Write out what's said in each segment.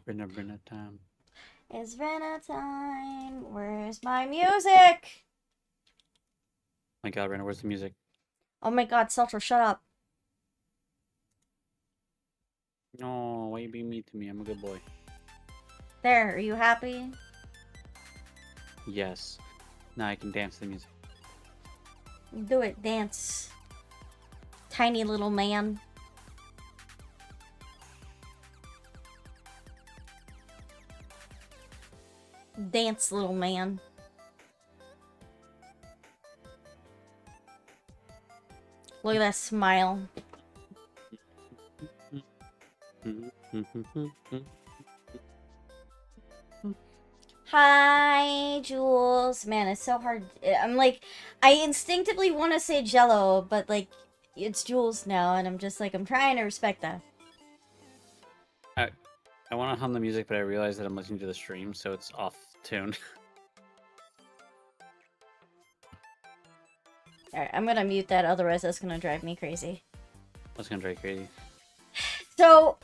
Brenna time. It's Rena time. Where's my music? My God, Brenna, where's the music? Oh my god, Celtro, shut up. No, why you being mean to me? I'm a good boy. There, are you happy? Yes. Now I can dance to the music. Do it, dance. Tiny little man. Dance, little man. Look at that smile. Hi, Jules. Man, it's so hard. I'm like, I instinctively want to say Jello, but like, it's Jules now, and I'm just like, I'm trying to respect that. I want to hum the music, but I realize that I'm listening to the stream, so it's off tune. Alright, I'm gonna mute that, otherwise that's gonna drive me crazy. That's gonna drive crazy. So,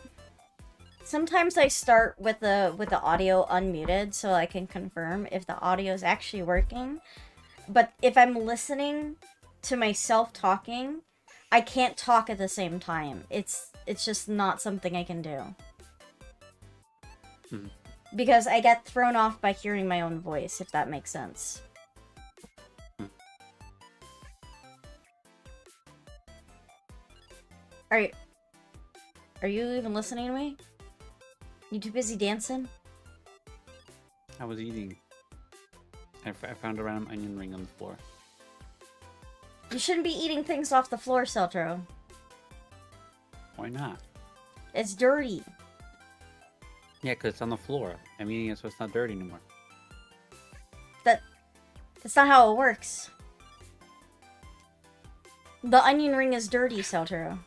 sometimes I start with the audio unmuted so I can confirm if the audio is actually working. But if I'm listening to myself talking, I can't talk at the same time. It's just not something I can do. Hmm. Because I get thrown off by hearing my own voice, if that makes sense. Are you even listening to me? You too busy dancing? I was eating. I found a random onion ring on the floor. You shouldn't be eating things off the floor, Celtro. Why not? It's dirty. Yeah, because it's on the floor. I'm eating it so it's not dirty anymore. That's not how it works. The onion ring is dirty, Celtro.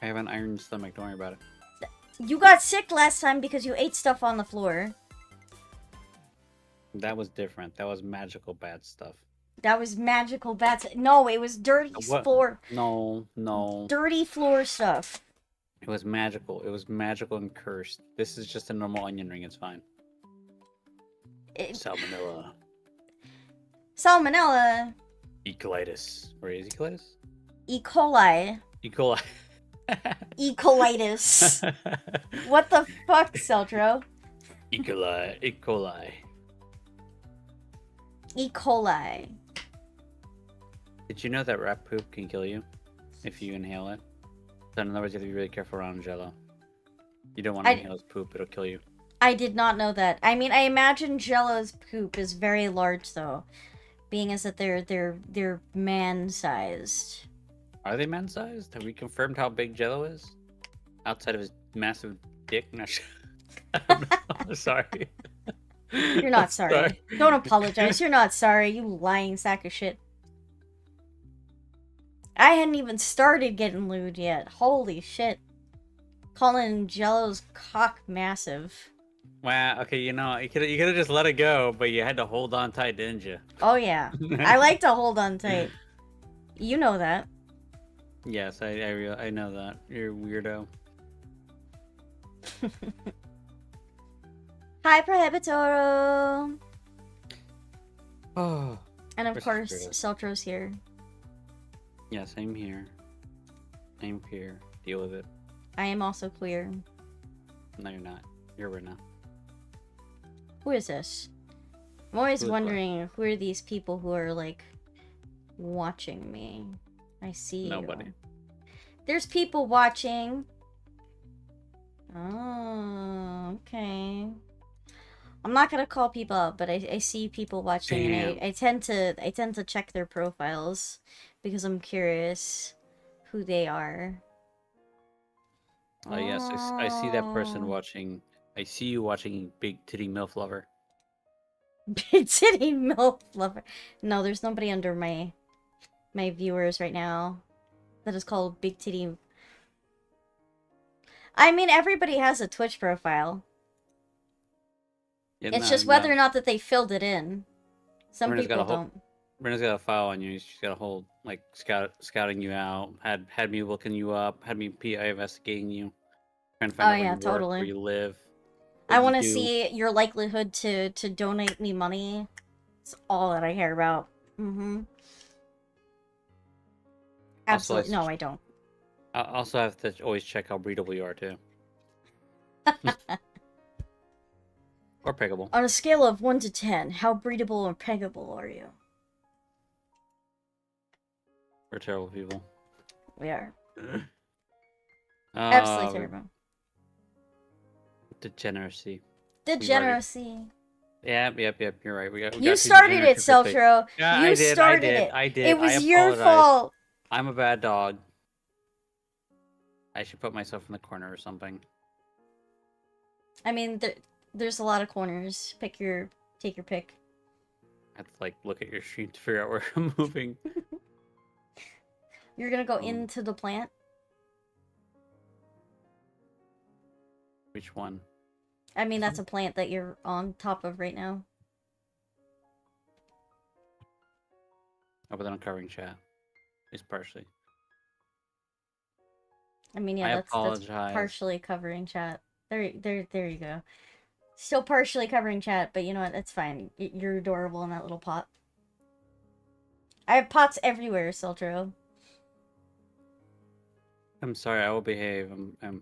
I have an iron stomach, don't worry about it. You got sick last time because you ate stuff on the floor. That was different. That was magical bad stuff. That was magical bats. No, it was dirty What? floor. No. Dirty floor stuff. It was magical. It was magical and cursed. This is just a normal onion ring. It's fine. Salmonella. Salmonella. E. colitis. Or is E. colitis? E. coli. E. coli. E. colitis. What the fuck, Celtro? E. coli. E. coli. E. coli. Did you know that rat poop can kill you if you inhale it? So in other words, you have to be really careful around Jello. You don't want to inhale his poop; it'll kill you. I did not know that. I mean, I imagine Jello's poop is very large, though, being as that they're man-sized. Are they man-sized? Have we confirmed how big Jello is? Outside of his massive dick? No, I'm sorry. You're not sorry. Don't apologize. You're not sorry, you lying sack of shit. I hadn't even started getting lewd yet. Holy shit. Calling Jello's cock massive. Wow, okay, you know, you could have just let it go, but you had to hold on tight, didn't you? Oh yeah. I like to hold on tight. You know that. Yes, I know that. You're a weirdo. Hi, Prohibitoro! Oh. And of course, Celtro's here. Yes, I'm here. I'm here. Deal with it. I am also queer. No, you're not. You're Rena. Who is this? I'm always wondering who are these people who are, like, watching me. I see Nobody. you. There's people watching. Oh, okay. I'm not gonna call people out, but I see people watching, and I tend to check their profiles because I'm curious who they are. Oh yes, I see that person watching. I see you watching Big Titty MILF Lover. Big Titty MILF Lover. No, there's nobody under my viewers right now that is called Big Titty. I mean, everybody has a Twitch profile. Yeah, it's just whether or not that they filled it in. Some people don't. Brenna's got a file on you. She's got a whole, like, scouting you out. Had me looking you up. Had me PI investigating you. Trying to find out where you work, where you live. I what you want to do. see your likelihood to donate me money. It's all that I care about. Mm-hmm. Also, Absolutely. No, I don't. I also have to always check how breedable you are too, or peggable. On a scale of 1 to 10, how breedable or peggable are you? We're terrible people. We are. Uh, Absolutely terrible. Degeneracy. Degeneracy. Yep. You're right. We got You too started degenerate it, too quickly. Seltro. Yeah, You started it. I did. It I was your apologize. fault. I'm a bad dog. I should put myself in the corner or something. I mean, there's a lot of corners. Take your pick. I have to like look at your stream to figure out where I'm moving. You're gonna go into the plant. Which one? I mean, that's a plant that you're on top of right now. Oh, but then I'm covering chat. At least partially. I mean, yeah, I that's apologize. partially covering chat. There you go. Still partially covering chat, but you know what? That's fine. You're adorable in that little pot. I have pots everywhere, Siltro. I'm sorry. I will behave. I'm.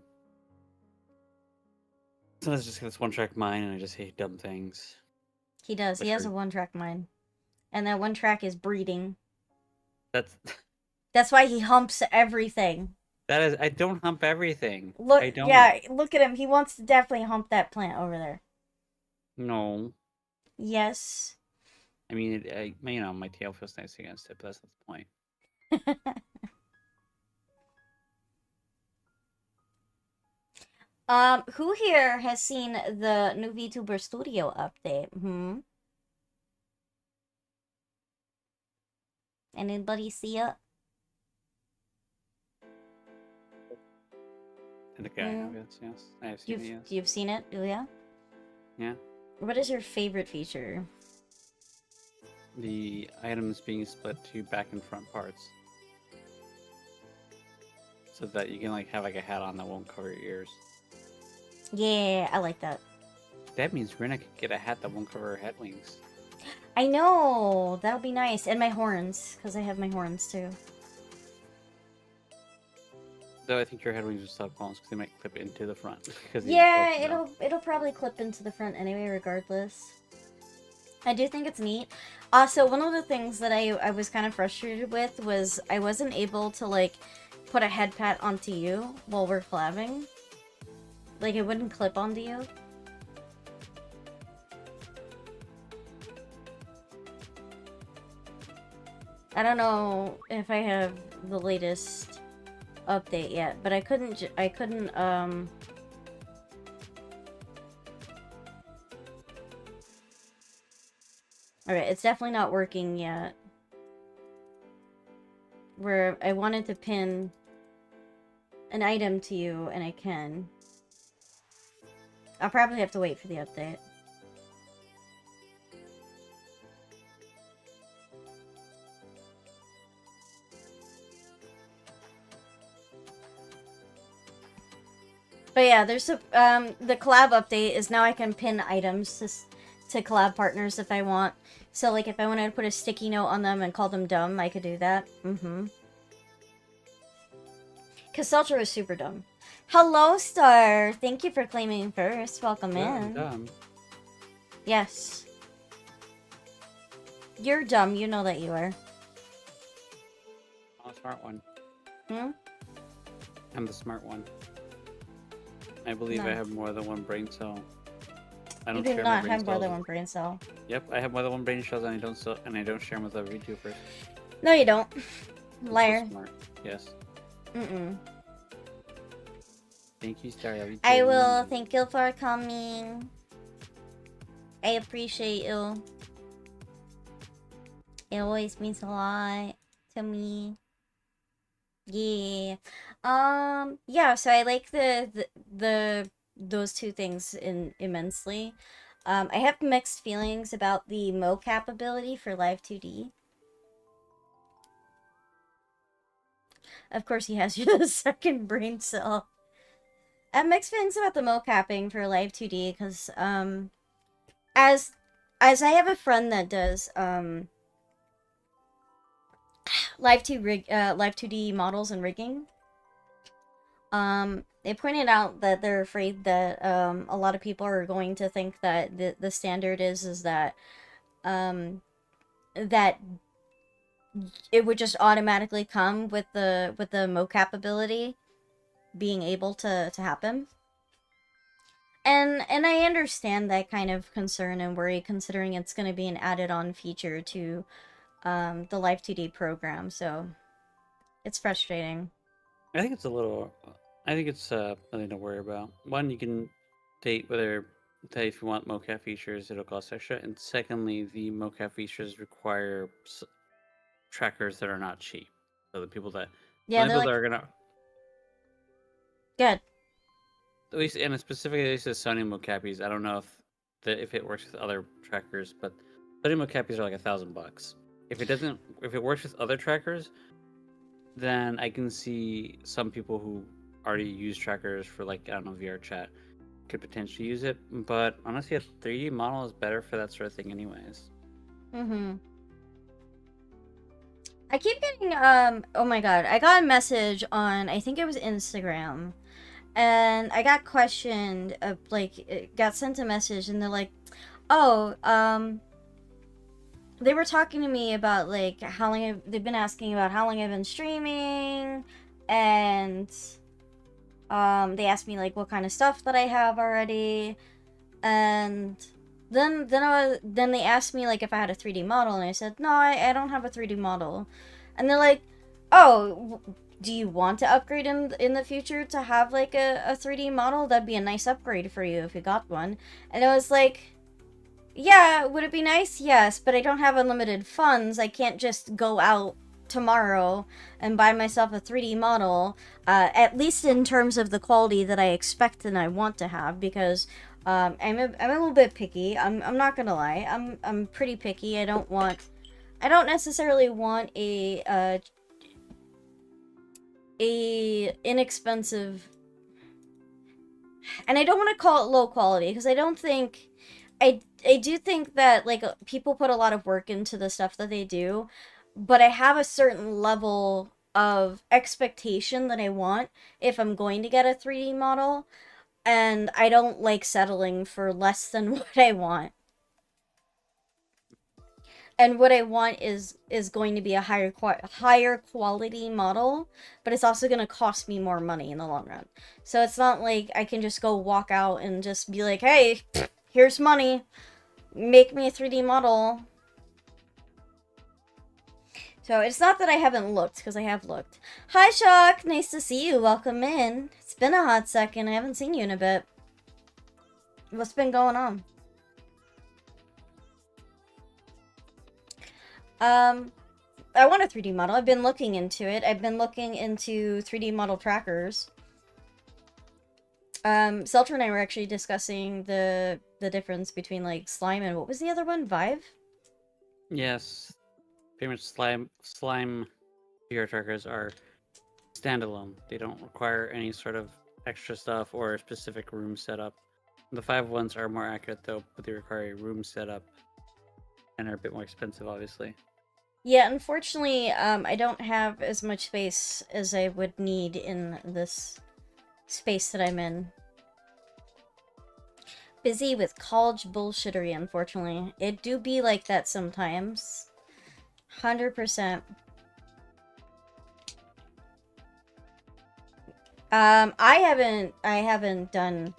Sometimes I just get this one-track mind, and I just hate dumb things. He does. He has a one-track mind, and that one track is breeding. That's. That's why he humps everything. That is. I don't hump everything. Look, I don't. yeah, look at him. He wants to definitely hump that plant over there. No. Yes. I mean, you know, my tail feels nice against it, but that's not the point. Who here has seen the new VTuber Studio update? Anybody see it? I think I have, yes. I have seen it, yes. You've seen it, Julia? Yeah. What is your favorite feature? The items being split to back and front parts. So that you can like have like a hat on that won't cover your ears. Yeah, I like that. That means Rina could get a hat that won't cover her head wings. I know! That would be nice. And my horns, because I have my horns too. Though I think your head wings are still bones because they might clip into the front. Yeah, it'll probably clip into the front anyway, regardless. I do think it's neat. Also, one of the things that I was kind of frustrated with was I wasn't able to, like, put a head pat onto you while we're collabing. Like, it wouldn't clip onto you. I don't know if I have the latest update yet, but I couldn't, alright, it's definitely not working yet. Where I wanted to pin an item to you, and I can. I'll probably have to wait for the update. But yeah, there's a, the collab update is now I can pin items to collab partners if I want. So, like, if I wanted to put a sticky note on them and call them dumb, I could do that. Because Seltzer is super dumb. Hello, Star! Thank you for claiming first. Welcome in. Dumb. Yes. You're dumb. You know that you are. I'm the smart one. Hmm? I'm the smart one. I believe I have more than one brain cell. I don't you do share not my brain have more cells. than one brain cell. Yep, I have more than one brain cells, and I don't share them with other VTubers. No, you don't. I'm Liar. So smart. Yes. Thank you, Star. I will. Thank you for coming. I appreciate you. It always means a lot to me. Yeah. Yeah, so I like those two things immensely. I have mixed feelings about the mocap ability for Live 2D. Of course, he has you the second brain cell. I have mixed feelings about the mocapping for Live 2D because as I have a friend that does Live 2D models and rigging. They pointed out that they're afraid that a lot of people are going to think that the standard is that that it would just automatically come with the mocap ability being able to happen. And I understand that kind of concern and worry, considering it's going to be an added-on feature to the Live 2D program, so it's frustrating. I think it's a little. I think it's nothing to worry about. One, you can date whether if you want mocap features, it'll cost extra, and secondly, the mocap features require trackers that are not cheap. So the people that Yeah, the they're people that like are gonna good. at least, and specifically at least the Sony mocappies. I don't know if it works with other trackers, but Sony mocappies are like $1,000. If it works with other trackers, then I can see some people who already use trackers for, like, I don't know, VR chat could potentially use it. But honestly, a 3D model is better for that sort of thing anyways. Mm-hmm. I keep getting, oh my god, I got a message on, I think it was Instagram, and I got questioned, got sent a message, and they're like, oh, they were talking to me about, like, how long they've been asking about how long I've been streaming, and, they asked me, like, what kind of stuff that I have already, and then they asked me, like, if I had a 3D model, and I said, no, I don't have a 3D model. And they're like, oh, do you want to upgrade in the future to have, like, a 3D model? That'd be a nice upgrade for you if you got one. And it was like, yeah, would it be nice? Yes, but I don't have unlimited funds. I can't just go out tomorrow and buy myself a 3D model, at least in terms of the quality that I expect and I want to have, because I'm a little bit picky. I'm not gonna lie. I'm pretty picky. I don't necessarily want a inexpensive, and I don't want to call it low quality, because I don't think I do think that, like, people put a lot of work into the stuff that they do, but I have a certain level of expectation that I want if I'm going to get a 3D model, and I don't like settling for less than what I want. And what I want is going to be a higher quality model, but it's also going to cost me more money in the long run. So it's not like I can just go walk out and just be like, hey, here's money, make me a 3D model. So it's not that I haven't looked, because I have looked. Hi, Shock, nice to see you, welcome in. It's been a hot second, I haven't seen you in a bit. What's been going on? I want a 3D model. I've been looking into it. I've been looking into 3D model trackers. Seltra and I were actually discussing the difference between, like, Slime and what was the other one? Vive? Yes. Pretty much slime VR trackers are standalone. They don't require any sort of extra stuff or a specific room setup. The Vive ones are more accurate though, but they require a room setup and are a bit more expensive, obviously. Yeah, unfortunately, I don't have as much space as I would need in this space that I'm in. Busy with college bullshittery, unfortunately. It do be like that sometimes. 100%. I haven't done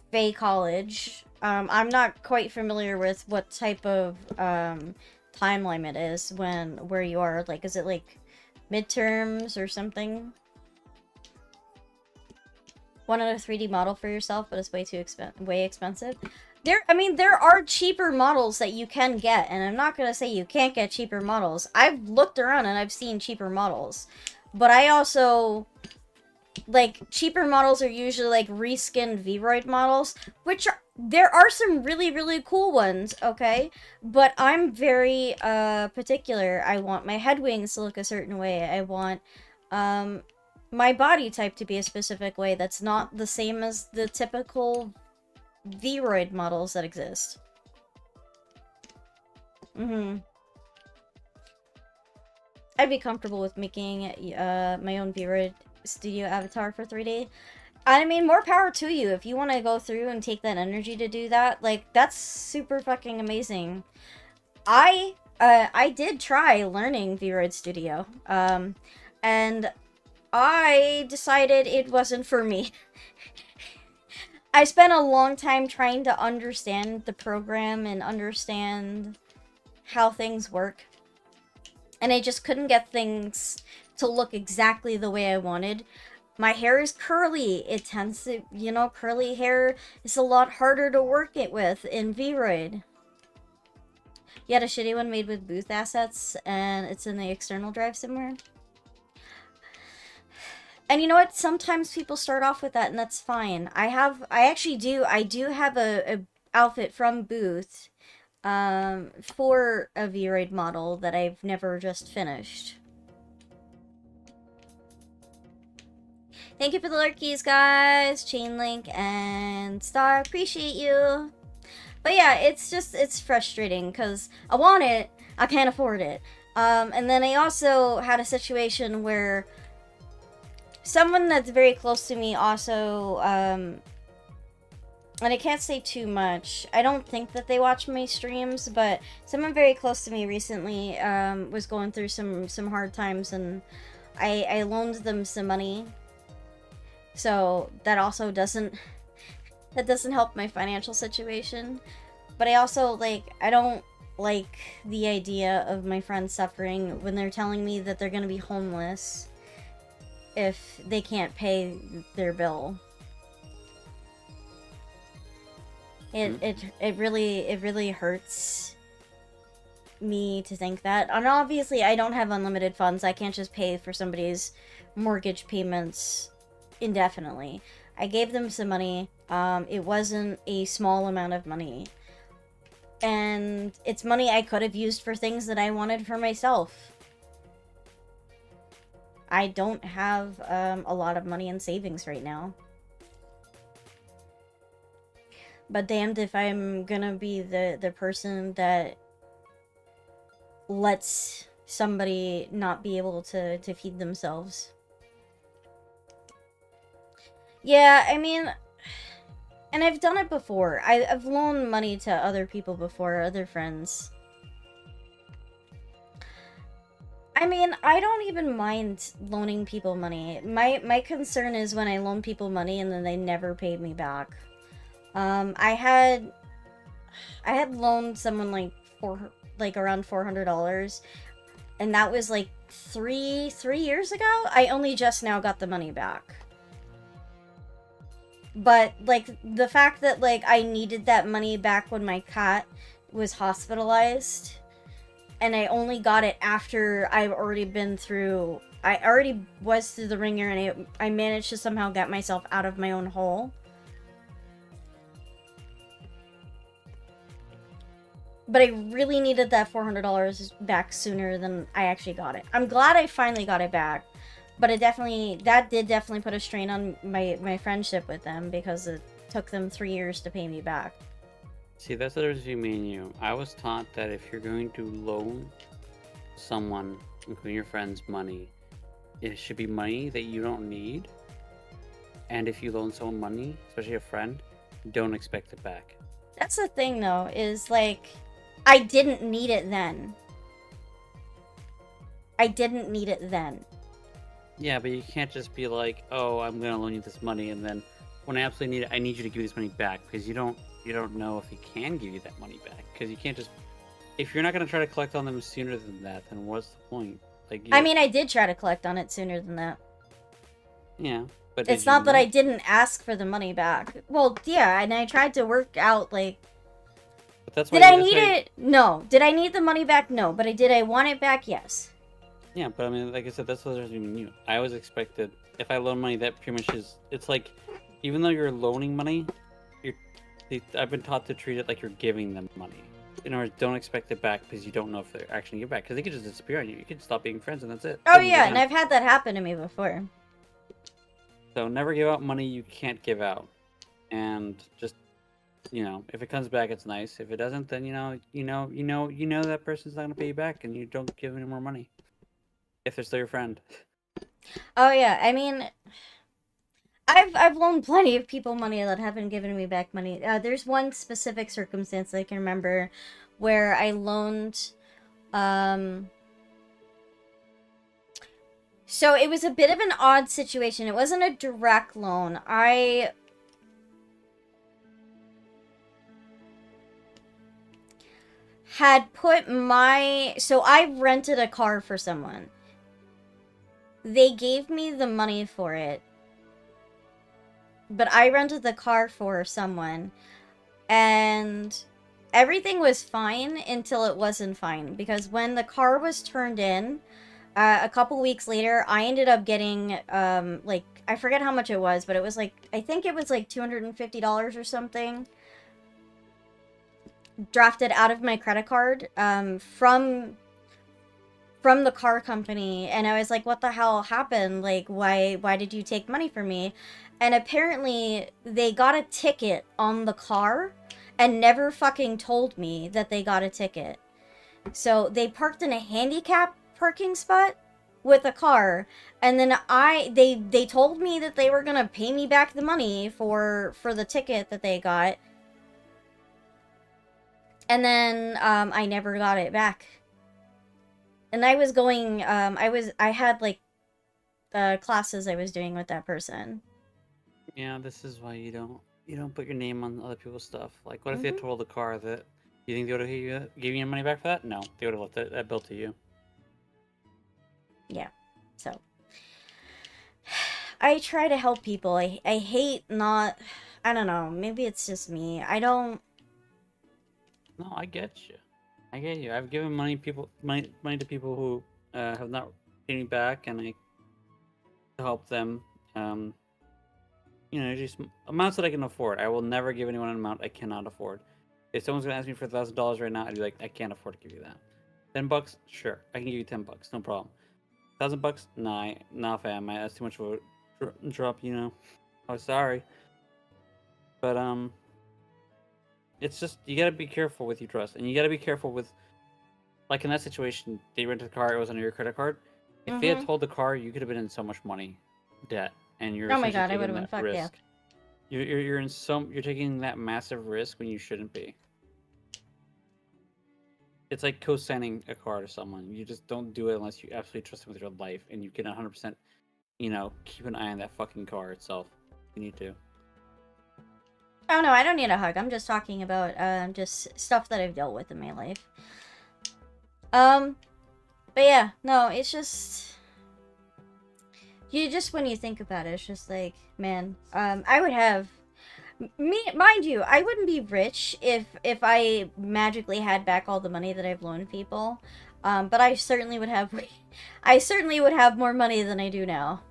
Bay College. I'm not quite familiar with what type of time limit is where you are. Like, is it like midterms or something? Wanted a 3D model for yourself, but it's way expensive. There are cheaper models that you can get, and I'm not gonna say you can't get cheaper models. I've looked around and I've seen cheaper models, but I also, like, cheaper models are usually like reskinned Vroid models, which there are some really, really cool ones, okay? But I'm very particular. I want my head wings to look a certain way. I want my body type to be a specific way that's not the same as the typical Vroid models that exist. I'd be comfortable with making my own Vroid studio avatar for 3D. I mean, more power to you if you want to go through and take that energy to do that. Like, that's super fucking amazing. I did try learning Vroid Studio, and I decided it wasn't for me. I spent a long time trying to understand the program and understand how things work, and I just couldn't get things to look exactly the way I wanted. My hair is curly. It tends to, you know, curly hair is a lot harder to work it with in Vroid. You had a shitty one made with booth assets, and it's in the external drive somewhere. And you know what? Sometimes people start off with that, and that's fine. I do have a outfit from Booth, for a Vroid model that I've never just finished. Thank you for the lurkies, guys. Chainlink and Star, appreciate you. But yeah, it's frustrating because I want it, I can't afford it. And then I also had a situation where someone that's very close to me also, and I can't say too much. I don't think that they watch my streams, but someone very close to me recently was going through some hard times, and I loaned them some money. So that also doesn't help my financial situation. But I also, I don't like the idea of my friends suffering when they're telling me that they're gonna be homeless if they can't pay their bill. It really hurts me to think that. And obviously I don't have unlimited funds. I can't just pay for somebody's mortgage payments indefinitely. I gave them some money. It wasn't a small amount of money. And it's money I could have used for things that I wanted for myself. I don't have a lot of money in savings right now. But damned if I'm gonna be the person that lets somebody not be able to feed themselves. Yeah, I mean, and I've done it before. I've loaned money to other people before, other friends. I mean, I don't even mind loaning people money. My concern is when I loan people money and then they never paid me back. I had loaned someone around $400, and that was like three years ago. I only just now got the money back. But, the fact that, I needed that money back when my cat was hospitalized, and I only got it after I've already been through... I already was through the ringer, and I managed to somehow get myself out of my own hole. But I really needed that $400 back sooner than I actually got it. I'm glad I finally got it back. But that did definitely put a strain on my friendship with them, because it took them 3 years to pay me back. See, that's the difference between me and you. I was taught that if you're going to loan someone, including your friends, money, it should be money that you don't need. And if you loan someone money, especially a friend, don't expect it back. That's the thing, though, is, I didn't need it then. I didn't need it then. Yeah, but you can't just be like, oh, I'm going to loan you this money, and then when I absolutely need it, I need you to give me this money back, because you don't know if he can give you that money back, because you can't just... If you're not going to try to collect on them sooner than that, then what's the point? I mean, I did try to collect on it sooner than that. Yeah, but it's not that I didn't ask for the money back. Well, yeah, and I tried to work out, But that's did I need it? No. Did I need the money back? No. But did I want it back? Yes. Yeah, but I mean, like I said, that's what I was doing you. I always expected, if I loan money, that pretty much is... It's like, even though you're loaning money, I've been taught to treat it like you're giving them money. In other words, don't expect it back, because you don't know if they're actually give back. Because they could just disappear on you. You could stop being friends, and that's it. Oh, yeah, and I've had that happen to me before. So never give out money you can't give out, and just if it comes back, it's nice. If it doesn't, then that person's not gonna pay you back, and you don't give any more money if they're still your friend. Oh yeah, I mean, I've loaned plenty of people money that haven't given me back money. There's one specific circumstance I can remember where I loaned. Um, so it was a bit of an odd situation. It wasn't a direct loan. I had put my. So I rented a car for someone. They gave me the money for it, but I rented the car for someone, and everything was fine until it wasn't fine, because when the car was turned in, a couple weeks later, I ended up getting like, I forget how much it was, but it was like, I think it was like $250 or something drafted out of my credit card from the car company. And I was like, what the hell happened? Like, why did you take money from me? And apparently they got a ticket on the car and never fucking told me that they got a ticket. So they parked in a handicap parking spot with a car, and then they told me that they were gonna pay me back the money for the ticket that they got. And then I never got it back. And I was going I had like classes I was doing with that person. Yeah, this is why you don't put your name on other people's stuff. Like, what if they Mm-hmm. had told the car that you think they would have gave you your money back for that? No, they would have left that bill to you. Yeah. So I try to help people. I hate not, I don't know, maybe it's just me. I don't. No, I get you. I get you. I've given money to people who have not paid me back, and I help them. Um, just amounts that I can afford. I will never give anyone an amount I cannot afford. If someone's gonna ask me for $1,000 right now, I'd be like, I can't afford to give you that. $10, sure, I can give you $10, no problem. $1,000, nah, fam, that's too much of a drop. I'm sorry, but it's just you gotta be careful with your trust, and you gotta be careful with, like, in that situation, they rented a car, it was under your credit card. If they had Mm-hmm. told the car, you could have been in so much money debt, and you're Oh my essentially god, I would taking have been that fucked, yeah. risk. You're taking that massive risk when you shouldn't be. It's like co-signing a car to someone. You just don't do it unless you absolutely trust them with your life, and you can 100%, keep an eye on that fucking car itself. You need to. Oh no, I don't need a hug. I'm just talking about just stuff that I've dealt with in my life. Um, but yeah, no, it's just when you think about it, it's just like, man, I would have me, mind you, I wouldn't be rich if I magically had back all the money that I've loaned people. But I certainly would have I certainly would have more money than I do now.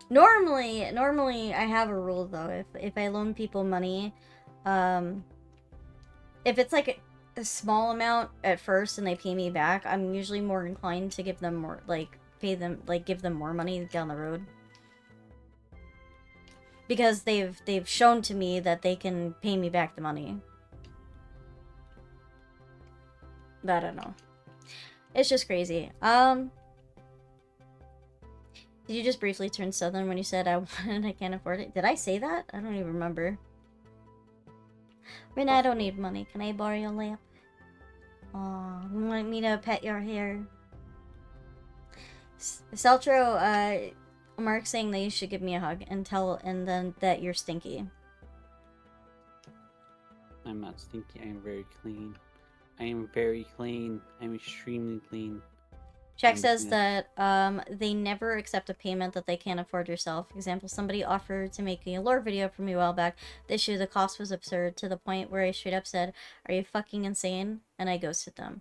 Normally I have a rule though. If I loan people money, um if it's like a small amount at first and they pay me back, I'm usually more inclined to give them more, like pay them, like give them more money down the road. Because they've shown to me that they can pay me back the money. But I don't know. It's just crazy. Did you just briefly turn southern when you said I wanted I can't afford it? Did I say that? I don't even remember. When I don't need money, can I borrow your lamp? Aw, you want me to pet your hair? Celtro, Mark saying that you should give me a hug and then that you're stinky. I'm not stinky. I am very clean. I am very clean. I'm extremely clean. Jack says that they never accept a payment that they can't afford yourself. Example, somebody offered to make a lore video for me a while back. The issue, the cost was absurd to the point where I straight up said, "Are you fucking insane?" And I ghosted them.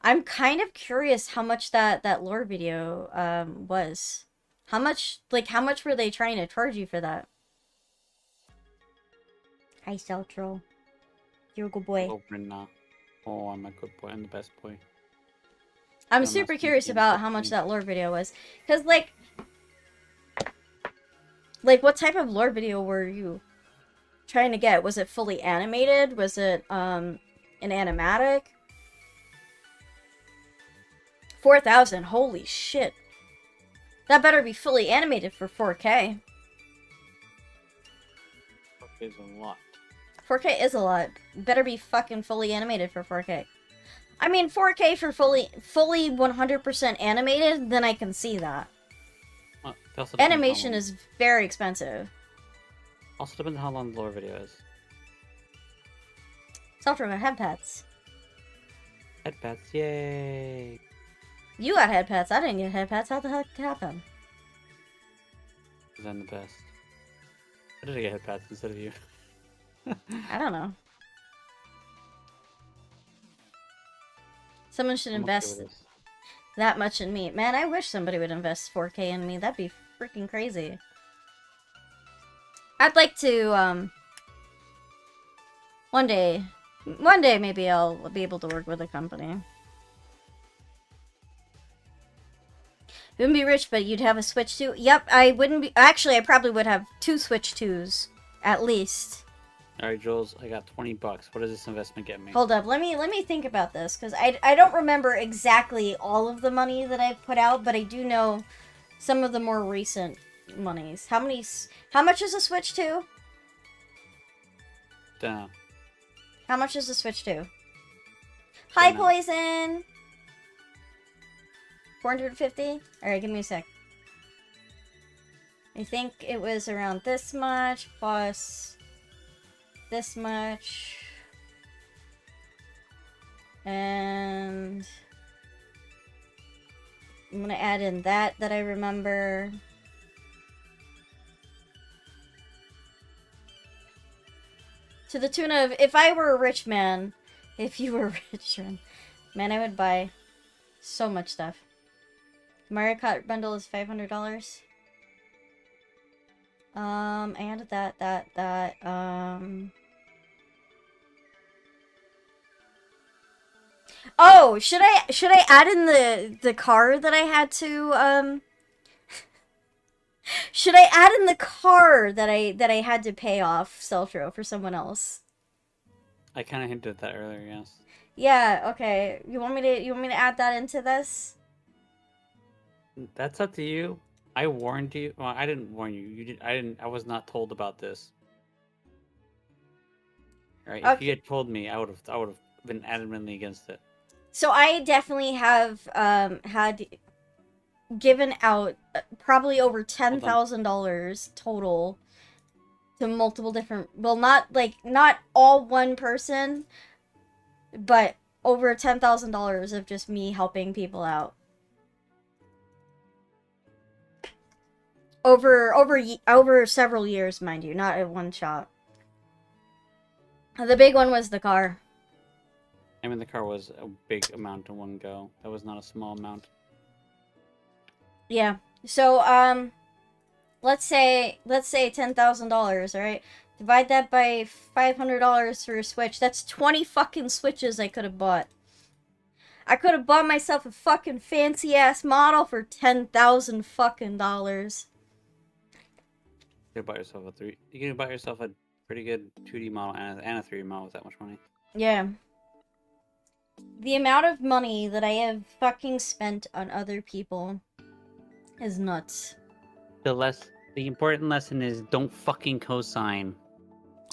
I'm kind of curious how much that lore video was. How much were they trying to charge you for that? Hi, Celtro. You're a good boy. Oh, Brenna. Oh, I'm a good boy. I'm the best boy. I'm But super not curious 10, about how much 15. that lore video was. Because, like, what type of lore video were you trying to get? Was it fully animated? Was it, an animatic? 4,000, holy shit. That better be fully animated for 4K. Is a lot. 4K is a lot. Better be fucking fully animated for 4K. I mean, 4K for fully 100% animated, then I can see that. Well, it also depends Animation is very expensive. Also depends on how long the lore video is. Self-driven head pets. Headpads, yay! You got head pets. I didn't get head pets. How the heck happened? Because I'm the best. I did get headpads instead of you. I don't know. Someone should I'm okay invest with this. that much in me. Man, I wish somebody would invest 4K in me. That'd be freaking crazy. I'd like to, one day maybe I'll be able to work with a company. You wouldn't be rich, but you'd have a Switch 2? Yep, I wouldn't be. Actually, I probably would have 2 Switch 2s. At least. Alright, Jules, I got $20. What does this investment get me? Hold up, let me think about this, because I don't remember exactly all of the money that I've put out, but I do know some of the more recent monies. How much is a Switch 2? Dunno. How much is a Switch 2? Hi, Dunno. Poison! 450? Alright, give me a sec. I think it was around this much, plus this much. And I'm gonna add in that I remember. To the tune of, if I were a rich man, if you were rich, man, I would buy so much stuff. Mario Kart bundle is $500. I added that. Oh, should I add in the car that I had to, should I add in the car that I had to pay off Celtro for someone else? I kind of hinted at that earlier, yes. Yeah, okay. You want me to add that into this? That's up to you. I warned you. Well, I didn't warn you. You did. I didn't. I was not told about this. Right? If you had told me, I would have been adamantly against it. So I definitely have had given out probably over $10,000 total to multiple different. Well, not all one person, but over $10,000 of just me helping people out. Over several years, mind you, not at one shot. The big one was the car. I mean, the car was a big amount in one go. That was not a small amount. Yeah. So let's say $10,000, all right? Divide that by $500 for a Switch. That's 20 fucking Switches I could have bought. I could have bought myself a fucking fancy ass model for $10,000 fucking dollars. You could buy yourself a You can buy yourself a pretty good 2D model and a 3D model with that much money. Yeah. The amount of money that I have fucking spent on other people is nuts. The important lesson is don't fucking co-sign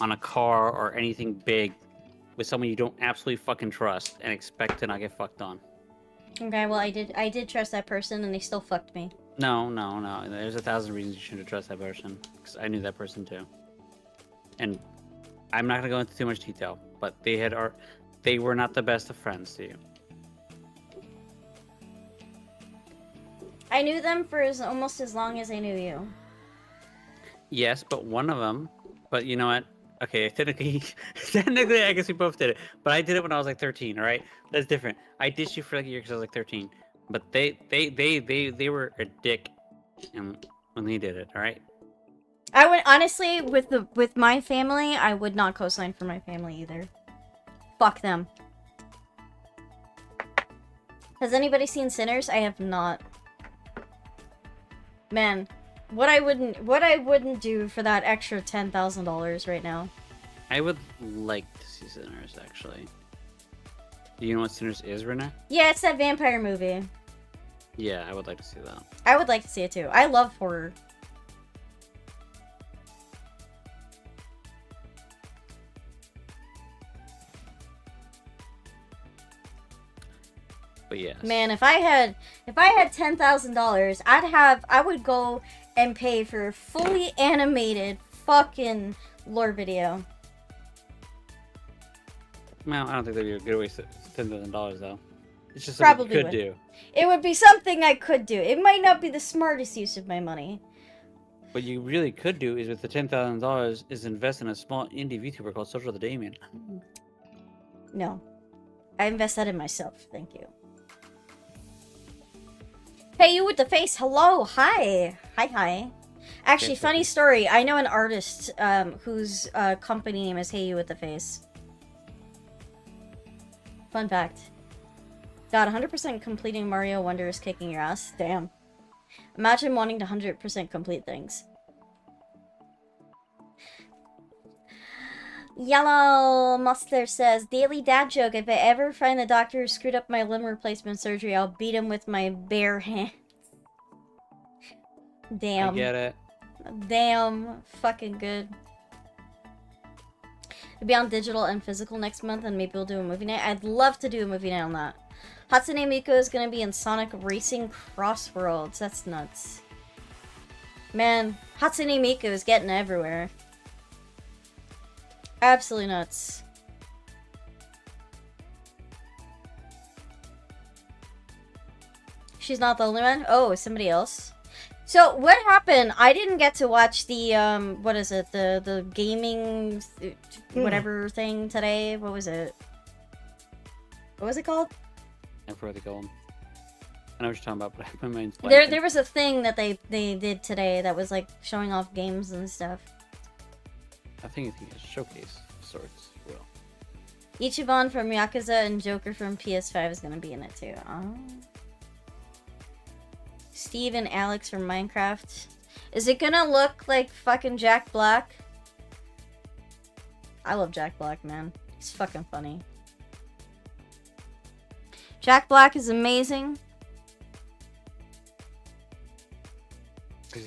on a car or anything big with someone you don't absolutely fucking trust and expect to not get fucked on. Okay, well I did trust that person and they still fucked me. No. There's 1,000 reasons you shouldn't trust that person. Because I knew that person too. And I'm not gonna go into too much detail, but they were not the best of friends to you. I knew them for almost as long as I knew you. Yes, but one of them. But you know what? Okay, technically, I guess we both did it. But I did it when I was like 13. All right, that's different. I ditched you for like a year because I was like 13. But they were a dick, and when they did it, all right. I would honestly, with my family, I would not co-sign for my family either. Fuck them. Has anybody seen Sinners? I have not. Man, what I wouldn't do for that extra $10,000 right now. I would like to see Sinners, actually. Do you know what Sinners is, Renee? Yeah, it's that vampire movie. Yeah, I would like to see that. I would like to see it too. I love horror. But yes. Man, if I had $10,000, I would go and pay for a fully animated fucking lore video. Well, I don't think that'd be a good waste of $10,000 though. It's just Probably something you could would. do. It would be something I could do. It might not be the smartest use of my money. What you really could do is with the $10,000 is invest in a small indie VTuber called Social the Damien. No. I invest that in myself. Thank you. Hey, you with the face. Hello. Hi. Hi. Actually, Yes, funny okay. story. I know an artist whose company name is Hey You with the Face. Fun fact. God, 100% completing Mario Wonder is kicking your ass. Damn. Imagine wanting to 100% complete things. Yellow Mustard says, Daily dad joke, if I ever find the doctor who screwed up my limb replacement surgery, I'll beat him with my bare hands. Damn. I get it. Damn. Fucking good. It'll be on digital and physical next month, and maybe we'll do a movie night. I'd love to do a movie night on that. Hatsune Miku is gonna be in Sonic Racing Crossworlds. That's nuts. Man, Hatsune Miku is getting everywhere. Absolutely nuts. She's not the only one? Oh, somebody else. So, what happened? I didn't get to watch the, what is it? The gaming, whatever thing today. What was it? What was it called? I forgot to call him. I know what you're talking about, but my mind's blanking. There was a thing that they did today that was, like, showing off games and stuff. I think it's a showcase of sorts. Well, Ichiban from Yakuza and Joker from PS5 is gonna be in it too. Oh. Steve and Alex from Minecraft. Is it gonna look like fucking Jack Black? I love Jack Black, man. He's fucking funny. Jack Black is amazing.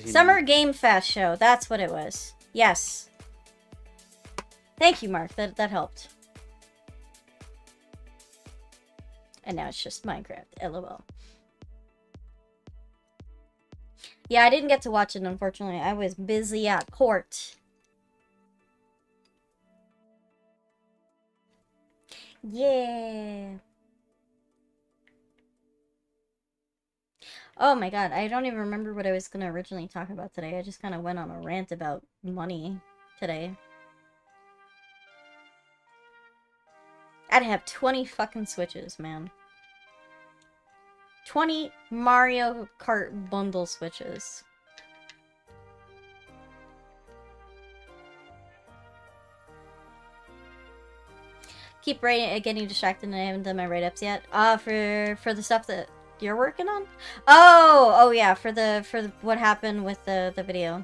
Summer Game Fest show. That's what it was. Yes. Thank you, Mark. That helped. And now it's just Minecraft. LOL. Yeah, I didn't get to watch it, unfortunately. I was busy at court. Yeah. Oh my god, I don't even remember what I was going to originally talk about today. I just kind of went on a rant about money today. I'd have 20 fucking Switches, man. 20 Mario Kart bundle Switches. Keep getting distracted and I haven't done my write-ups yet. For the stuff that you're working on? Oh yeah, for what happened with the video.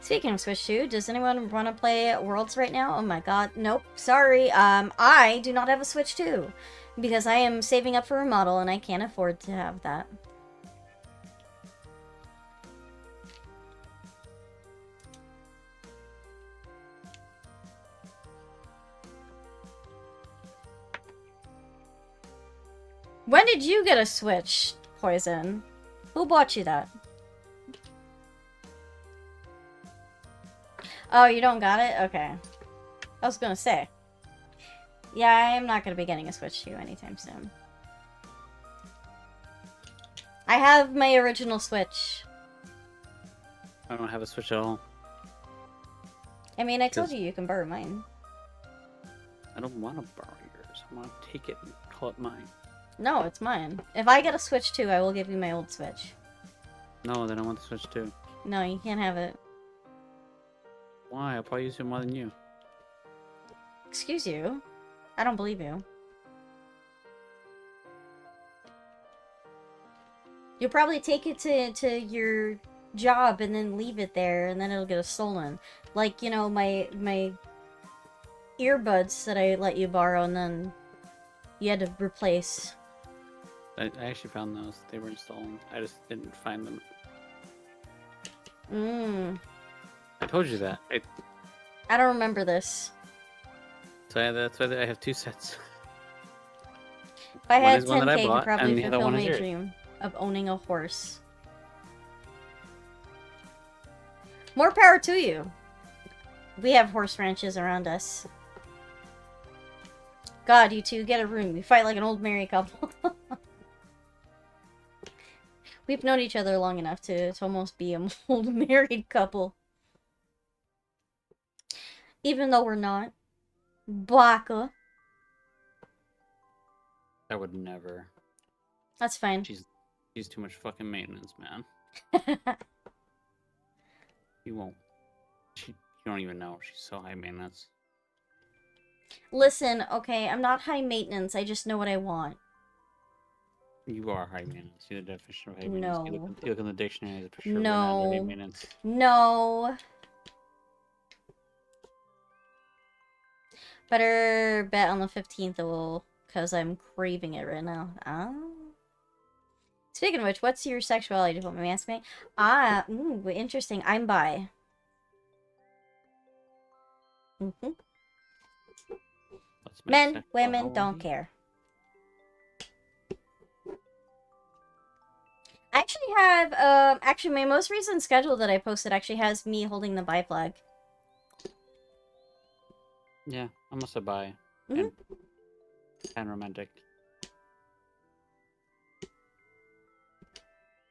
Speaking of Switch 2, does anyone want to play Worlds right now? Oh my god, nope, sorry. I do not have a Switch 2 because I am saving up for a model and I can't afford to have that. When did you get a Switch, Poison? Who bought you that? Oh, you don't got it? Okay. I was gonna say. Yeah, I'm not gonna be getting a Switch 2 anytime soon. I have my original Switch. I don't have a Switch at all. I mean, I told you can borrow mine. I don't want to borrow yours. I want to take it and call it mine. No, it's mine. If I get a Switch 2, I will give you my old Switch. No, then I want the Switch too. No, you can't have it. Why? I'll probably use it more than you. Excuse you? I don't believe you. You'll probably take it to your job and then leave it there, and then it'll get stolen. Like, you know, my earbuds that I let you borrow, and then you had to replace. I actually found those. They were stolen. I just didn't find them. I told you that. I don't remember this. So that's why I have 2 sets. If I One had is one that I 10K, I could bought, probably and the other fulfill one is my yours. dream of owning a horse. More power to you. We have horse ranches around us. God, you two, get a room. You fight like an old married couple. We've known each other long enough to almost be an old married couple. Even though we're not. Baka. I would never. That's fine. She's too much fucking maintenance, man. You won't. You don't even know. She's so high maintenance. Listen, okay, I'm not high maintenance. I just know what I want. You are high maintenance. See the definition of high maintenance. No. You look in the dictionary for sure. No. We're not high maintenance. No. Better bet on the 15th, because I'm craving it right now. Speaking of which, what's your sexuality? Don't me ask me. Ooh, interesting. I'm bi. Men, women, don't care. I actually have, actually my most recent schedule that I posted actually has me holding the bi flag. Yeah, I'm also bi. Mm-hmm. And romantic.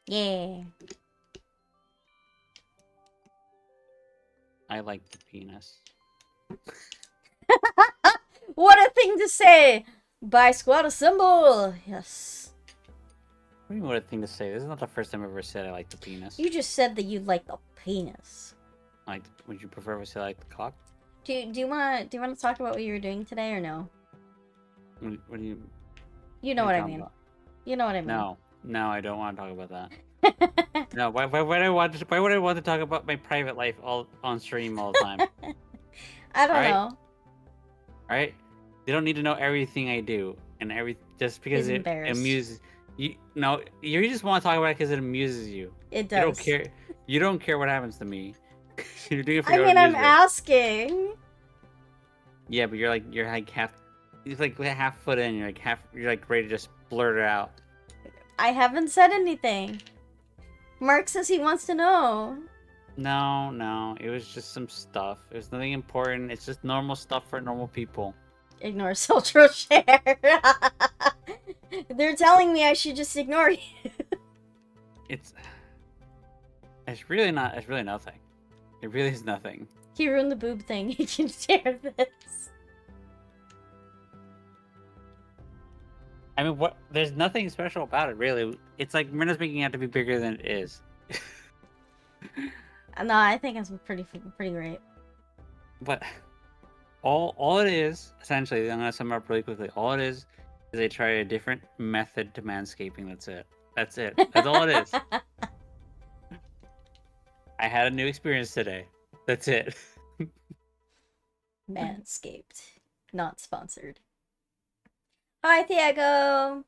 Yeah. I like the penis. What a thing to say! Bi squad symbol! Yes. What do you mean what a thing to say? This is not the first time I've ever said I like the penis. You just said that you like the penis. Like, would you prefer if I said I like the cock? Do you wanna talk about what you were doing today or no? What do you? You know what I talking mean. about? You know what I mean. No, I don't want to talk about that. No, why would I want to talk about my private life all on stream all the time? I don't Alright? know. Right? They don't need to know everything I do and just because He's it embarrassed. amuses you. No, you just want to talk about it because it amuses you. It does. You don't care. You don't care what happens to me. You're doing it for I your mean, own I'm amusement. asking. Yeah, but you're like half. It's like half foot in. You're like ready to just blurt it out. I haven't said anything. Mark says he wants to know. No, it was just some stuff. It was nothing important. It's just normal stuff for normal people. Ignore Sultro share. They're telling me I should just ignore you. It's really not. It's really nothing. It really is nothing. He ruined the boob thing. He can share this. I mean, what? There's nothing special about it, really. It's like Miranda's making it out to be bigger than it is. No, I think it's pretty great. But all it is, essentially, I'm gonna sum it up really quickly. All it is they try a different method to manscaping. That's it. That's it. That's all it is. I had a new experience today. That's it. Manscaped. Not sponsored. Hi, Thiago!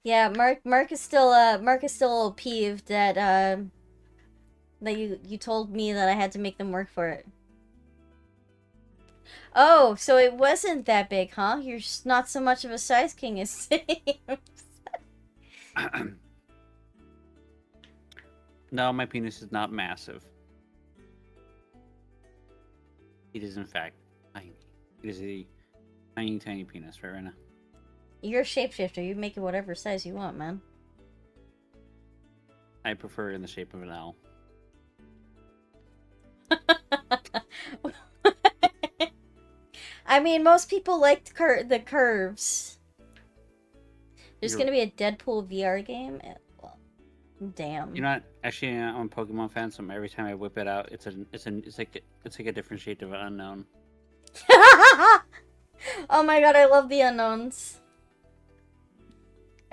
Yeah, Mark is still a little peeved that that you told me that I had to make them work for it. Oh, so it wasn't that big, huh? You're not so much of a size king as seems. No, my penis is not massive. It is, in fact, tiny. It is a tiny, tiny penis right now. You're a shapeshifter. You make it whatever size you want, man. I prefer it in the shape of an L. I mean, most people like the curves. There's gonna be a Deadpool VR game. Well, damn. You know what? Actually, I'm a Pokemon fan, so every time I whip it out, it's like a different shade of an unknown. Oh my god, I love the unknowns.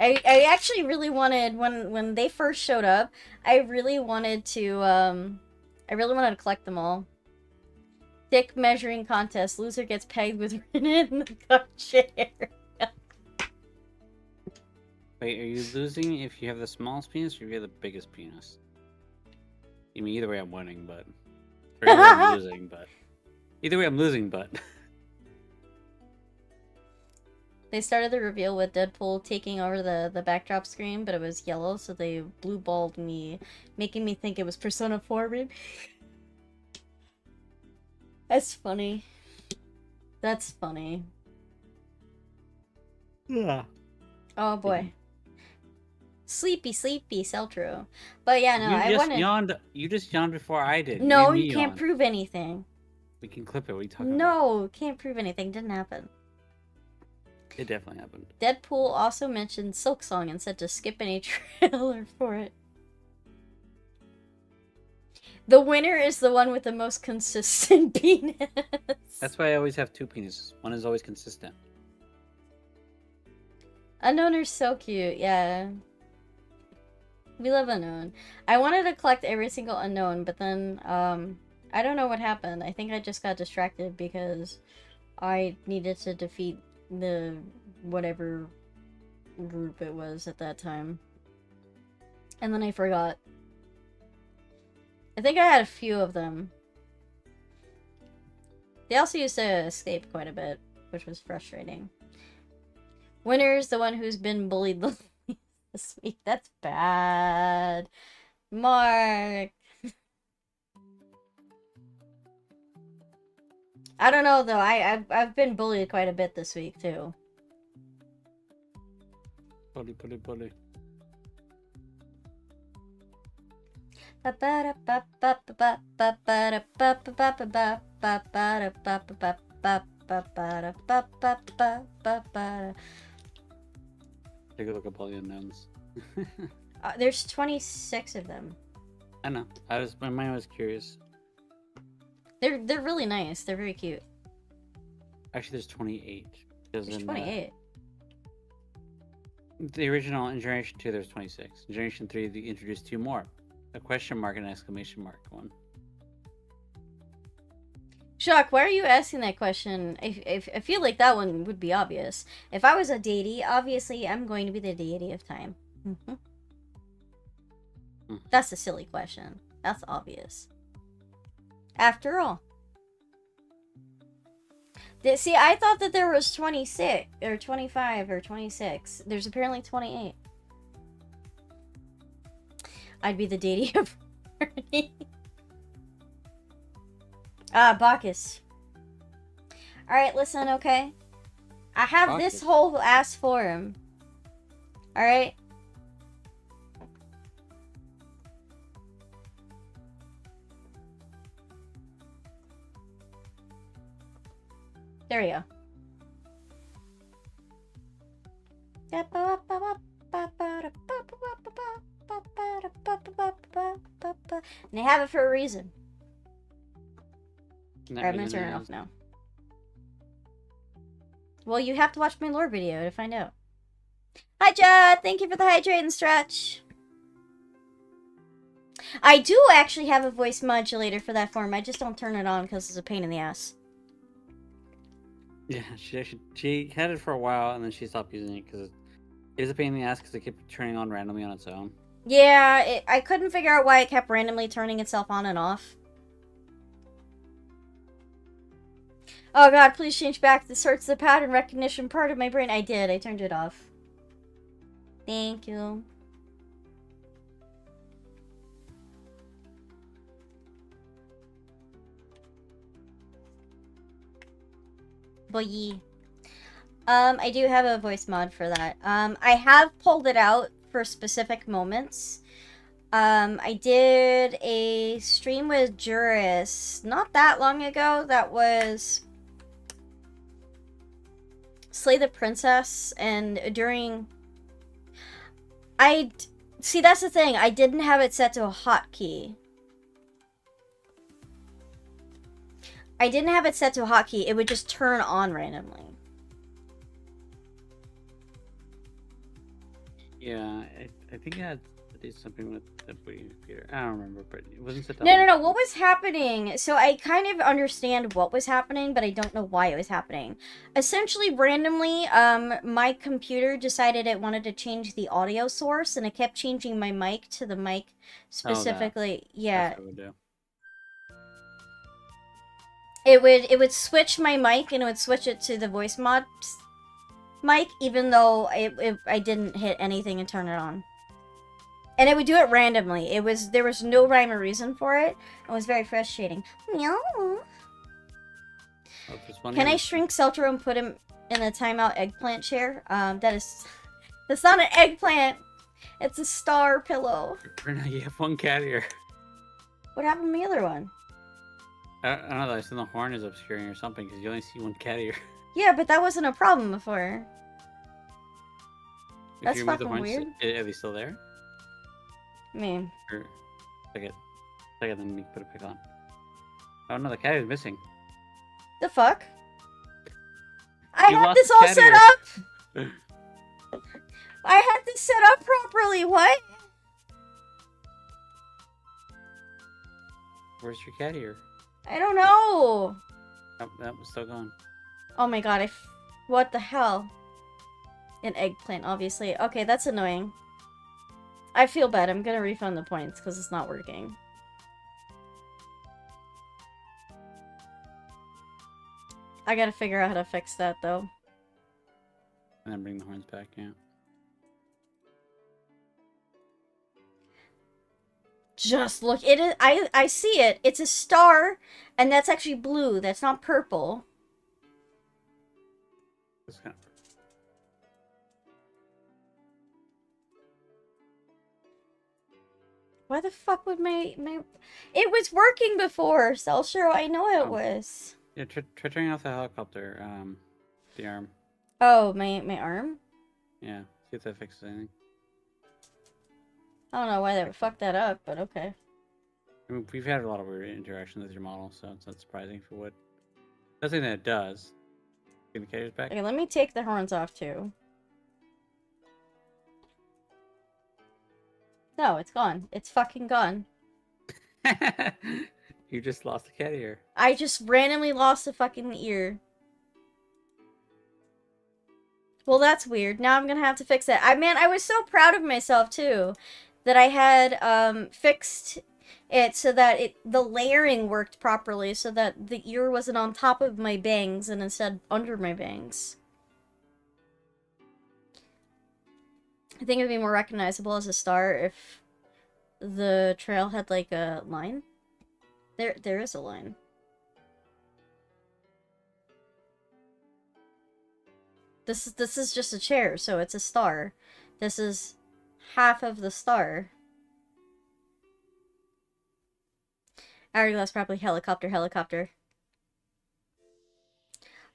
I actually really wanted when they first showed up, I really wanted to collect them all. Dick measuring contest. Loser gets pegged with Renan in the car chair. Wait, are you losing if you have the smallest penis or if you have the biggest penis? I mean, either way, I'm winning, but or either way, I'm losing, but either way, I'm losing, but. They started the reveal with Deadpool taking over the backdrop screen, but it was yellow, so they blue-balled me, making me think it was Persona 4, maybe. That's funny. That's funny. Yeah. Oh boy. Sleepy, Celtro. But yeah, no, I wanted... You just yawned before I did. No, you can't prove anything. We can clip it. What are you talking about? No, can't prove anything. Didn't happen. It definitely happened. Deadpool also mentioned Silk Song and said to skip any trailer for it. The winner is the one with the most consistent penis. That's why I always have two penises. One is always consistent. Unknown are so cute, yeah. We love Unknown. I wanted to collect every single Unknown, but then, I don't know what happened. I think I just got distracted because I needed to defeat the whatever group it was at that time. And then I forgot. I think I had a few of them. They also used to escape quite a bit, which was frustrating. Winner's the one who's been bullied this week. That's bad. Mark. I don't know though. I've been bullied quite a bit this week too. Bully. Take a look up all the unknowns. There's 26 of them. I know. My mind was curious. They're really nice. They're very cute. Actually, there's 28. There's 28. The original in Generation 2, there's 26. In Generation 3, they introduced two more. A question mark and an exclamation mark one. Shock, why are you asking that question? I feel like that one would be obvious. If I was a deity, obviously I'm going to be the deity of time. That's a silly question. That's obvious. After all. See, I thought that there was 26, or 25, or 26. There's apparently 28. I'd be the deity of Bernie. Bacchus. Alright, listen, okay? I have Bacchus. this whole ass forum. Alright? There you go. And they have it for a reason. Alright, I'm gonna turn it off now. Well, you have to watch my lore video to find out. Hi, Chad! Thank you for the hydrate and stretch. I do actually have a voice modulator for that form. I just don't turn it on because it's a pain in the ass. Yeah, she had it for a while and then she stopped using it because it is a pain in the ass because it kept turning on randomly on its own. Yeah, I couldn't figure out why it kept randomly turning itself on and off. Oh god, please change back. This hurts the pattern recognition part of my brain. I did. I turned it off. Thank you. Boy. I do have a voice mod for that. I have pulled it out for specific moments. I did a stream with Juris not that long ago. That was Slay the Princess, and during... See, that's the thing. I didn't have it set to a hotkey. I didn't have it set to a hotkey. It would just turn on randomly. Yeah, I think it had to do something with the booting computer. I don't remember, but it wasn't set up. No. What was happening? So I kind of understand what was happening, but I don't know why it was happening. Essentially, randomly, my computer decided it wanted to change the audio source, and it kept changing my mic to the mic specifically. Yeah, That's what it would do. it would switch my mic, and it would switch it to the voice mod mic, even though I didn't hit anything and turn it on. And it would do it randomly. There was no rhyme or reason for it. It was very frustrating. Meow. Oh, if it's one Can ear, I shrink Seltro and put him in a timeout eggplant chair? That's not an eggplant. It's a star pillow. Bruna, you have one cat ear. What happened to the other one? I don't know. I think the horn is obscuring or something because you only see one cat ear. Yeah, but that wasn't a problem before. If That's you remove the fucking horns, weird. Are they still there? I mean, Or second, then we can put it back on. Oh no, the cat is missing. the fuck? I You had lost this the all cat set ear. up. I had this set up properly. What? Where's your cat ear? I don't know. Oh, that was still gone. Oh my god, what the hell? An eggplant, obviously. Okay, that's annoying. I feel bad. I'm gonna refund the points because it's not working. I gotta figure out how to fix that, though. And then bring the horns back, yeah. Just look. It is. I see it. It's a star, and that's actually blue. That's not purple. It's kind of... Why the fuck would my... It was working before, Celshiro. I know it was. Yeah, try turning off the helicopter, the arm. Oh, my arm? Yeah, see if that fixes anything. I don't know why they would fuck that up, but okay. I mean, we've had a lot of weird interactions with your model, so it's not surprising if it would. Nothing that it does. Indicators back. Okay, let me take the horns off, too. No, it's gone. It's fucking gone. You just lost a cat ear. I just randomly lost a fucking ear. Well, that's weird. Now I'm gonna have to fix it. I was so proud of myself, too, that I had, fixed it so that the layering worked properly, so that the ear wasn't on top of my bangs and instead under my bangs. I think it would be more recognizable as a star if the trail had, like, a line. There is a line. This is just a chair, so it's a star. This is half of the star. Hourglass properly. Helicopter.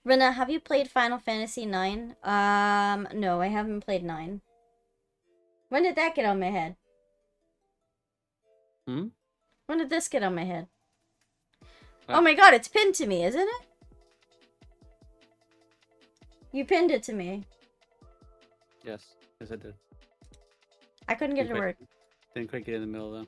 Rina, have you played Final Fantasy IX? No, I haven't played 9. When did that get on my head? Hmm? When did this get on my head? What? Oh my god, it's pinned to me, isn't it? You pinned it to me. Yes, I did. I couldn't get it to work. Didn't quite get in the middle though.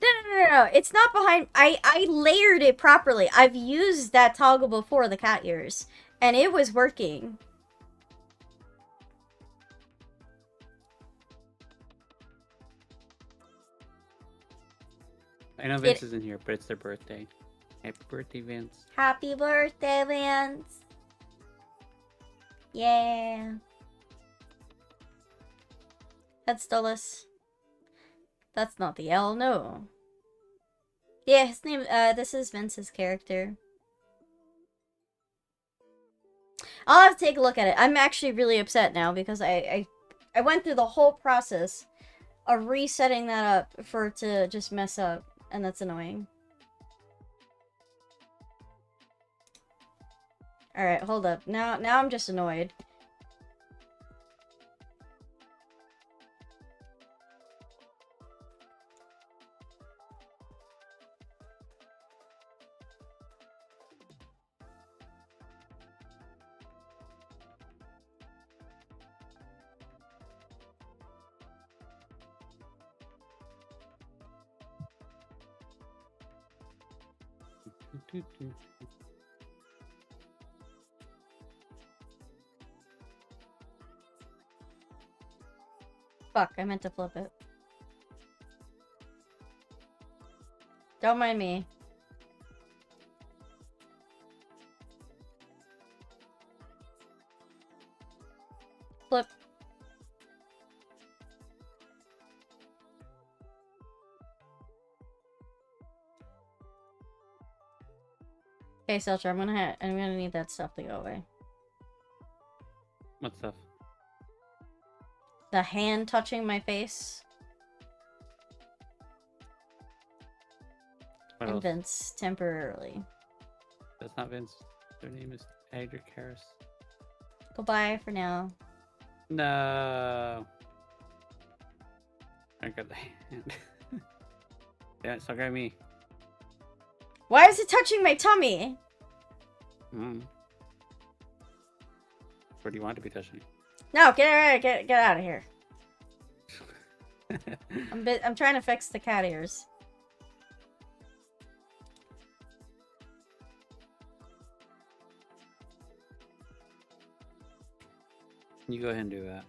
No. It's not behind. I layered it properly. I've used that toggle before, the cat ears, and it was working. I know Vince is in here, but it's their birthday. Happy birthday, Vince. Happy birthday, Vince. Yeah. That's Dulles. That's not the L, no. Yeah, his name, this is Vince's character. I'll have to take a look at it. I'm actually really upset now because I went through the whole process of resetting that up for it to just mess up, and that's annoying. Alright, hold up. Now I'm just annoyed. Fuck, I meant to flip it. Don't mind me. Flip. Okay, Selcher, I'm gonna need that stuff to go away. What stuff? The hand touching my face. What And else? Vince, temporarily. That's not Vince. Their name is Adric Harris. Goodbye for now. No. I got the hand. Yeah, it's not got me. Why is it touching my tummy? Mm. Where do you want it to be touching? No, get out of here. I'm trying to fix the cat ears. You go ahead and do that.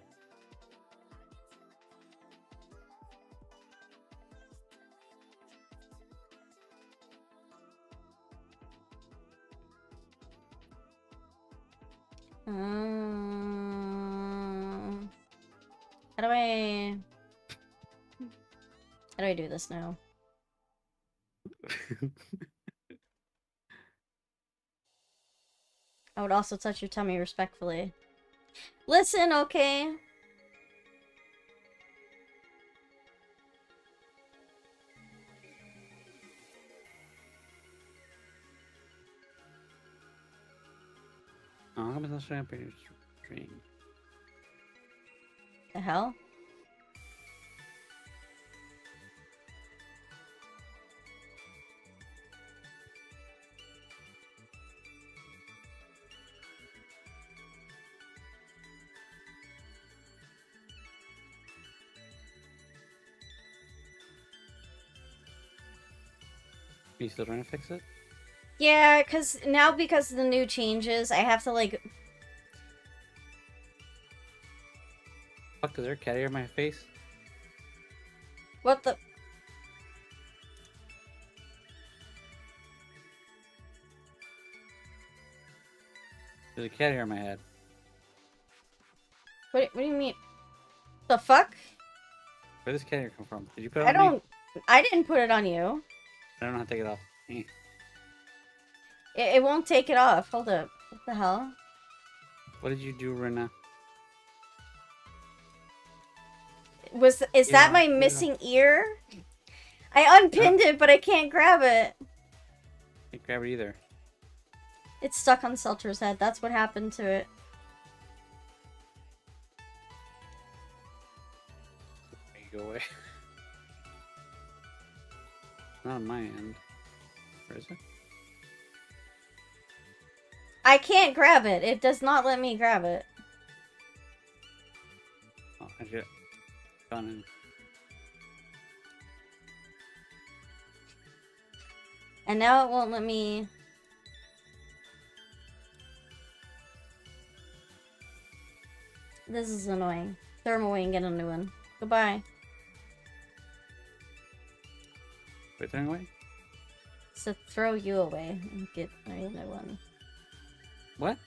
How do I... How do I do this now? I would also touch your tummy respectfully. Listen, okay? Oh, how about not showing up in your stream? The hell? Are you still trying to fix it? Yeah, because of the new changes, I have to, like... Fuck, is there a cat ear in my face? What the... There's a cat ear in my head. What do you mean? The fuck? Where did this cat ear come from? Did you put it I on me? I didn't put it on you. I don't know how to take it off. It won't take it off. Hold up. What the hell? What did you do, Rena? Is that my missing ear? I unpinned it, but I can't grab it. Can't grab it either. It's stuck on Selcher's head. That's what happened to it. There you go away. Not on my end. Where is it? I can't grab it. It does not let me grab it. Oh, I should gone in. And now it won't let me... This is annoying. Throw him away and get a new one. Goodbye. Wait, throwing away? So throw you away and get a new one. What?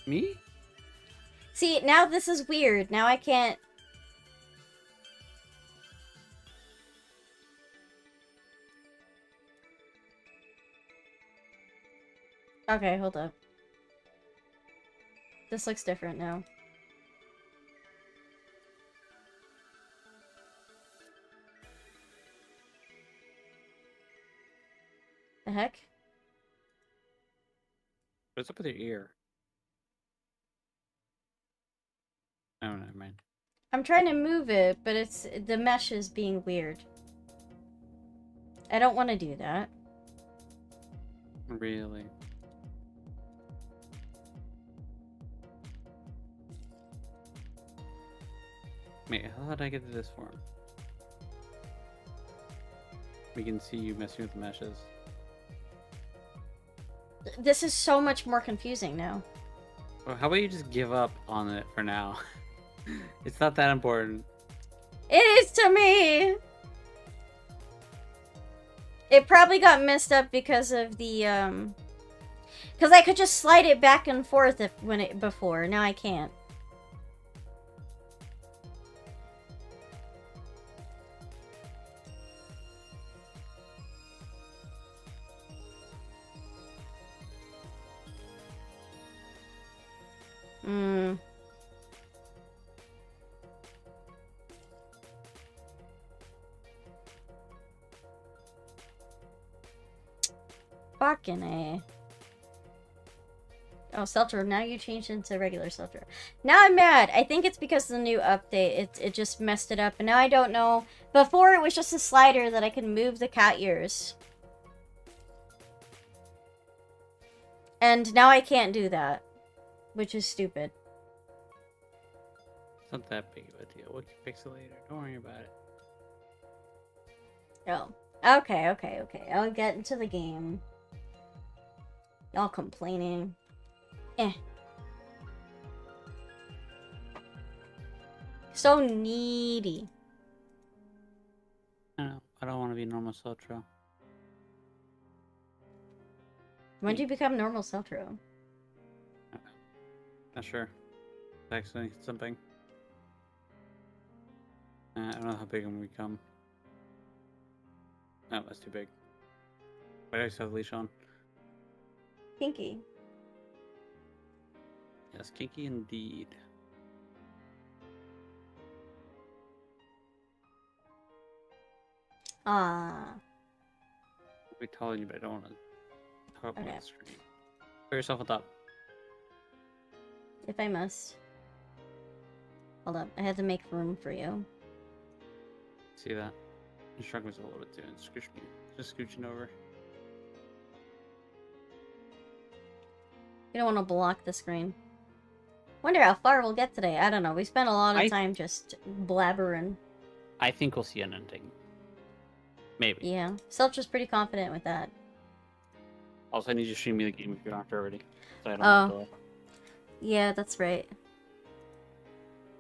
Me? See, now this is weird. Now I can't... Okay, hold up. This looks different now. The heck? What's up with your ear? Oh, never mind. I'm trying to move it, but the mesh is being weird. I don't want to do that. Really? Wait, how did I get to this form? We can see you messing with the meshes. This is so much more confusing now. Well, how about you just give up on it for now? It's not that important. It is to me! It probably got messed up because of the, because I could just slide it back and forth before. Now I can't. Hmm. Fucking A. Oh, Seltro, now you changed into regular Seltro. Now I'm mad. I think it's because of the new update. It just messed it up, and now I don't know. Before, it was just a slider that I could move the cat ears. And now I can't do that. Which is stupid. It's not that big of a deal. We can fix it later. Don't worry about it. Oh. Okay. I'll get into the game. Y'all complaining. So needy. I don't want to be normal Seltro. When did you become normal Seltro? Not sure. Actually, something. I don't know how big I'm gonna become. No, that's too big. Why do I still have the leash on? Pinky. Yes, kinky indeed. Ah. I'll be telling you, but I don't want to talk up on Okay. the screen. Put yourself on top. If I must. Hold up, I had to make room for you. See that? You shrunk myself a little bit too and scooched me. Just scooching over. You don't want to block the screen. Wonder how far we'll get today. I don't know. We spent a lot of time just blabbering. I think we'll see an ending. Maybe. Yeah. Seltra's pretty confident with that. Also, I need you to stream me the game if you're not already. So I don't have to. Yeah, that's right.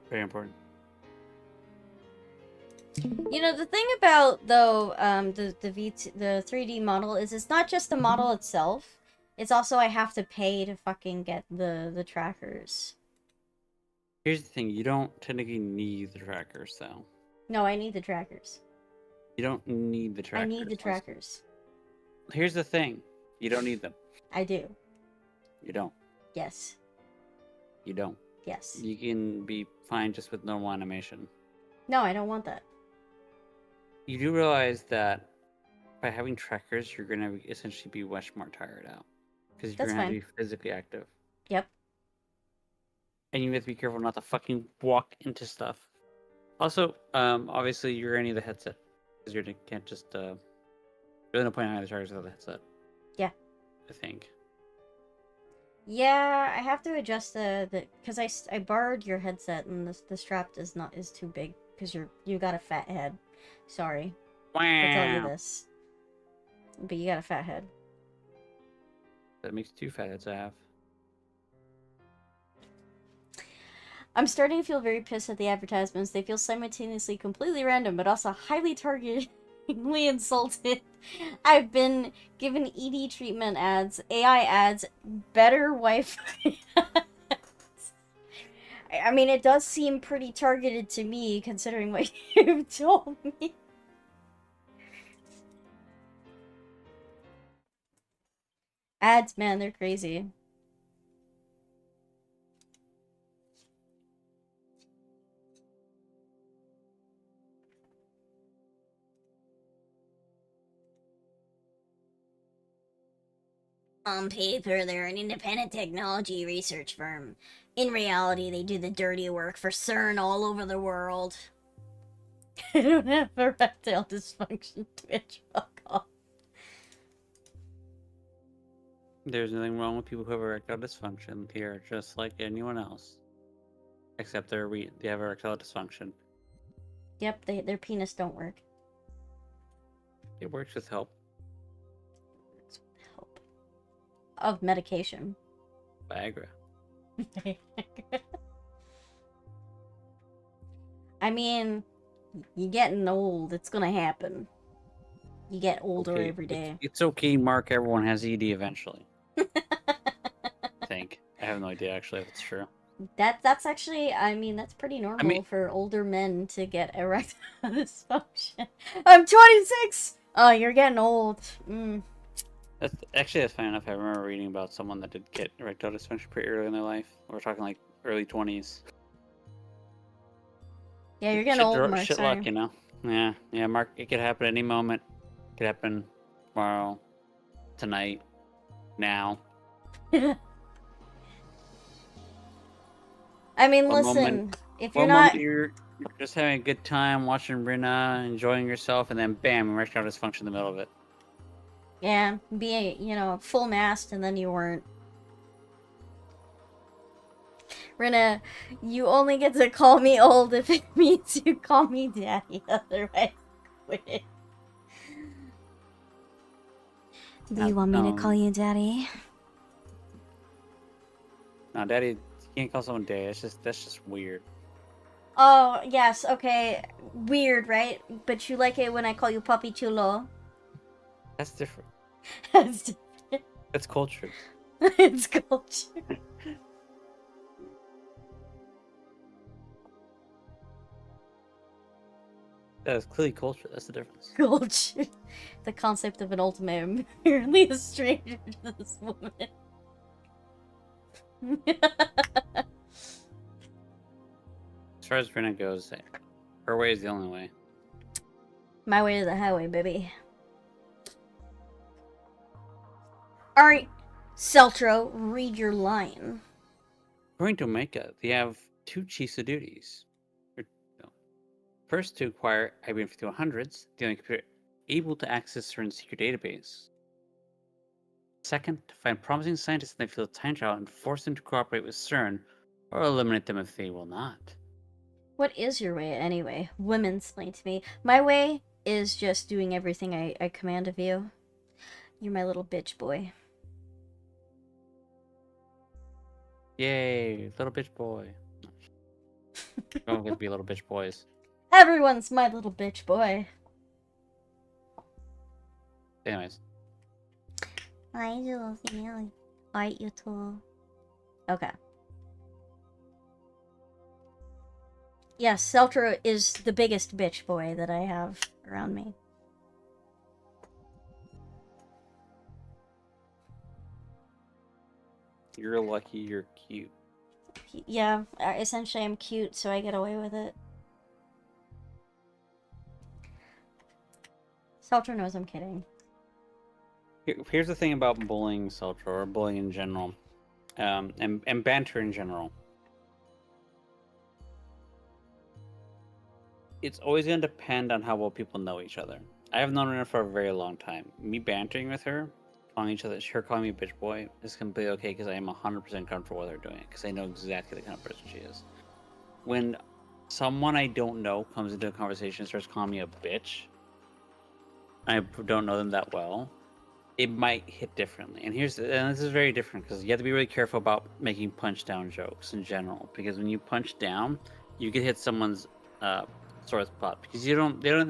Very important. You know, the thing about, though, the 3D model is it's not just the model itself. It's also I have to pay to fucking get the trackers. Here's the thing. You don't technically need the trackers, though. No, I need the trackers. You don't need the trackers. I need the trackers. Here's the thing. You don't need them. I do. You don't. Yes. You don't. Yes. You can be fine just with normal animation. No, I don't want that. You do realize that by having trackers, you're going to essentially be much more tired out. Because you're going to have to be physically active. Yep. And you have to be careful not to fucking walk into stuff. Also, obviously, you're going to need the headset. Because you can't just... really no point in having the trackers without the headset. Yeah. I think. Yeah, I have to adjust the because I borrowed your headset and the strap is too big because you got a fat head. Sorry. Wow. I'll tell you this. But you got a fat head. That makes 2 fat heads I have. I'm starting to feel very pissed at the advertisements. They feel simultaneously completely random, but also highly targetedly insulted. I've been given ED treatment ads, AI ads, better Wi-Fi ads. I mean, it does seem pretty targeted to me, considering what you've told me. Ads, man, they're crazy. On paper, they're an independent technology research firm. In reality, they do the dirty work for CERN all over the world. I don't have erectile dysfunction, Twitch. Fuck off. There's nothing wrong with people who have erectile dysfunction. They are just like anyone else. Except they have erectile dysfunction. Yep, their penis don't work. It works with help. of medication. Viagra. I mean, you're getting old. It's gonna happen. You get older Okay, every day. It's okay, Mark. Everyone has ED eventually. I think. I have no idea actually if it's true. That's actually, I mean, that's pretty normal mean- for older men to get erectile dysfunction. I'm 26. Oh, you're getting old. That's fine enough. I remember reading about someone that did get erectile dysfunction pretty early in their life. We're talking like early 20s. Yeah, you're getting old, Mark. Shit Sorry. luck, you know. Yeah, Mark. It could happen any moment. It could happen tomorrow, tonight, now. I mean, One listen, moment- if you're One not, moment you're just having a good time watching Rina, enjoying yourself, and then bam, erectile dysfunction in the middle of it. yeah, be full mast, and then you weren't. Rina, you only get to call me old if it means you call me daddy. Otherwise, quit. Do you want me to call you daddy? No, Daddy, you can't call someone daddy. That's just weird. Oh, yes, okay. Weird, right? But you like it when I call you Papi Chulo. That's different. It's That's culture. it's culture. That is clearly culture. That's the difference. Culture. The concept of an ultimate am apparently a stranger to this woman. As far as Rina goes, her way is the only way. My way to the highway, baby. Alright, Celtro, read your line. According to Omega, they have two chiefs of duties. First, to acquire IBM 5100s, the only computer able to access certain secret database. Second, to find promising scientists in the field of time travel and force them to cooperate with CERN, or eliminate them if they will not. What is your way, anyway? Women-splain to me. My way is just doing everything I command of you. You're my little bitch boy. Yay, little bitch boy. We don't get to be little bitch boys. Everyone's my little bitch boy. Anyways. I do feel like you too. Okay. Yes, Celtro is the biggest bitch boy that I have around me. You're lucky you're cute. Yeah, essentially I'm cute, so I get away with it. Celtro knows I'm kidding. Here's the thing about bullying, Celtro, or bullying in general, and banter in general. It's always going to depend on how well people know each other. I have known her for a very long time. Me bantering with her, calling me a bitch boy, is completely okay because I am 100% comfortable with her doing it because I know exactly the kind of person she is. When someone I don't know comes into a conversation and starts calling me a bitch, I don't know them that well, it might hit differently. And this is very different because you have to be really careful about making punch down jokes in general. Because when you punch down, you can hit someone's sore spot because they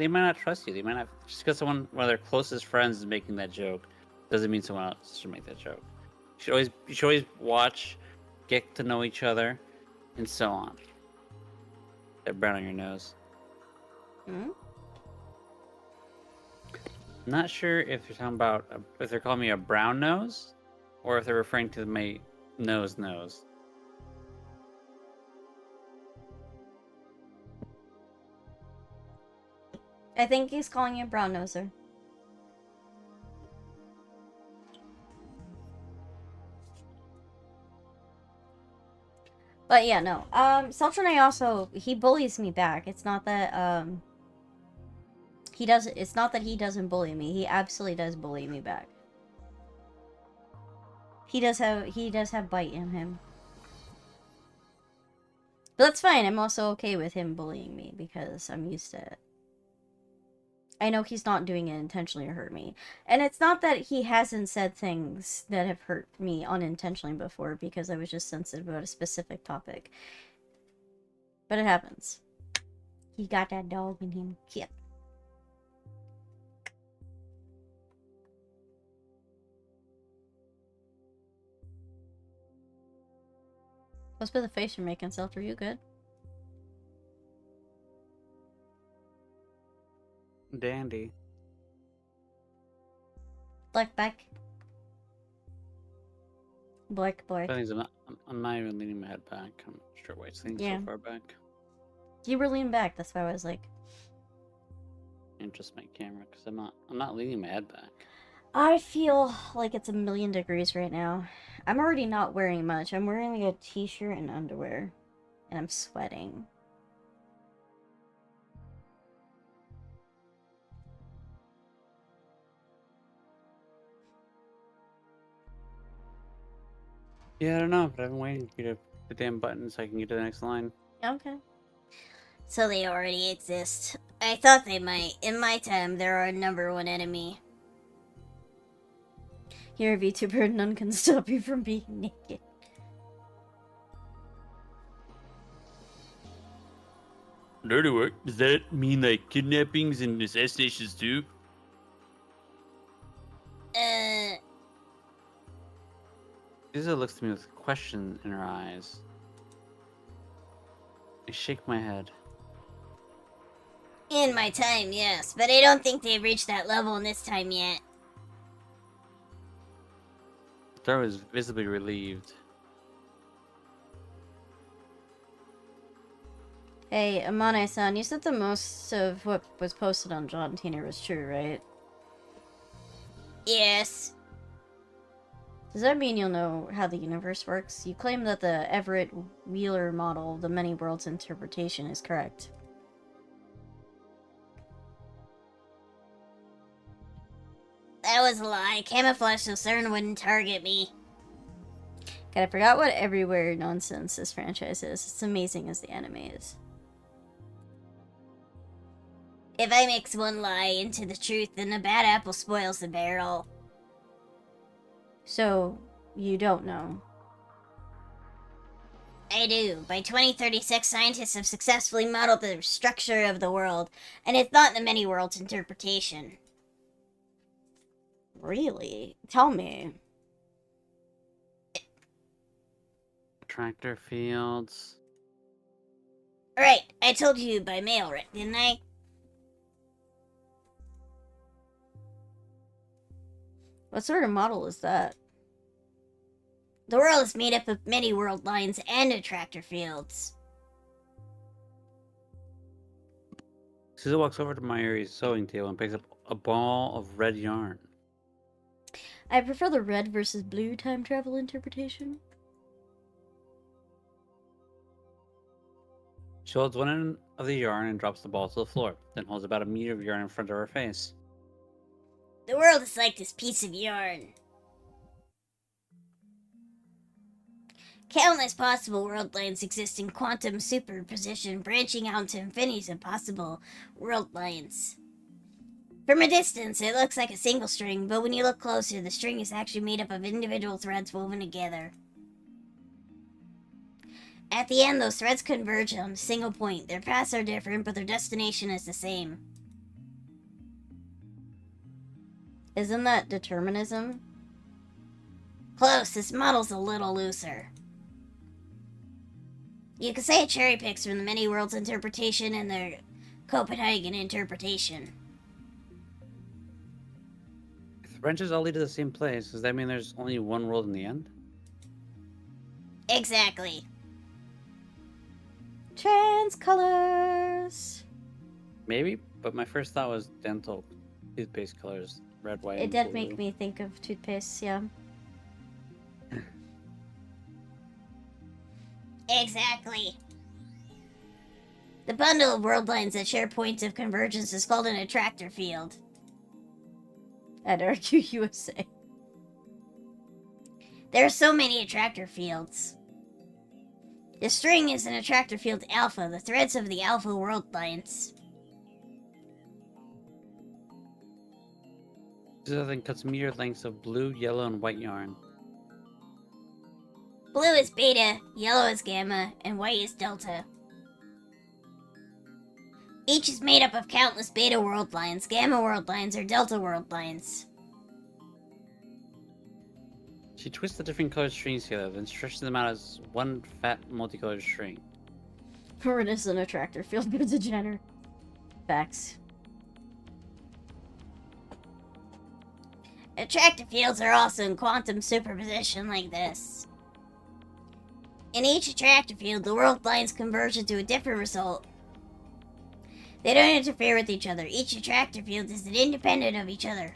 might not trust you. They might not, just because one of their closest friends is making that joke, doesn't mean someone else should make that joke. You should always watch, get to know each other, and so on. That brown on your nose. Hmm? I'm not sure if you're talking about if they're calling me a brown nose, or if they're referring to my nose. I think he's calling you a brown noser. But yeah, no. Celtron also, he bullies me back. It's not that, it's not that he doesn't bully me. He absolutely does bully me back. He does have bite in him. But that's fine. I'm also okay with him bullying me because I'm used to it. I know he's not doing it intentionally to hurt me. And it's not that he hasn't said things that have hurt me unintentionally before, because I was just sensitive about a specific topic. But it happens. He got that dog in him. Yeah. What's with the face you're making, Self? Are you good? Dandy. Black back. Black boy. Funny is I'm not even leaning my head back. I'm straight away leaning so far back. You were leaning back, that's why I was like... And just my camera, because I'm not leaning my head back. I feel like it's 1,000,000 degrees right now. I'm already not wearing much. I'm wearing like a t-shirt and underwear. And I'm sweating. Yeah, I don't know, but I've been waiting for you to hit the damn button so I can get to the next line. Okay. So they already exist. I thought they might. In my time, they're our #1 enemy. You're a VTuber, none can stop you from being naked. Dirty work? Does that mean like kidnappings and assassinations too? Lisa looks at me with question in her eyes. I shake my head. In my time, yes, but I don't think they've reached that level in this time yet. Thor is visibly relieved. Hey, Amane-san, you said that most of what was posted on John Teener was true, right? Yes. Does that mean you'll know how the universe works? You claim that the Everett Wheeler model, the many worlds interpretation, is correct. That was a lie. Camouflage so CERN wouldn't target me. God, I forgot what everywhere nonsense this franchise is. It's amazing as the anime is. If I mix one lie into the truth, then a bad apple spoils the barrel. So, you don't know? I do. By 2036, scientists have successfully modeled the structure of the world, and it's not the many worlds interpretation. Really? Tell me. Tractor fields. Right, I told you by mail, right, didn't I? What sort of model is that? The world is made up of many world lines and attractor fields. Susan walks over to Mayuri's sewing table and picks up a ball of red yarn. I prefer the red versus blue time travel interpretation. She holds one end of the yarn and drops the ball to the floor, then holds about 1 meter of yarn in front of her face. The world is like this piece of yarn. Countless possible world lines exist in quantum superposition, branching out to infinities of possible world lines. From a distance, it looks like a single string, but when you look closer, the string is actually made up of individual threads woven together. At the end, those threads converge on a single point. Their paths are different, but their destination is the same. Isn't that determinism? Close, this model's a little looser. You could say it cherry picks from the many worlds interpretation and the Copenhagen interpretation. If the branches all lead to the same place, does that mean there's only one world in the end? Exactly. Trans colors. Maybe, but my first thought was dental toothpaste colors, red, white. It did make me think of toothpaste, yeah. Exactly. The bundle of world lines that share points of convergence is called an attractor field. At RQ USA. There are so many attractor fields. The string is an attractor field alpha, the threads of the alpha world lines. This other thing cuts meter lengths of blue, yellow, and white yarn. Blue is beta, yellow is gamma, and white is delta. Each is made up of countless beta world lines, gamma world lines, or delta world lines. She twists the different colored strings together, then stretches them out as one fat, multicolored string. Corinne is an attractor field degenerate. Facts. Attractor fields are also in quantum superposition like this. In each attractor field, the world lines converge into a different result. They don't interfere with each other. Each attractor field is independent of each other.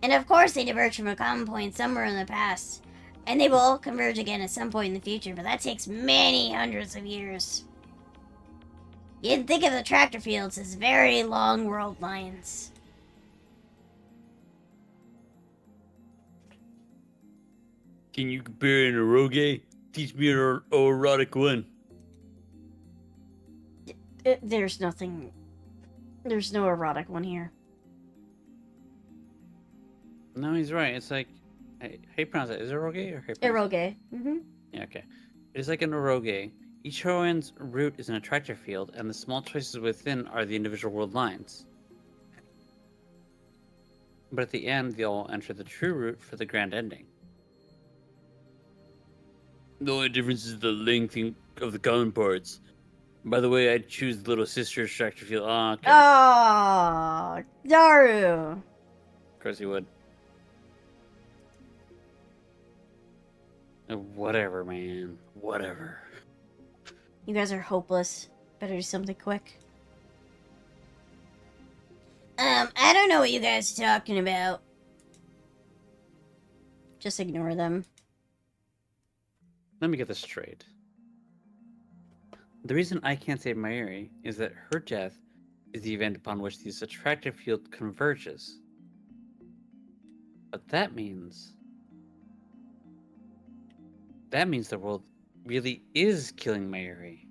And of course they diverge from a common point somewhere in the past. And they will all converge again at some point in the future, but that takes many hundreds of years. You can think of the attractor fields as very long world lines. Can you compare an eroge? Teach me an erotic one. There's nothing... There's no erotic one here. No, he's right. It's like... How you pronounce it? Is it eroge or how you pronounce it? Eroge. Mm-hmm. Yeah, okay. It is like an eroge. Each heroine's route is an attractor field, and the small choices within are the individual world lines. But at the end, they all enter the true route for the grand ending. The only difference is the length of the common parts. By the way, I'd choose the little sister attractor field. Oh, okay. Oh, Daru. Of course you would. Whatever, man. Whatever. You guys are hopeless. Better do something quick. I don't know what you guys are talking about. Just ignore them. Let me get this straight. The reason I can't save Mayuri is that her death is the event upon which this attractive field converges. But that means the world really is killing Mayuri.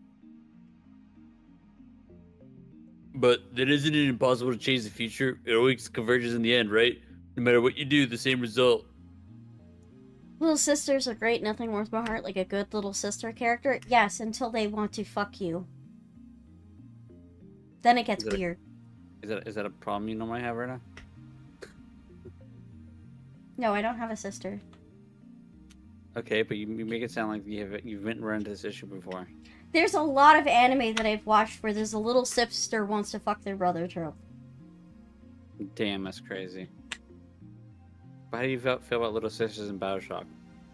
But then isn't it impossible to change the future? It always converges in the end, right? No matter what you do, the same result. Little sisters are great, nothing warms my heart like a good little sister character. Yes, until they want to fuck you. Then it gets weird. Is that a problem you normally have right now? No, I don't have a sister. Okay, but you make it sound like you've run into this issue before. There's a lot of anime that I've watched where there's a little sister wants to fuck their brother trope. Damn, that's crazy. But how do you feel about Little Sisters in BioShock?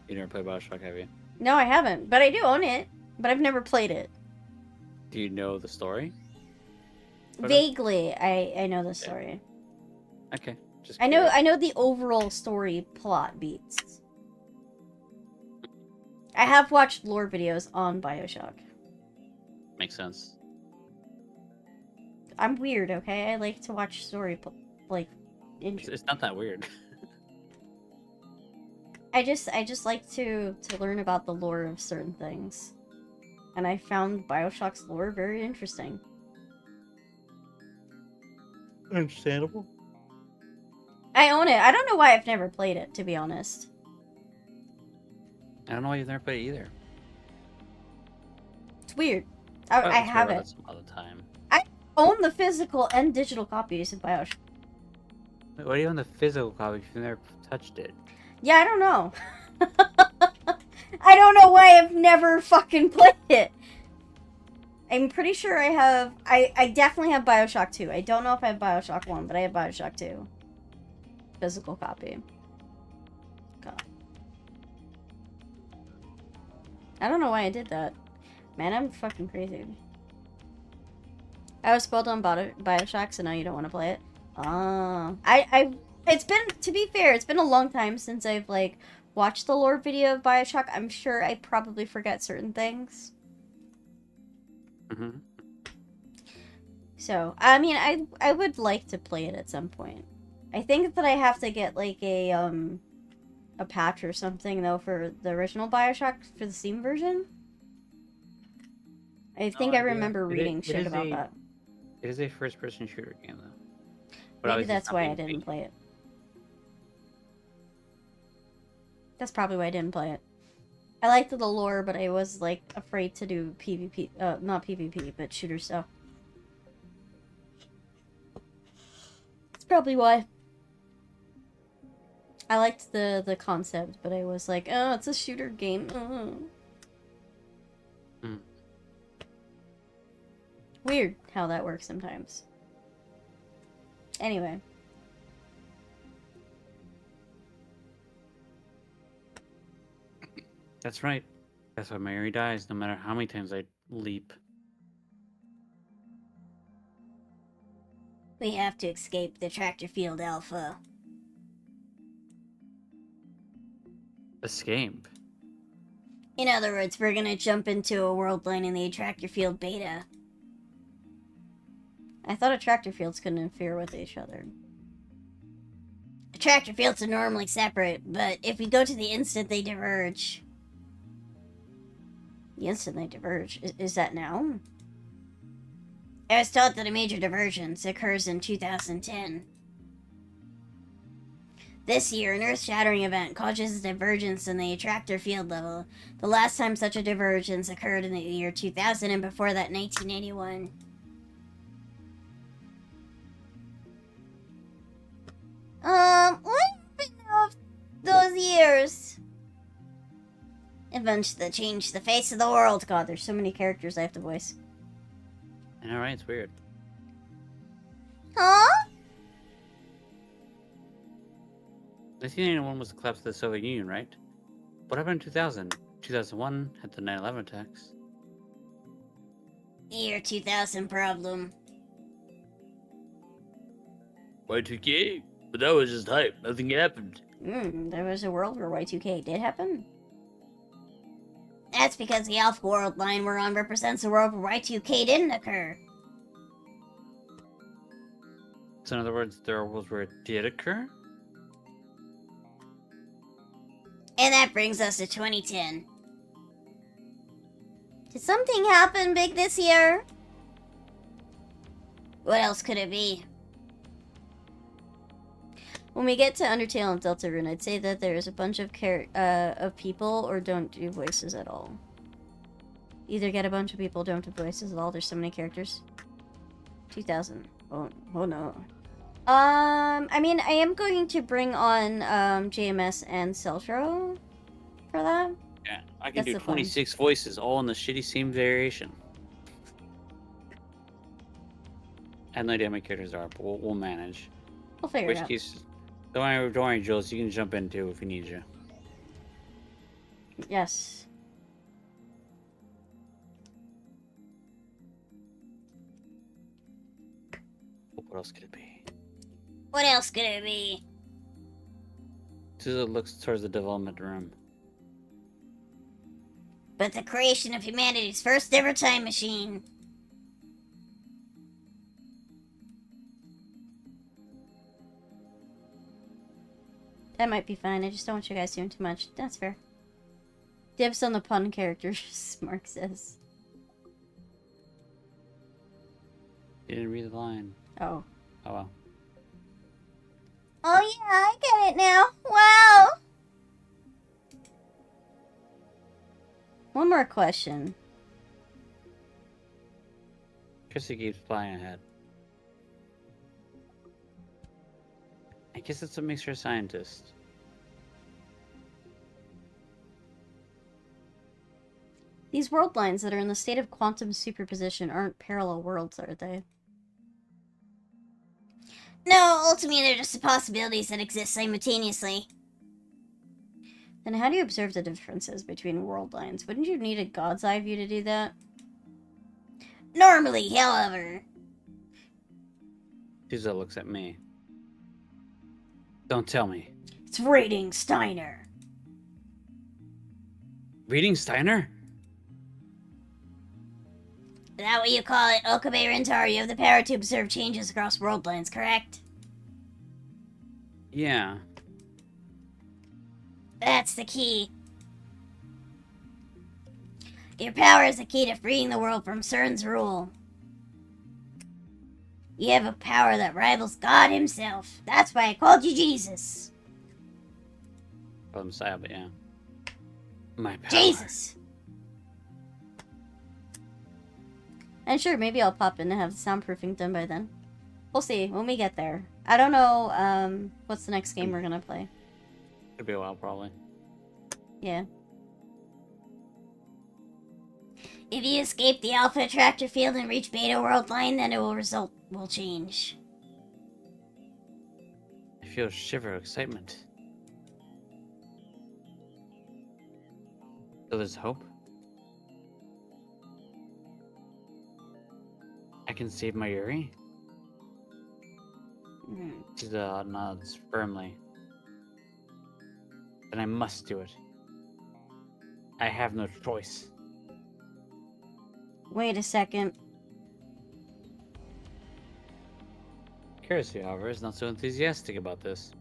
You never played BioShock, have you? No, I haven't, but I do own it. But I've never played it. Do you know the story? Vaguely, I know the story. Okay, just I know the overall story plot beats. I have watched lore videos on BioShock. Makes sense. I'm weird, okay? I like to watch story, It's not that weird. I just like to learn about the lore of certain things. And I found BioShock's lore very interesting. Understandable. I own it. I don't know why I've never played it, to be honest. I don't know why you've never played it either. It's weird. I have it. Some other time. I own the physical and digital copies of BioShock. Wait, what do you own the physical copy if you've never touched it? Yeah, I don't know. I don't know why I've never fucking played it. I'm pretty sure I have... I definitely have BioShock 2. I don't know if I have BioShock 1, but I have BioShock 2. Physical copy. God. I don't know why I did that. Man, I'm fucking crazy. I was spoiled on BioShock, so now you don't want to play it. It's been, to be fair, it's been a long time since I've, like, watched the lore video of BioShock. I'm sure I probably forget certain things. Mm-hmm. So, I mean, I would like to play it at some point. I think that I have to get, like, a patch or something, though, for the original BioShock, for the Steam version. I think I remember reading shit about that. It is a first-person shooter game, though. But Maybe obviously it's that's not why I PvP. didn't play it. That's probably why I didn't play it. I liked the lore, but I was like afraid to do PvP, not PvP, but shooter stuff. That's probably why. I liked the concept, but I was like, oh, it's a shooter game. Weird how that works sometimes. Anyway. That's right. That's why Mary dies, no matter how many times I leap. We have to escape the Tractor Field Alpha. Escape. In other words, we're gonna jump into a world line in the Tractor Field Beta. I thought attractor fields couldn't interfere with each other. Attractor fields are normally separate, but if we go to the instant they diverge... The instant they diverge? Is that now? I was taught that a major divergence occurs in 2010. This year, an earth-shattering event causes a divergence in the attractor field level. The last time such a divergence occurred in the year 2000, and before that, 1981. What happened of those years? Events that changed the face of the world. God, there's so many characters I have to voice. I know, right? It's weird. Huh? 1991 was the collapse of the Soviet Union, right? What happened in 2000? 2001 had the 9/11 attacks. Year 2000 problem. Y2K? But that was just hype. Nothing happened. There was a world where Y2K did happen. That's because the Alpha World line we're on represents a world where Y2K didn't occur. So in other words, there are worlds where it did occur? And that brings us to 2010. Did something happen big this year? What else could it be? When we get to Undertale and Deltarune, I'd say that there's a bunch of people or don't do voices at all. Either get a bunch of people, don't do voices at all. There's so many characters. 2000. Oh no. I mean, I am going to bring on JMS and Celtro for that. Yeah, I can That's do the plan. 26 voices, all in the shitty same variation. I have no idea how many characters there are, but we'll manage. We'll figure Which it out. case, don't worry, Jules, you can jump in too if we need you. Yes. What else could it be? What else could it be? Suza looks towards the development room. But the creation of humanity's first ever time machine. That might be fine. I just don't want you guys doing too much. That's fair. Dibs on the pun characters, Mark says. You didn't read the line. Oh. Oh well. Oh yeah, I get it now. Wow. One more question. Chrissy keeps flying ahead. I guess that's what makes her a scientist. These world lines that are in the state of quantum superposition aren't parallel worlds, are they? No, ultimately they're just the possibilities that exist simultaneously. Then how do you observe the differences between world lines? Wouldn't you need a god's eye view to do that? Normally, however. Suza looks at me. Don't tell me. It's reading Steiner. Reading Steiner? Is that what you call it, Okabe Rintar? You have the power to observe changes across world lines, correct? Yeah. That's the key. Your power is the key to freeing the world from CERN's rule. You have a power that rivals God himself. That's why I called you Jesus. Call him Messiah, but yeah. My power. Jesus! And sure, maybe I'll pop in and have the soundproofing done by then. We'll see when we get there. I don't know, what's the next game we're gonna play. Could be a while, probably. Yeah. If you escape the Alpha Attractor Field and reach Beta World Line, then will change. I feel a shiver of excitement. So there's hope? I can save my Yuri? She nods firmly. Then I must do it. I have no choice. Wait a second. Kirsty, however, is not so enthusiastic about this.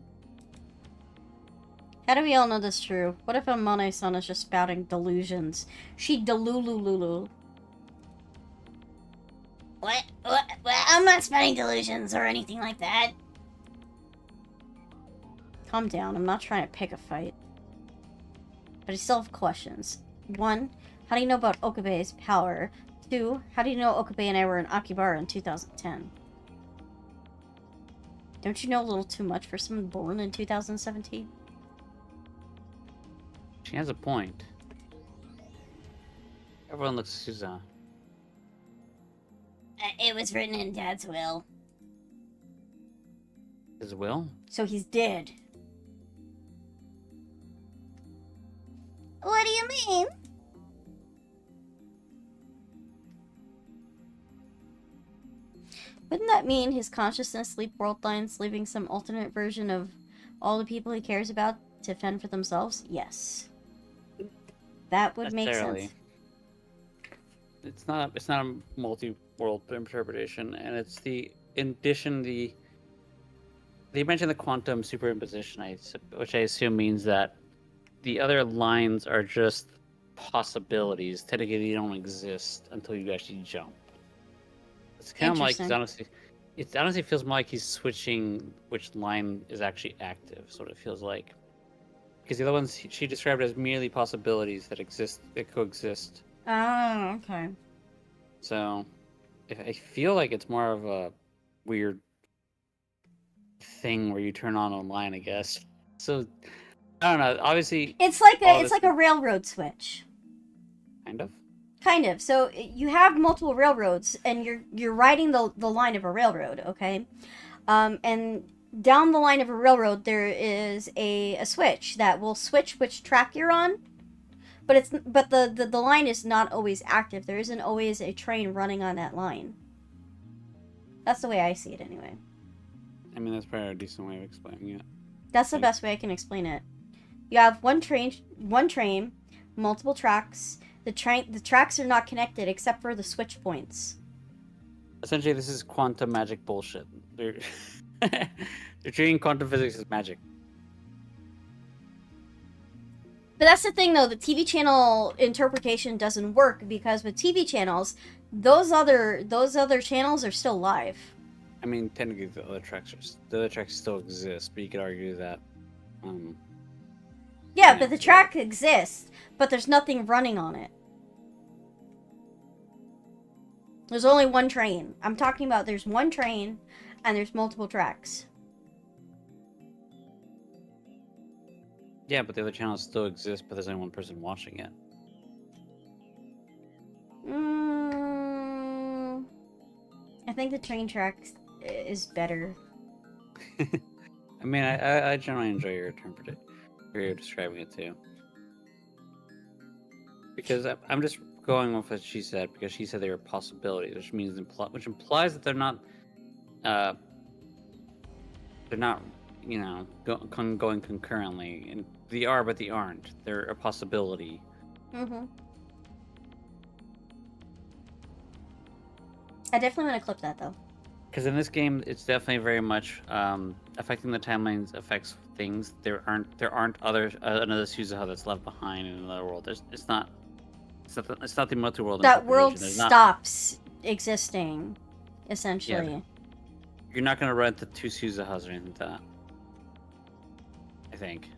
How do we all know this is true? What if Amane-san is just spouting delusions? She delulululu. What? I'm not spouting delusions or anything like that. Calm down, I'm not trying to pick a fight. But I still have questions. 1, how do you know about Okabe's power? 2, how do you know Okabe and I were in Akibara in 2010? Don't you know a little too much for someone born in 2017? She has a point. Everyone looks at Suzanne. It was written in Dad's will. His will? So he's dead. What do you mean? Wouldn't that mean his consciousness leap world lines, leaving some alternate version of all the people he cares about to fend for themselves? Yes. That would make sense. It's not a multi-world interpretation, and it's in addition they mentioned the quantum superimposition, which I assume means that the other lines are just possibilities. Technically, they don't exist until you actually jump. It's kind of like it honestly feels more like he's switching which line is actually active. So it feels like, because the other ones she described as merely possibilities that coexist. Oh, okay. So, I feel like it's more of a weird thing where you turn on online, I guess. So, I don't know. Obviously, it's like a railroad switch. Kind of. So you have multiple railroads, and you're riding the line of a railroad, okay? And down the line of a railroad, there is a switch that will switch which track you're on. But the line is not always active. There isn't always a train running on that line. That's the way I see it, anyway. I mean, that's probably a decent way of explaining it. That's the best way I can explain it. You have one train, multiple tracks. The tracks are not connected except for the switch points. Essentially, this is quantum magic bullshit. They're treating quantum physics as magic. But that's the thing, though. The TV channel interpretation doesn't work because with TV channels, those other channels are still live. I mean, technically, the other tracks still exist, but you could argue that. Yeah, but the track exists, but there's nothing running on it. There's only one train. I'm talking about there's one train, and there's multiple tracks. Yeah, but the other channels still exist, but there's only one person watching it. I think the train tracks is better. I mean, I generally enjoy your you're describing it too. Because I'm just going with what she said, because she said they were possibilities, which implies that they're not, you know, going concurrently. And they are, but they aren't. They're a possibility. Mm-hmm. I definitely want to clip that, though. Because in this game, it's definitely very much affecting the timelines affects things. There aren't another Suzuha that's left behind in another world. It's not the multi-world. That world stops existing, essentially. you're not gonna run into two Suzahas or anything like that. I think.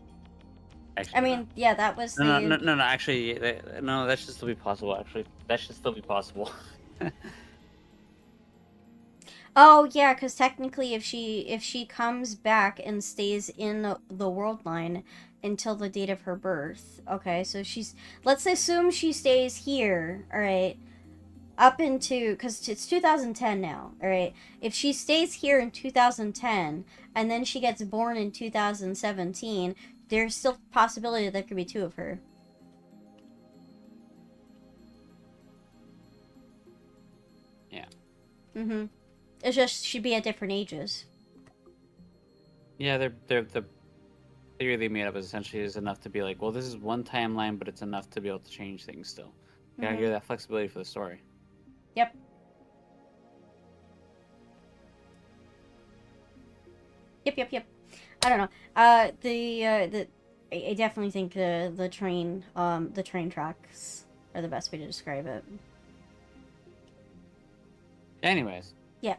Actually, I mean, yeah, that was no. Actually, no. That should still be possible. Actually, that should still be possible. Oh yeah, because technically, if she comes back and stays in the world line until the date of her birth, okay, so let's assume she stays here, all right, up into, because it's 2010 now, all right. If she stays here in 2010 and then she gets born in 2017, there's still possibility that there could be two of her. Yeah. Mm-hmm. It's just she'd be at different ages. Yeah, the theory they made up is essentially is enough to be like, well, this is one timeline, but it's enough to be able to change things still. You gotta give that flexibility for the story. Yep. Yep. I don't know. I definitely think the train tracks are the best way to describe it. Anyways. Yeah.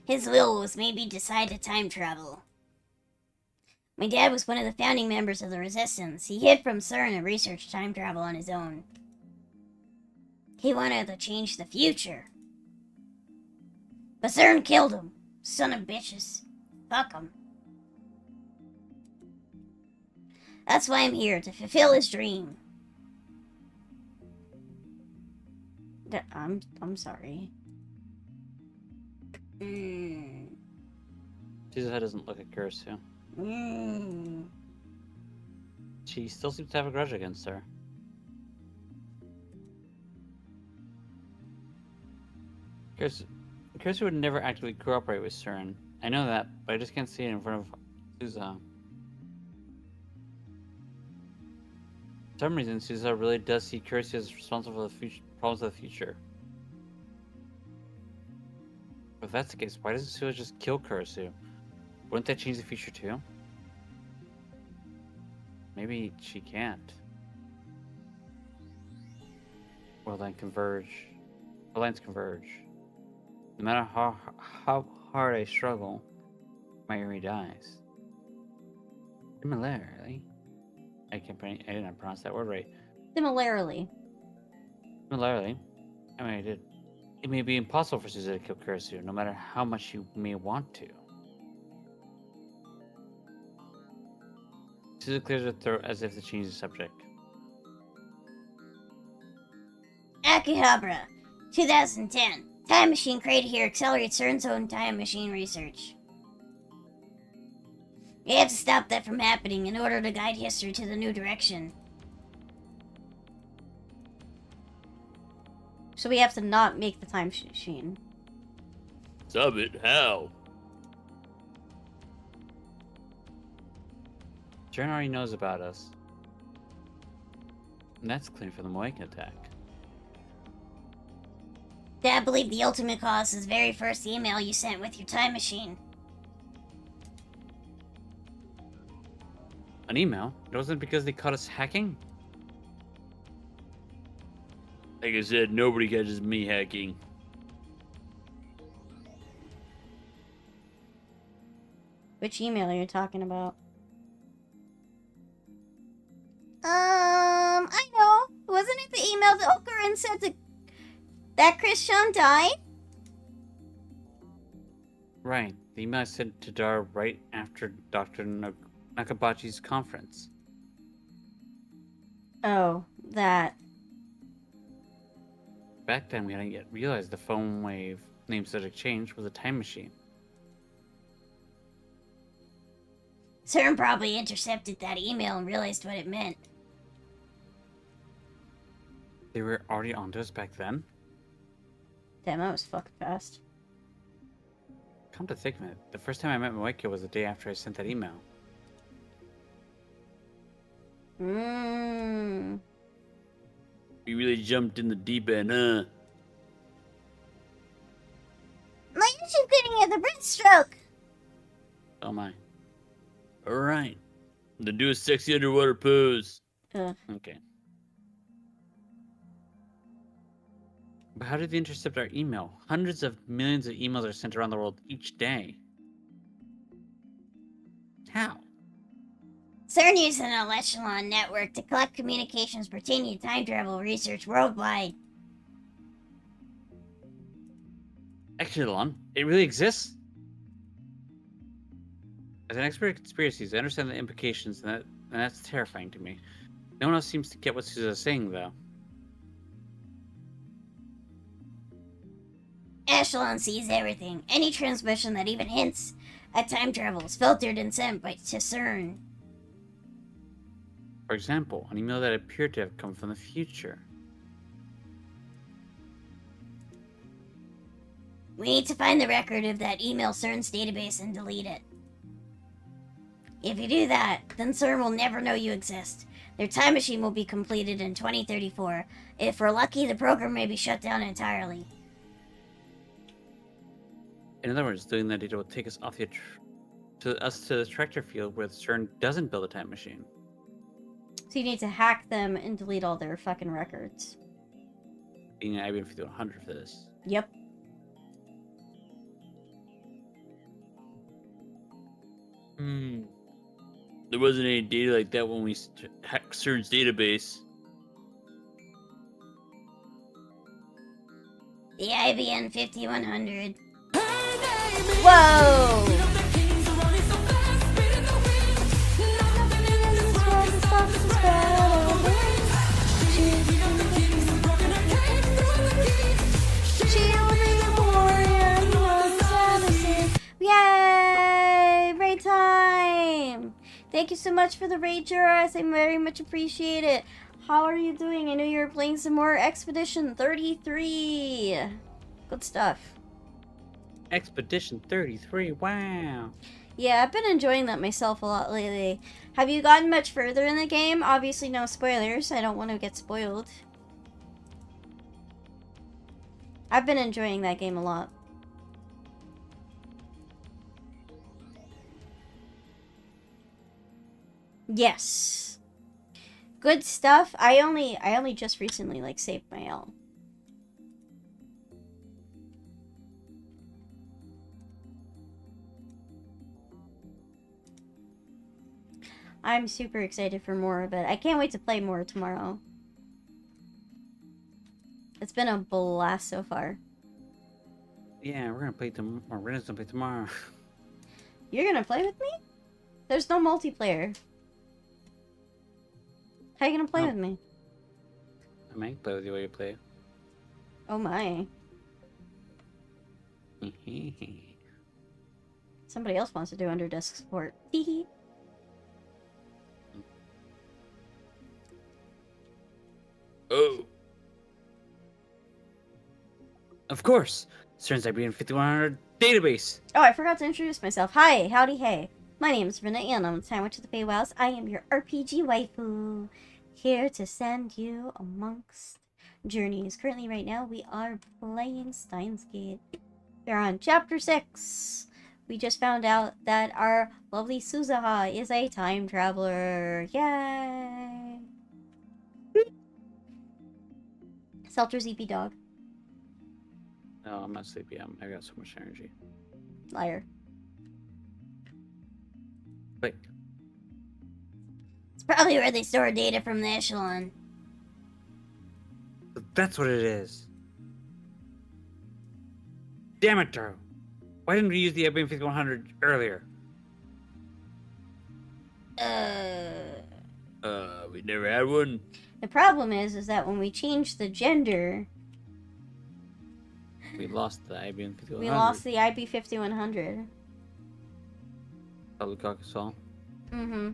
His will was maybe decide to time travel. My dad was one of the founding members of the Resistance. He hid from CERN and researched time travel on his own. He wanted to change the future. But CERN killed him. Son of bitches. Fuck him. That's why I'm here, to fulfill his dream. I'm sorry. Suzuha doesn't look at Kurisu. She still seems to have a grudge against her. Kurisu would never actively cooperate with CERN. I know that, but I just can't see it in front of Suzuha. For some reason, Suzuha really does see Kurisu as responsible for the problems of the future. If that's the case, why doesn't Suzuha just kill Kurisu? Wouldn't that change the future too? Maybe she can't. Well, then converge. The lines converge. No matter how hard I struggle, Mayuri dies. Similarly, I didn't pronounce that word right. Similarly, I mean, I did. It may be impossible for Suzuha to kill Kurisu, no matter how much you may want to. Suzuha clears her throat as if to change the subject. Akihabara, 2010. Time machine created here accelerates CERN's own time machine research. We have to stop that from happening in order to guide history to the new direction. so we have to not make the time machine. Stop it, how? CERN already knows about us. And that's clear for the Moeka attack. Dad believed the ultimate cause is the very first email you sent with your time machine. An email? It wasn't because they caught us hacking? Like I said, nobody catches me hacking. Which email are you talking about? I know. Wasn't it the email that Okurin said that Christian died? Right. The email I sent to Dar right after Dr. Nakabachi's conference. Oh, that. Back then, we hadn't yet realized the phone wave name subject change was a time machine. CERN probably intercepted that email and realized what it meant. They were already onto us back then? Damn, that was fucking fast. Come to think of it, the first time I met Moeka was the day after I sent that email. We really jumped in the deep end, huh? My YouTube getting at the breaststroke. Oh my. Alright. Then do a sexy underwater pose. Okay. But how did they intercept our email? Hundreds of millions of emails are sent around the world each day. How? CERN uses an echelon network to collect communications pertaining to time travel research worldwide. Echelon? It really exists? As an expert in conspiracies, I understand the implications, and that's terrifying to me. No one else seems to get what Sousa's saying, though. Echelon sees everything. Any transmission that even hints at time travel is filtered and sent to CERN. For example, an email that appeared to have come from the future. We need to find the record of that email CERN's database and delete it. If you do that, then CERN will never know you exist. Their time machine will be completed in 2034. If we're lucky, the program may be shut down entirely. In other words, doing that data will take us off to the tractor field where CERN doesn't build a time machine. So you need to hack them and delete all their fucking records. Being an IBM 5100 for this. Yep. There wasn't any data like that when we hacked CERN's database. The IBM 5100. Whoa! Yay! Raid time! Thank you so much for the raid, Juras. I very much appreciate it. How are you doing? I know you were playing some more Expedition 33. Good stuff. Expedition 33, wow. Yeah, I've been enjoying that myself a lot lately. Have you gotten much further in the game? Obviously no spoilers. I don't want to get spoiled. I've been enjoying that game a lot. Yes. Good stuff. I only just recently like saved my L. I'm super excited for more of it. I can't wait to play more tomorrow. It's been a blast so far. Yeah, we're gonna play tomorrow. Rena's gonna play tomorrow. You're gonna play with me? There's no multiplayer. How you gonna play with me? I might play with you while you play. Oh my. Somebody else wants to do under desk support. Hee. Oh. Of course. CERN's IBM 5100 database. Oh, I forgot to introduce myself. Hi, howdy, hey. My name is Rena, and I'm Sandwich of the Feywild. I am your RPG waifu, here to send you amongst journeys. Currently, right now, we are playing Steins Gate. We're on Chapter 6. We just found out that our lovely Suzuha is a time traveler. Yay! Seltzer ZP dog. No, I'm not sleepy. I got so much energy. Liar. Wait. It's probably where they store data from the Echelon. That's what it is. Damn it, Taro. Why didn't we use the IBM 5100 earlier? We never had one. The problem is that when we change the gender, We lost the IBM 5100. we lost the IB 5100. Lukaku saw. Mm-hmm.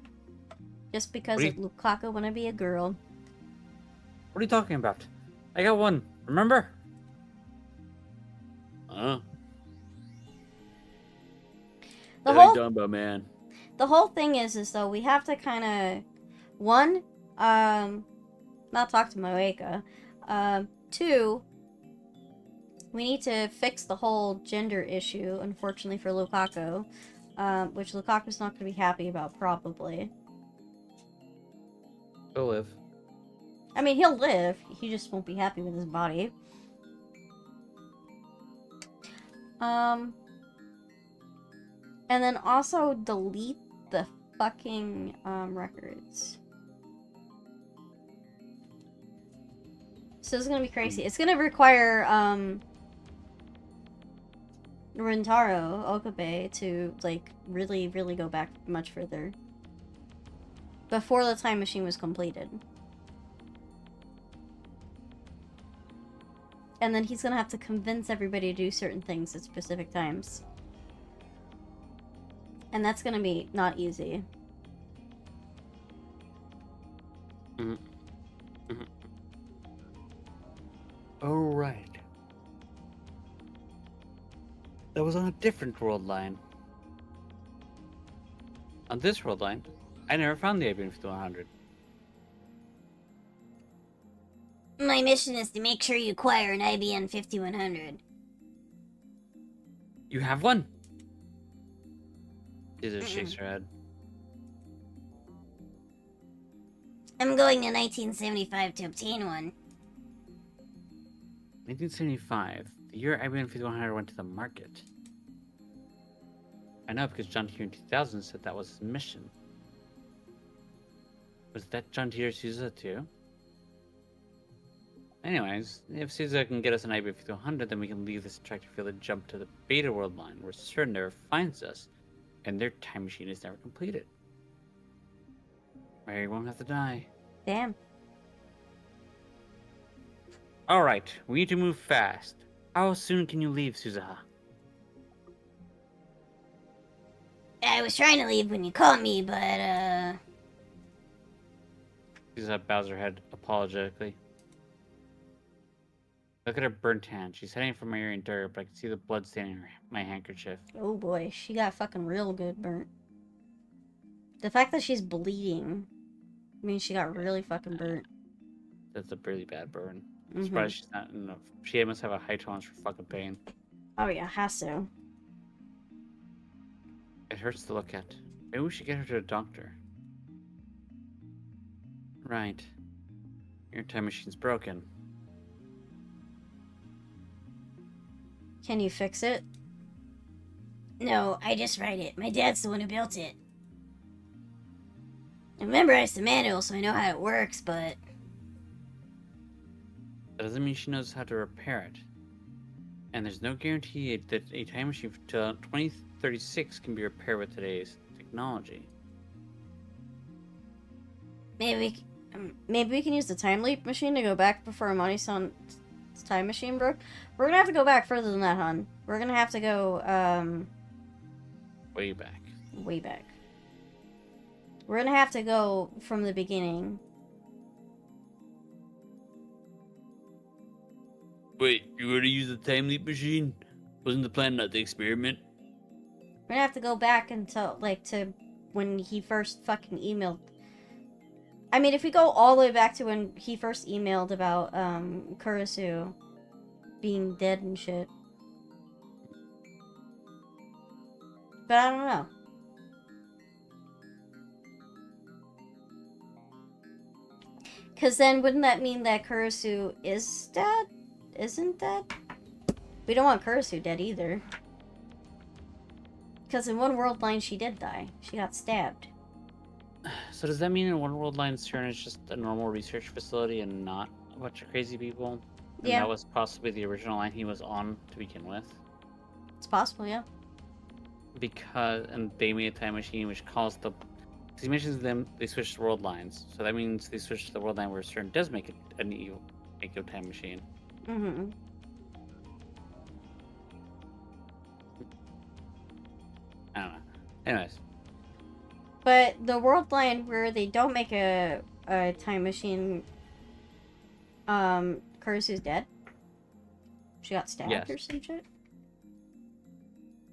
Just because What do of Lukaku wanna be a girl. What are you talking about? I got one. Remember? Huh? The What are you whole talking about, man? the whole thing is though we have to kind of not talk to Moeka. Two, we need to fix the whole gender issue, unfortunately for Lukaku, which Lukaku's not going to be happy about, probably. Go live. I mean, he'll live, he just won't be happy with his body. And then also delete the fucking records. So it's gonna be crazy. It's gonna require Rintaro Okabe to like really go back much further before the time machine was completed. And then he's gonna have to convince everybody to do certain things at specific times. And that's gonna be not easy. Oh, right. That was on a different world line. On this world line, I never found the IBM 5100. My mission is to make sure you acquire an IBM 5100. You have one? Caesar shakes her head. I'm going to 1975 to obtain one. 1975, the year IBM 5100 went to the market. I know because John Tier in 2000 said that was his mission. Was that John Tier's Sousa too? Anyways, if Sousa can get us an IBM 5100, then we can leave this attractive field and jump to the Beta World line, where CERN never finds us, and their time machine is never completed. Mary won't have to die. Damn. Alright, we need to move fast. How soon can you leave, Suzaha? I was trying to leave when you called me, but, Suzaha bows her head apologetically. Look at her burnt hand. She's heading for my ear dirt, but I can see the blood staining my handkerchief. Oh boy, she got fucking real good burnt. The fact that she's bleeding means she got really fucking burnt. That's a really bad burn. I'm surprised she's not enough. She must have a high tolerance for fucking pain. Oh yeah, has to. It hurts to look at. Maybe we should get her to a doctor. Right. Your time machine's broken. Can you fix it? no, I just write it. My dad's the one who built it. I memorized the manual, so I know how it works, but That doesn't mean she knows how to repair it. And there's no guarantee that a time machine to 2036 can be repaired with today's technology. maybe Maybe we can use the time leap machine to go back before Amani-san's time machine broke. We're gonna have to go back further than that, hon. We're gonna have to go, Way back. way back. We're gonna have to go from the beginning. Wait, you're gonna use the time leap machine? Wasn't the plan not to experiment? We're gonna have to go back until, like, to when he first fucking emailed. I mean, if we go all the way back to when he first emailed about, Kurisu being dead and shit. But I don't know. Because then wouldn't that mean that Kurisu is dead? Isn't dead? We don't want Kurisu dead either. Because in one world line she did die. She got stabbed. So does that mean in One World Line CERN is just a normal research facility and not a bunch of crazy people? And Yeah. that was possibly the original line he was on to begin with? It's possible, yeah. Because, and they made a time machine which calls the... Because he mentions them, they switched world lines. So that means they switched to the world line where CERN does make it an evil time machine. Mm-hmm. I don't know. Anyways. But the world line where they don't make a time machine, Kurisu's dead? She got stabbed Yes. or some shit?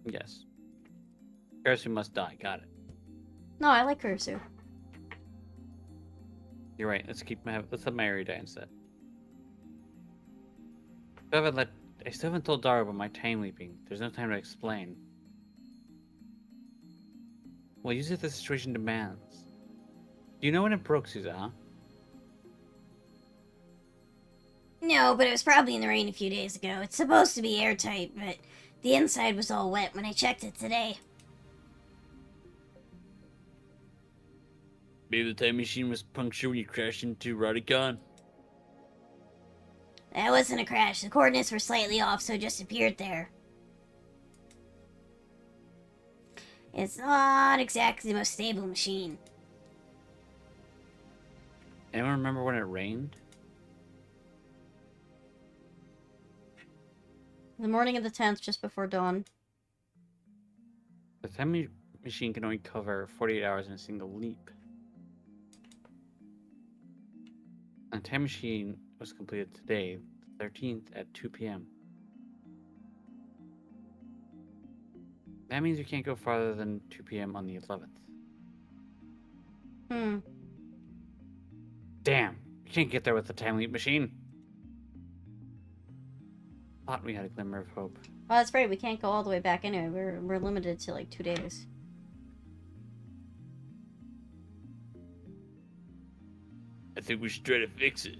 Yes. Kurisu must die. Got it. No, I like Kurisu. You're right. Let's let Mary die instead. I still haven't told Dara about my time leaping. There's no time to explain. Well, use it the situation demands. Do you know when it broke, Suza? no, but it was probably in the rain a few days ago. It's supposed to be airtight, but The inside was all wet when I checked it today. Maybe the time machine was punctured when you crashed into Rodicon. That wasn't a crash. The coordinates were slightly off, so it just appeared there. It's not exactly the most stable machine. Anyone remember when it rained? The morning of the 10th, just before dawn. The time machine can only cover 48 hours in a single leap. And the time machine was completed today, the 13th at 2 p.m. That means we can't go farther than 2 p.m. on the 11th. Hmm. Damn, we can't get there with the time leap machine. Thought we had a glimmer of hope. Well, that's right. We can't go all the way back anyway. We're limited to like 2 days. I think we should try to fix it.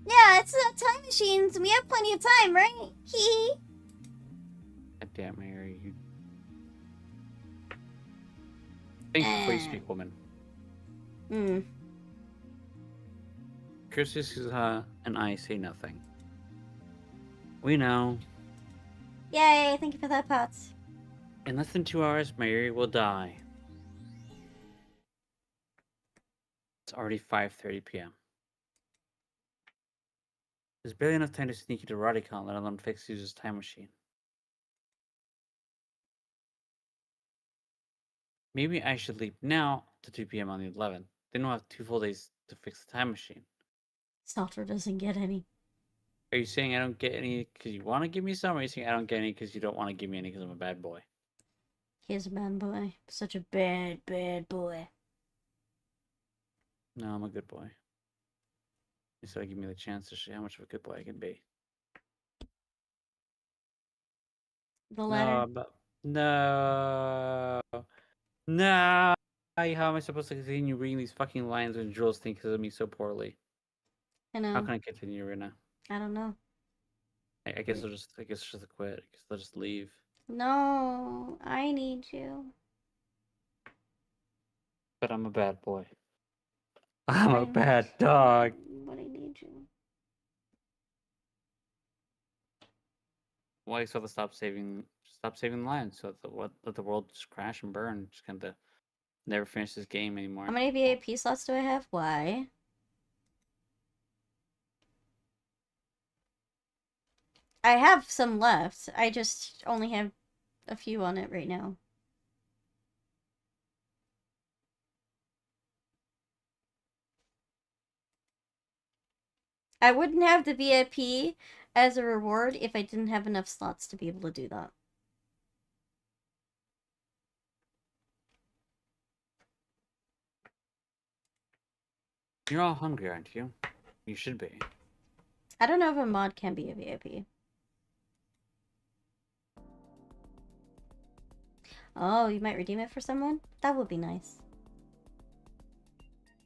Yeah, it's time machines. We have plenty of time, right? Hee. God damn, Mary, you. Think before you speak, woman. Hmm. Kursusuha and I say nothing. We know. Yay! Thank you for that, Pots. In less than 2 hours, Mary will die. It's already 5:30 p.m. There's barely enough time to sneak into Rodicon, let alone fix Suzu's time machine. Maybe I should leap now to 2 p.m. on the 11th. Then we'll have 2 full days to fix the time machine. Salter doesn't get any. Are you saying I don't get any because you want to give me some, or are you saying I don't get any because you don't want to give me any because I'm a bad boy? He's a bad boy. Such a bad, bad boy. No, I'm a good boy. You still give me the chance to show how much of a good boy I can be. The letter. No. No. How am I supposed to continue reading these fucking lines when Jules thinks of me so poorly? I know. How can I continue right now? I don't know. I guess I'll just quit. I guess I'll just leave. No, I need you. But I'm a bad boy. I'm a bad dog. But I need you. Why so to stop saving lions so that let the world just crash and burn, just kind of never finish this game anymore. How many VIP slots do I have? Why? I have some left. I just only have a few on it right now. I wouldn't have the VIP as a reward if I didn't have enough slots to be able to do that. You're all hungry, aren't you? You should be. I don't know if a mod can be a VIP. Oh, you might redeem it for someone? That would be nice.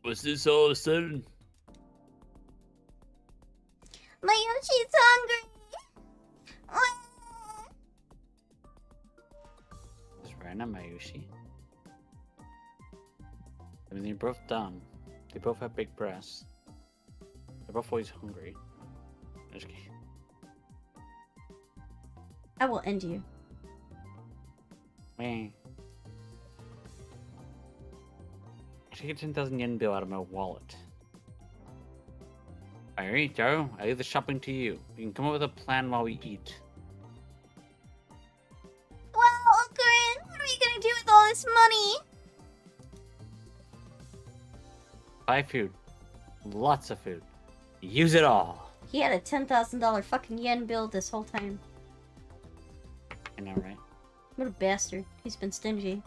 What's this all of a sudden? My Yoshi's hungry. It's random, Mayushi. I mean, they're both dumb. They both have big breasts. They're both always hungry. Just kidding. I will end you. Man. I should get 10,000 yen bill out of my wallet. Alright, Daru, I leave the shopping to you. You can come up with a plan while we eat. Wow, Okurin, what are you gonna do with all this money? Buy food. Lots of food. Use it all. He had a $10,000 fucking yen bill this whole time. I know, right? What a bastard. He's been stingy.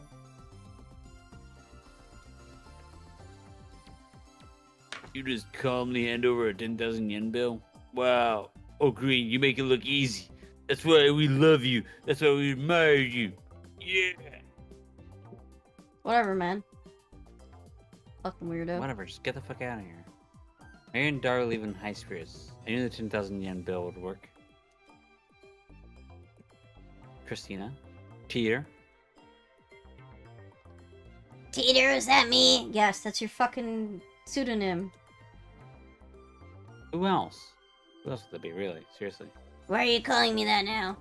You just calmly hand over a 10,000 yen bill? Wow. Oh, Green, you make it look easy. That's why we love you. That's why we admire you. Yeah. Whatever, man. Fucking weirdo. Whatever, just get the fuck out of here. Mary and Daru leave in high spirits. I knew the 10,000 yen bill would work. Christina. Teeter. Teeter, is that me? Yes, that's your fucking pseudonym. Who else? Who else would that be, really? Seriously. Why are you calling me that now?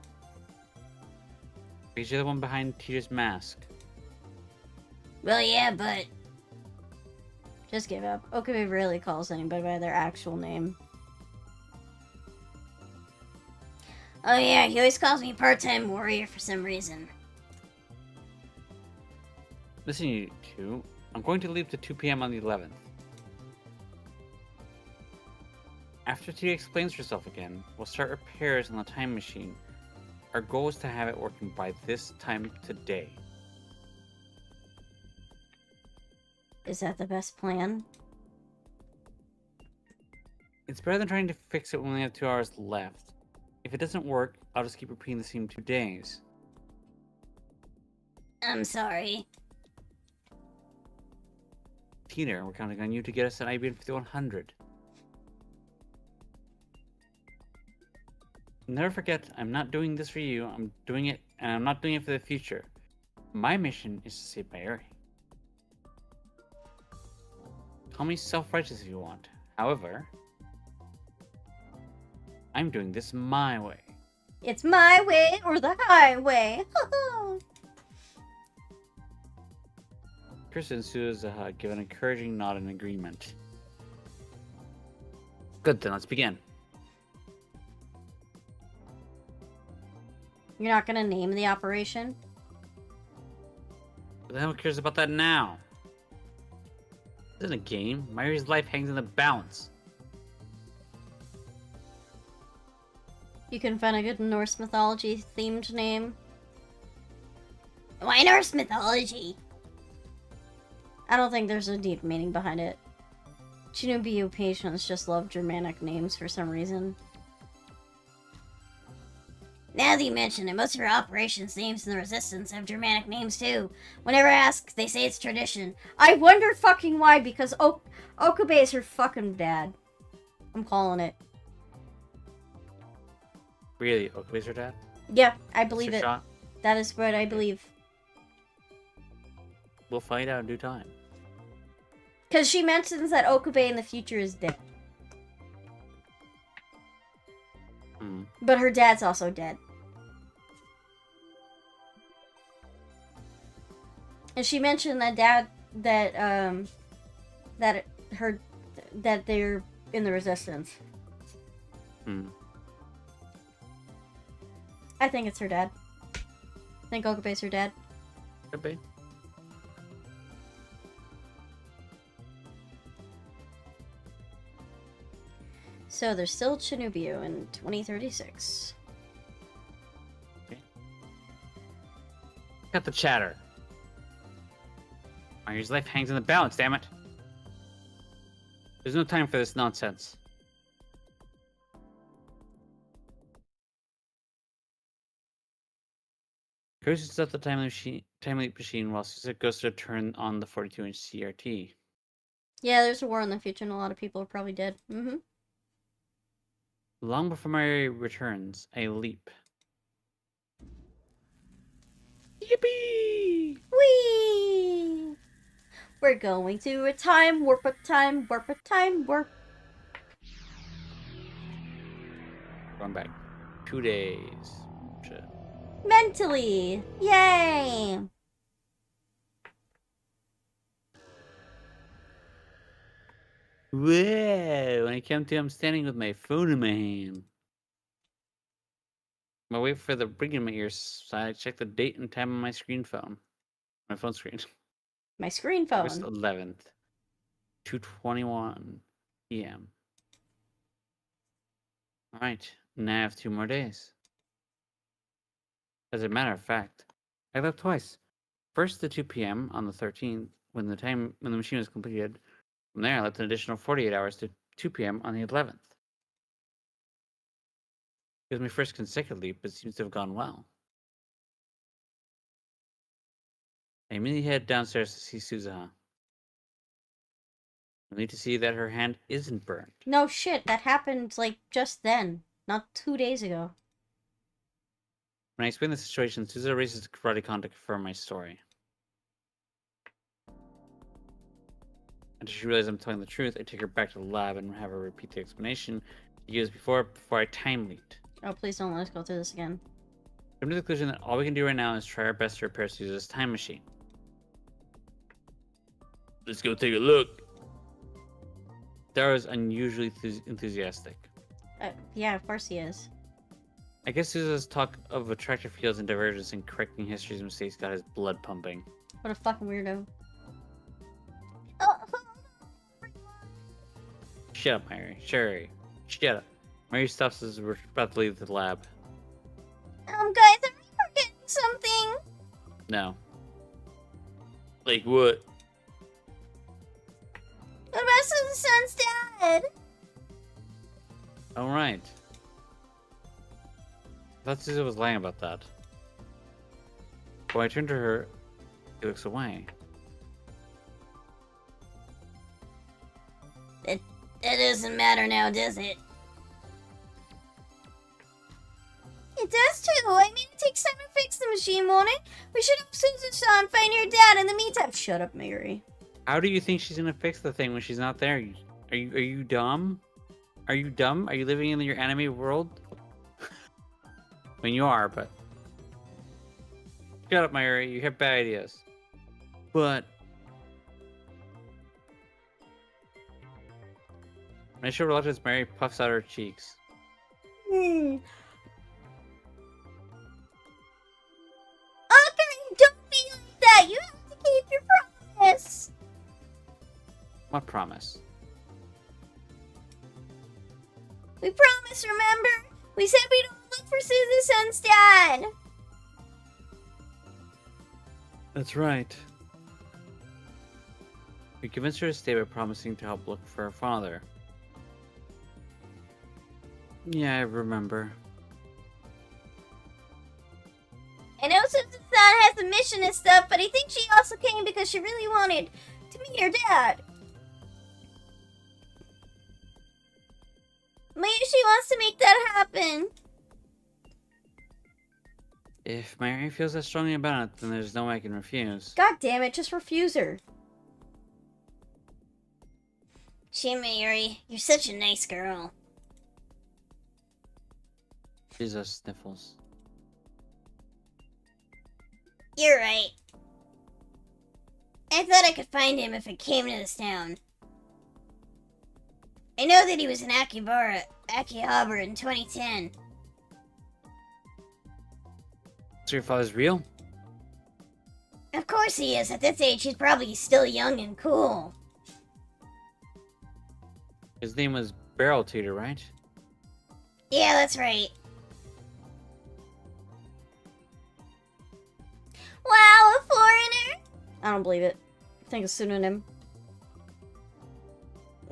Because you're the one behind Teeter's mask. Well, yeah, but Just give up. Okabe rarely calls anybody by their actual name. oh yeah, he always calls me part-time warrior for some reason. Listen, you two. I'm going to leave to 2 p.m. on the 11th. After Teeter explains herself again, we'll start repairs on the time machine. Our goal is to have it working by this time today. Is that the best plan? It's better than trying to fix it when we only have 2 hours left. If it doesn't work, I'll just keep repeating the same 2 days. I'm sorry. Teeter, we're counting on you to get us an IBM 5100. Never forget, I'm not doing this for you. I'm doing it, and I'm not doing it for the future. My mission is to save my area. Call me self-righteous if you want. However, I'm doing this my way. It's my way or the highway. Chris and Suzuha give an encouraging nod in agreement. Good, then let's begin. You're not gonna name the operation? Who the hell cares about that now? This isn't a game. Mayuri's life hangs in the balance. You can find a good Norse mythology themed name. Why Norse mythology? I don't think there's a deep meaning behind it. Shinobu patients just love Germanic names for some reason. Now that you mention it, most of our operations names in the Resistance have Germanic names too. Whenever asked, they say it's tradition. I wonder fucking why, because Okabe is her fucking dad. I'm calling it. Really, Okabe's her dad? Yeah, I believe Mr. it. Shot? That is what I believe. We'll find out in due time. Because she mentions that Okabe in the future is dead. Hmm. But her dad's also dead. And she mentioned that that they're in the Resistance. Hmm. I think it's her dad. I think Okabe's her dad. Could be. So there's still Chinubio in 2036. Cut the chatter. Mayuri's life hangs in the balance, damn it. There's no time for this nonsense. Chris sets up the time leap machine while Suzuka goes to turn on the 42-inch CRT. Yeah, there's a war in the future and a lot of people are probably dead. Mm-hmm. Long before Mayuri returns, a leap. Yippee! Whee! We're going to a time warp, a time warp, a time warp. Going back 2 days. Shit. Mentally! Yay! Whoa! When I come to, I'm standing with my phone in my hand. I wait for the ring in my ears, so I check the date and time on my screen phone. My phone screen. My screen August phone. 11th, 2:21 p.m. Alright, now I have 2 more days. As a matter of fact, I left twice. First at 2 p.m. on the 13th, when the machine was completed. From there, I left an additional 48 hours to 2 p.m. on the 11th. It was my first consecutive leap, but it seems to have gone well. I immediately head downstairs to see Suzuha. I need to see that her hand isn't burned. No shit, that happened like just then, not 2 days ago. When I explain the situation, Suzu raises karate con to confirm my story. Until she realizes I'm telling the truth, I take her back to the lab and have her repeat the explanation she used before I time leaked. Oh, please don't let us go through this again. Come to the conclusion that all we can do right now is try our best to repair Suzu's time machine. Let's go take a look. Dara was unusually enthusiastic. Yeah, of course he is. I guess Suzu's talk of attractive fields and divergence and correcting history's mistakes got his blood pumping. What a fucking weirdo. Oh, Shut up, Mary. Sherry. Shut up. Mary stops as we're about to leave the lab. guys, I'm forgetting something. No. Like what? What about Susan's dad? Alright. I thought Suzu was lying about that. When I turn to her, he looks away. That doesn't matter now, does it? It does too. I mean, it takes time to fix the machine, won't it? We should help Susan find your dad in the meantime. Shut up, Mary. How do you think she's gonna fix the thing when she's not there? Are you dumb? Are you dumb? Are you living in your anime world? I mean, you are, but... Shut up, Mary. You have bad ideas. But... When I show reluctance, Mary puffs out her cheeks. Okay, don't be like that. You have to keep your promise. What promise? We promised, remember? We said we don't look for Susan's dad. That's right. We convinced her to stay by promising to help look for her father. Yeah, I remember. I know Susan's dad has a mission and stuff, but I think she also came because she really wanted to meet her dad. Maybe she wants to make that happen. If Mary feels that strongly about it, then there's no way I can refuse. God damn it, just refuse her. Mary, you're such a nice girl. Jesus sniffles. You're right. I thought I could find him if I came to this town. I know that he was in Akihabara in 2010. So your father's real? Of course he is. At this age, he's probably still young and cool. His name was Barrel Teeter, right? Yeah, that's right. Wow, a foreigner? I don't believe it. I think it's a pseudonym.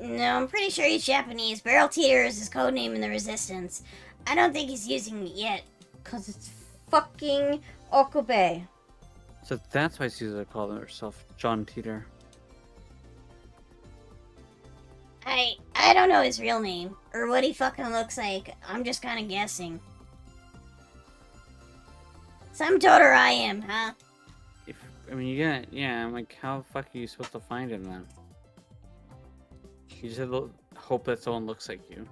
No, I'm pretty sure he's Japanese. Barrel Teeter is his codename in the Resistance. I don't think he's using it yet. Because it's fucking Okabe. So that's why Susan called herself John Teeter. I don't know his real name, or what he fucking looks like. I'm just kind of guessing. Some Totoro I am, huh? I mean, you got, yeah, I'm like, how the fuck are you supposed to find him then? You just have to hope that someone looks like you.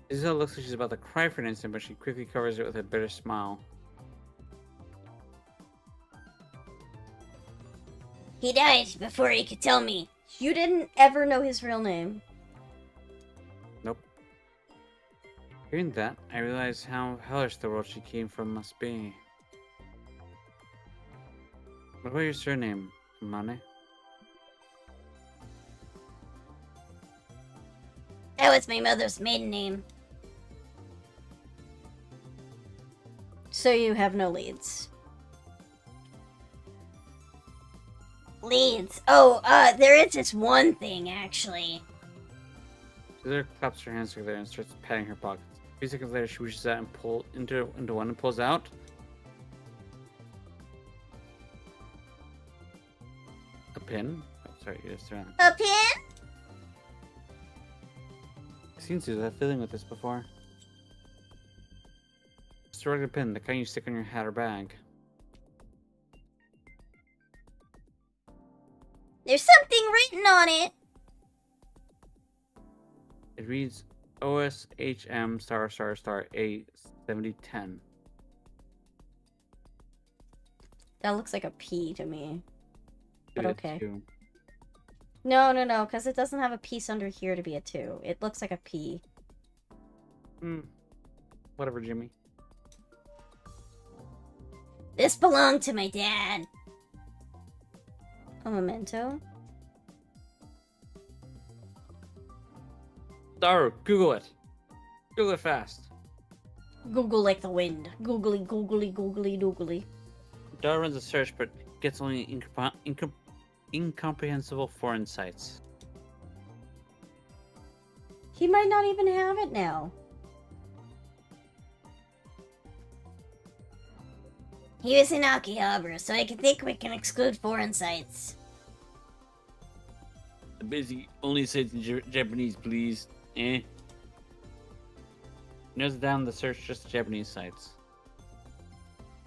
Isabel looks like she's about to cry for an instant, but she quickly covers it with a bitter smile. He died before he could tell me. You didn't ever know his real name. Nope. Hearing that, I realize how hellish the world she came from must be. What about your surname, Mane? That was my mother's maiden name. So you have no leads. Leads. Oh, there is this one thing, actually. Suzer claps her hands together and starts patting her pockets. A few seconds later, she reaches out and pulls into one and pulls out a pin. Oh, sorry, you just ran. A pin? I've seen Suzu have feeling with this before. Just a regular pin, the kind you stick on your hat or bag. There's something written on it. It reads OSHM ****A7010. That looks like a P to me. But It is okay. too. No, because it doesn't have a piece under here to be a 2. It looks like a P. Whatever, Jimmy. This belonged to my dad. A memento? Daru, Google it. Google it fast. Google like the wind. Googly, googly, googly, doogly. Daru runs a search, but gets only incomprehensible foreign sites. He might not even have it now. He was in Akihabara, so I think we can exclude foreign sites. Busy only sites in Japanese, please. Narrows down the search just to Japanese sites.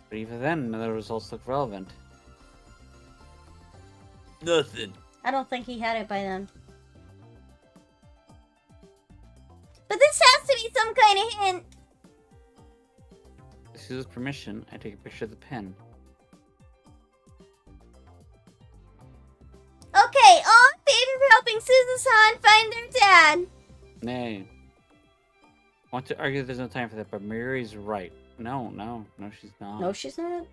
But even then, none of the results look relevant. Nothing. I don't think he had it by then. But this has to be some kind of hint. With Suzu's permission, I take a picture of the pen. Okay, all in favor of helping Suzu-san find their dad. Nay. I want to argue that there's no time for that, but Mayuri's right. No, she's not. No, she's not.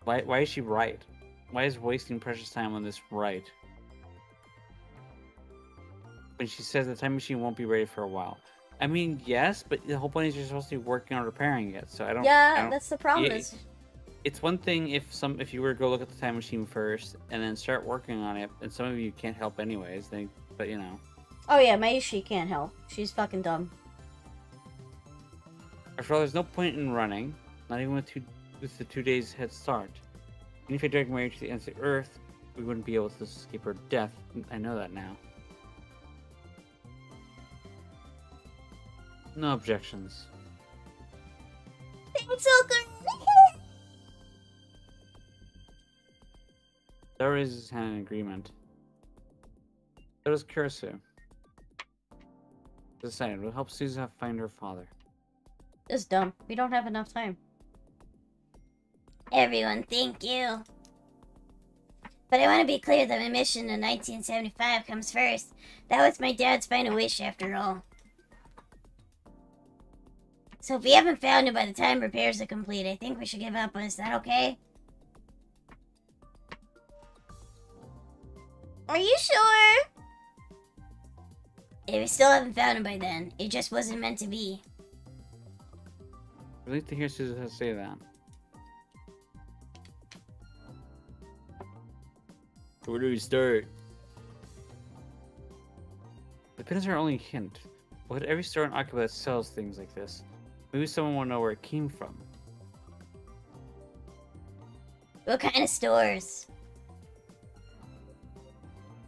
Why is she right? Why is wasting precious time on this right? When she says the time machine won't be ready for a while. I mean, yes, but the whole point is you're supposed to be working on repairing it, so I don't... Yeah, that's the problem. Yeah, Is it's one thing if you were to go look at the time machine first and then start working on it, and some of you can't help anyways, but you know. Oh yeah, Maishi can't help. She's fucking dumb. After all, there's no point in running, not even with the 2 days head start. Even if I drag Mary to the ends of the earth, we wouldn't be able to escape her death. I know that now. No objections. Thanks, Okarun. Daru raises his hand in agreement. So does Kurisu. Decided, we'll help Suzu find her father. It's dumb. We don't have enough time. Everyone, thank you. But I want to be clear that my mission in 1975 comes first. That was my dad's final wish, after all. So if we haven't found him by the time repairs are complete, I think we should give up. Is that okay? Are you sure? If we still haven't found him by then, it just wasn't meant to be. I'd like to hear Suzu say that. Where do we start? The pin is our only hint. But every store in Akiba that sells things like this, maybe someone will know where it came from. What kind of stores?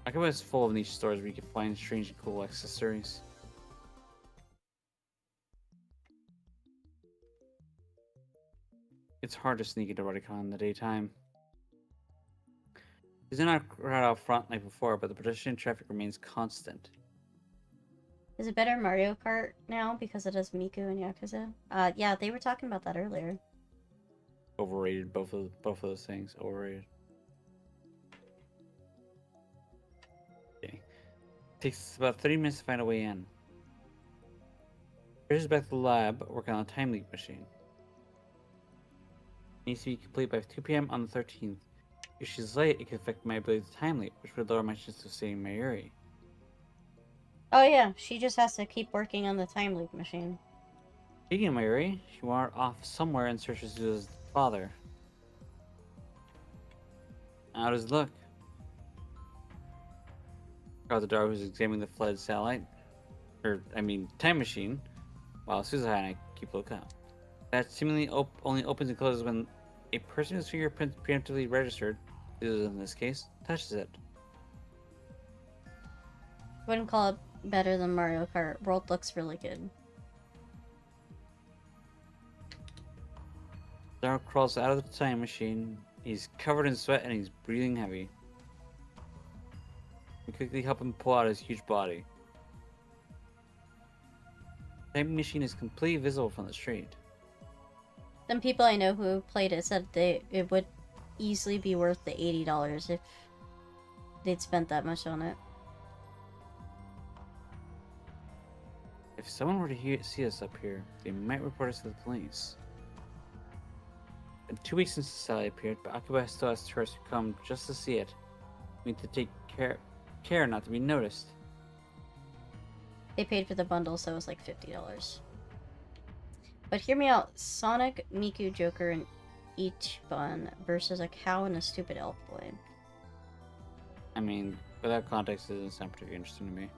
Akiba is full of niche stores where you can find strange and cool accessories. It's hard to sneak into Rodicon in the daytime. There's not a crowd out front like before, but the pedestrian traffic remains constant. Is it better Mario Kart now because it has Miku and Yakuza? Yeah, they were talking about that earlier. Overrated, both of those things. Overrated. Okay. Takes about 30 minutes to find a way in. Here's back to the lab, working on a time leap machine. Needs to be complete by 2 p.m. on the 13th. If she's late, it could affect my ability to time leap, which would lower my chance of saving Mayuri. Oh yeah, she just has to keep working on the time loop machine. Speaking of Mayuri, she wandered off somewhere in search of Suzu's father. How does it look? Daru, who's examining the flooded satellite, time machine, while Suzu and I keep a lookout. That seemingly only opens and closes when a person whose fingerprint preemptively registered, Suzu in this case, touches it. Wouldn't call it better than Mario Kart. World looks really good. Daryl crawls out of the time machine. He's covered in sweat and he's breathing heavy. We quickly help him pull out his huge body. The time machine is completely visible from the street. Some people I know who played it said it would easily be worth the $80 if they'd spent that much on it. If someone were to see us up here, they might report us to the police. In 2 weeks since the satellite appeared, but Akiba still has tourists who come just to see it. We need to take care not to be noticed. They paid for the bundle, so it was like $50. But hear me out. Sonic, Miku, Joker, and Ichiban versus a cow and a stupid elf boy. I mean, without context, it doesn't sound particularly interesting to me.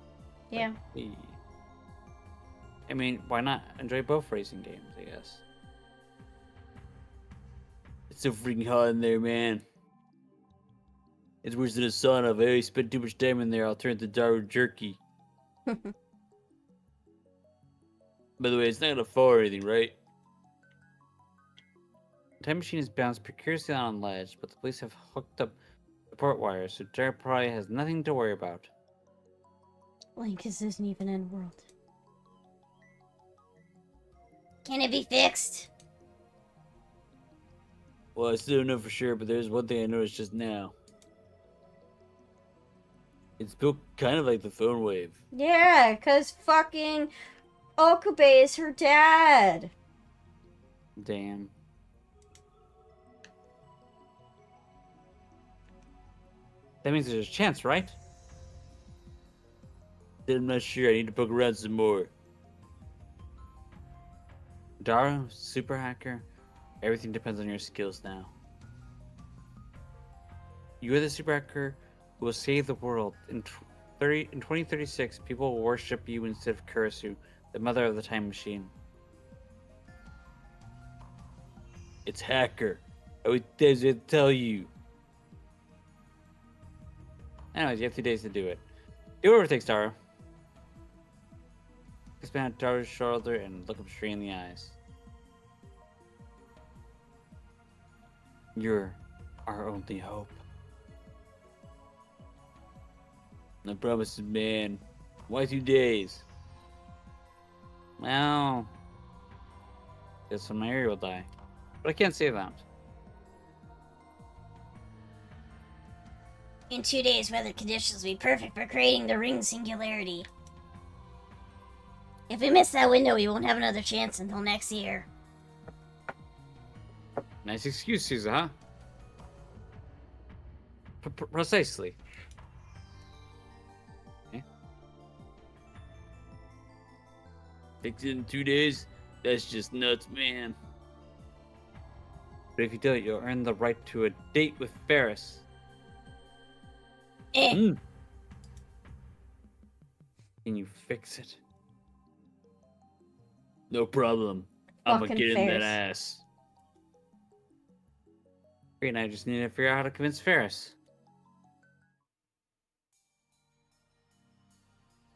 Yeah. But, I mean, why not enjoy both racing games, I guess? It's so freaking hot in there, man. It's worse than a sauna. If I always spend too much time in there, I'll turn to Daru jerky. By the way, it's not gonna fall or anything, right? The time machine is bounced precariously on a ledge, but the police have hooked up support wires, so Daru probably has nothing to worry about. Link isn't even in world. Can it be fixed? Well, I still don't know for sure, but there's one thing I noticed just now. It's built kind of like the phone wave. Yeah, because fucking Okube is her dad. Damn. That means there's a chance, right? Then I'm not sure. I need to poke around some more. Daru, super hacker. Everything depends on your skills now. You are the super hacker who will save the world. In 2036, people will worship you instead of Kurisu, the mother of the time machine. It's hacker. I would tell you. Anyways, you have 2 days to do it. Do whatever it takes, Daru. Expand Daru's shoulder and look him straight in the eyes. You're our only hope. No promises, man. Why 2 days? Well, guess my area will die. But I can't say that. In 2 days, weather conditions will be perfect for creating the ring singularity. If we miss that window, we won't have another chance until next year. Nice excuse, Susa, huh? Precisely. Okay. Fix it in 2 days? That's just nuts, man. But if you do it, you'll earn the right to a date with Ferris. Can you fix it? No problem. I'm gonna Fucking get in that Ferris. ass. Great, now I just need to figure out how to convince Ferris.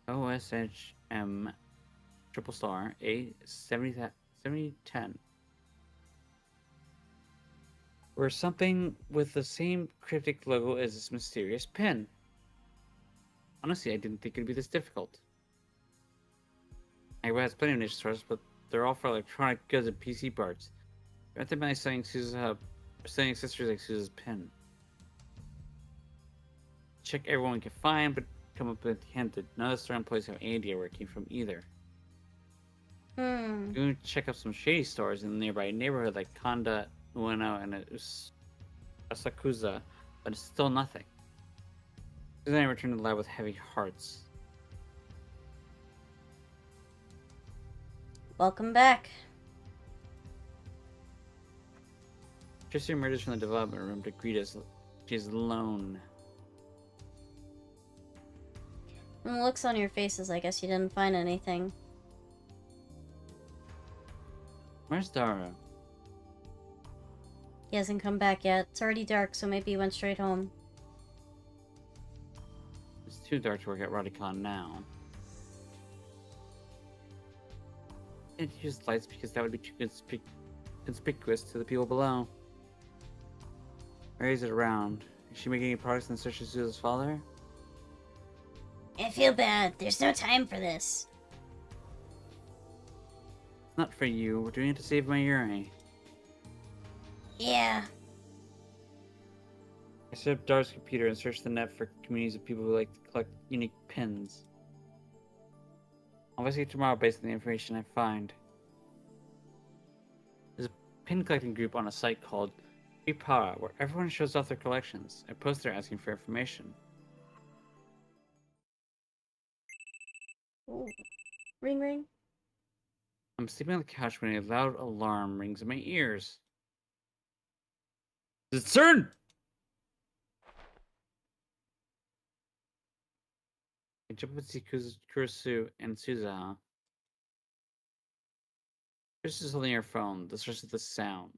OSHM triple star A7010. Or something with the same cryptic logo as this mysterious pin. Honestly, I didn't think it'd be this difficult. Akiba has plenty of niche stores, but they're all for electronic goods and PC parts. They're not by selling selling accessories like Susa's pin. Check everyone we can find, but come up with the hint that none of the store employees have any idea where it came from either. Hmm. We're going to check out some shady stores in the nearby neighborhood like Kanda, Ueno, and Asakusa, but it's still nothing. Susan and I returned to the lab with heavy hearts. Welcome back. Tricia emerges from the development room to greet us. She's alone. From the looks on your faces, I guess you didn't find anything. Where's Daru? He hasn't come back yet. It's already dark, so maybe he went straight home. It's too dark to work at Radicon now. Can't use lights because that would be too conspicuous. conspicuous to the people below. Mary's it around. Is she making any progress in the search of Suza's father? I feel bad. There's no time for this. Not for you. We're doing it to save Mayuri. Yeah. I set up Dar's computer and searched the net for communities of people who like to collect unique pins. I'll investigate tomorrow based on the information I find. There's a pin collecting group on a site called Para, where everyone shows off their collections. I post there asking for information. Ooh. Ring ring. I'm sleeping on the couch when a loud alarm rings in my ears. Is it CERN? I jump up to see Kurisu and Suza. Chris is holding her phone. The source of the sound.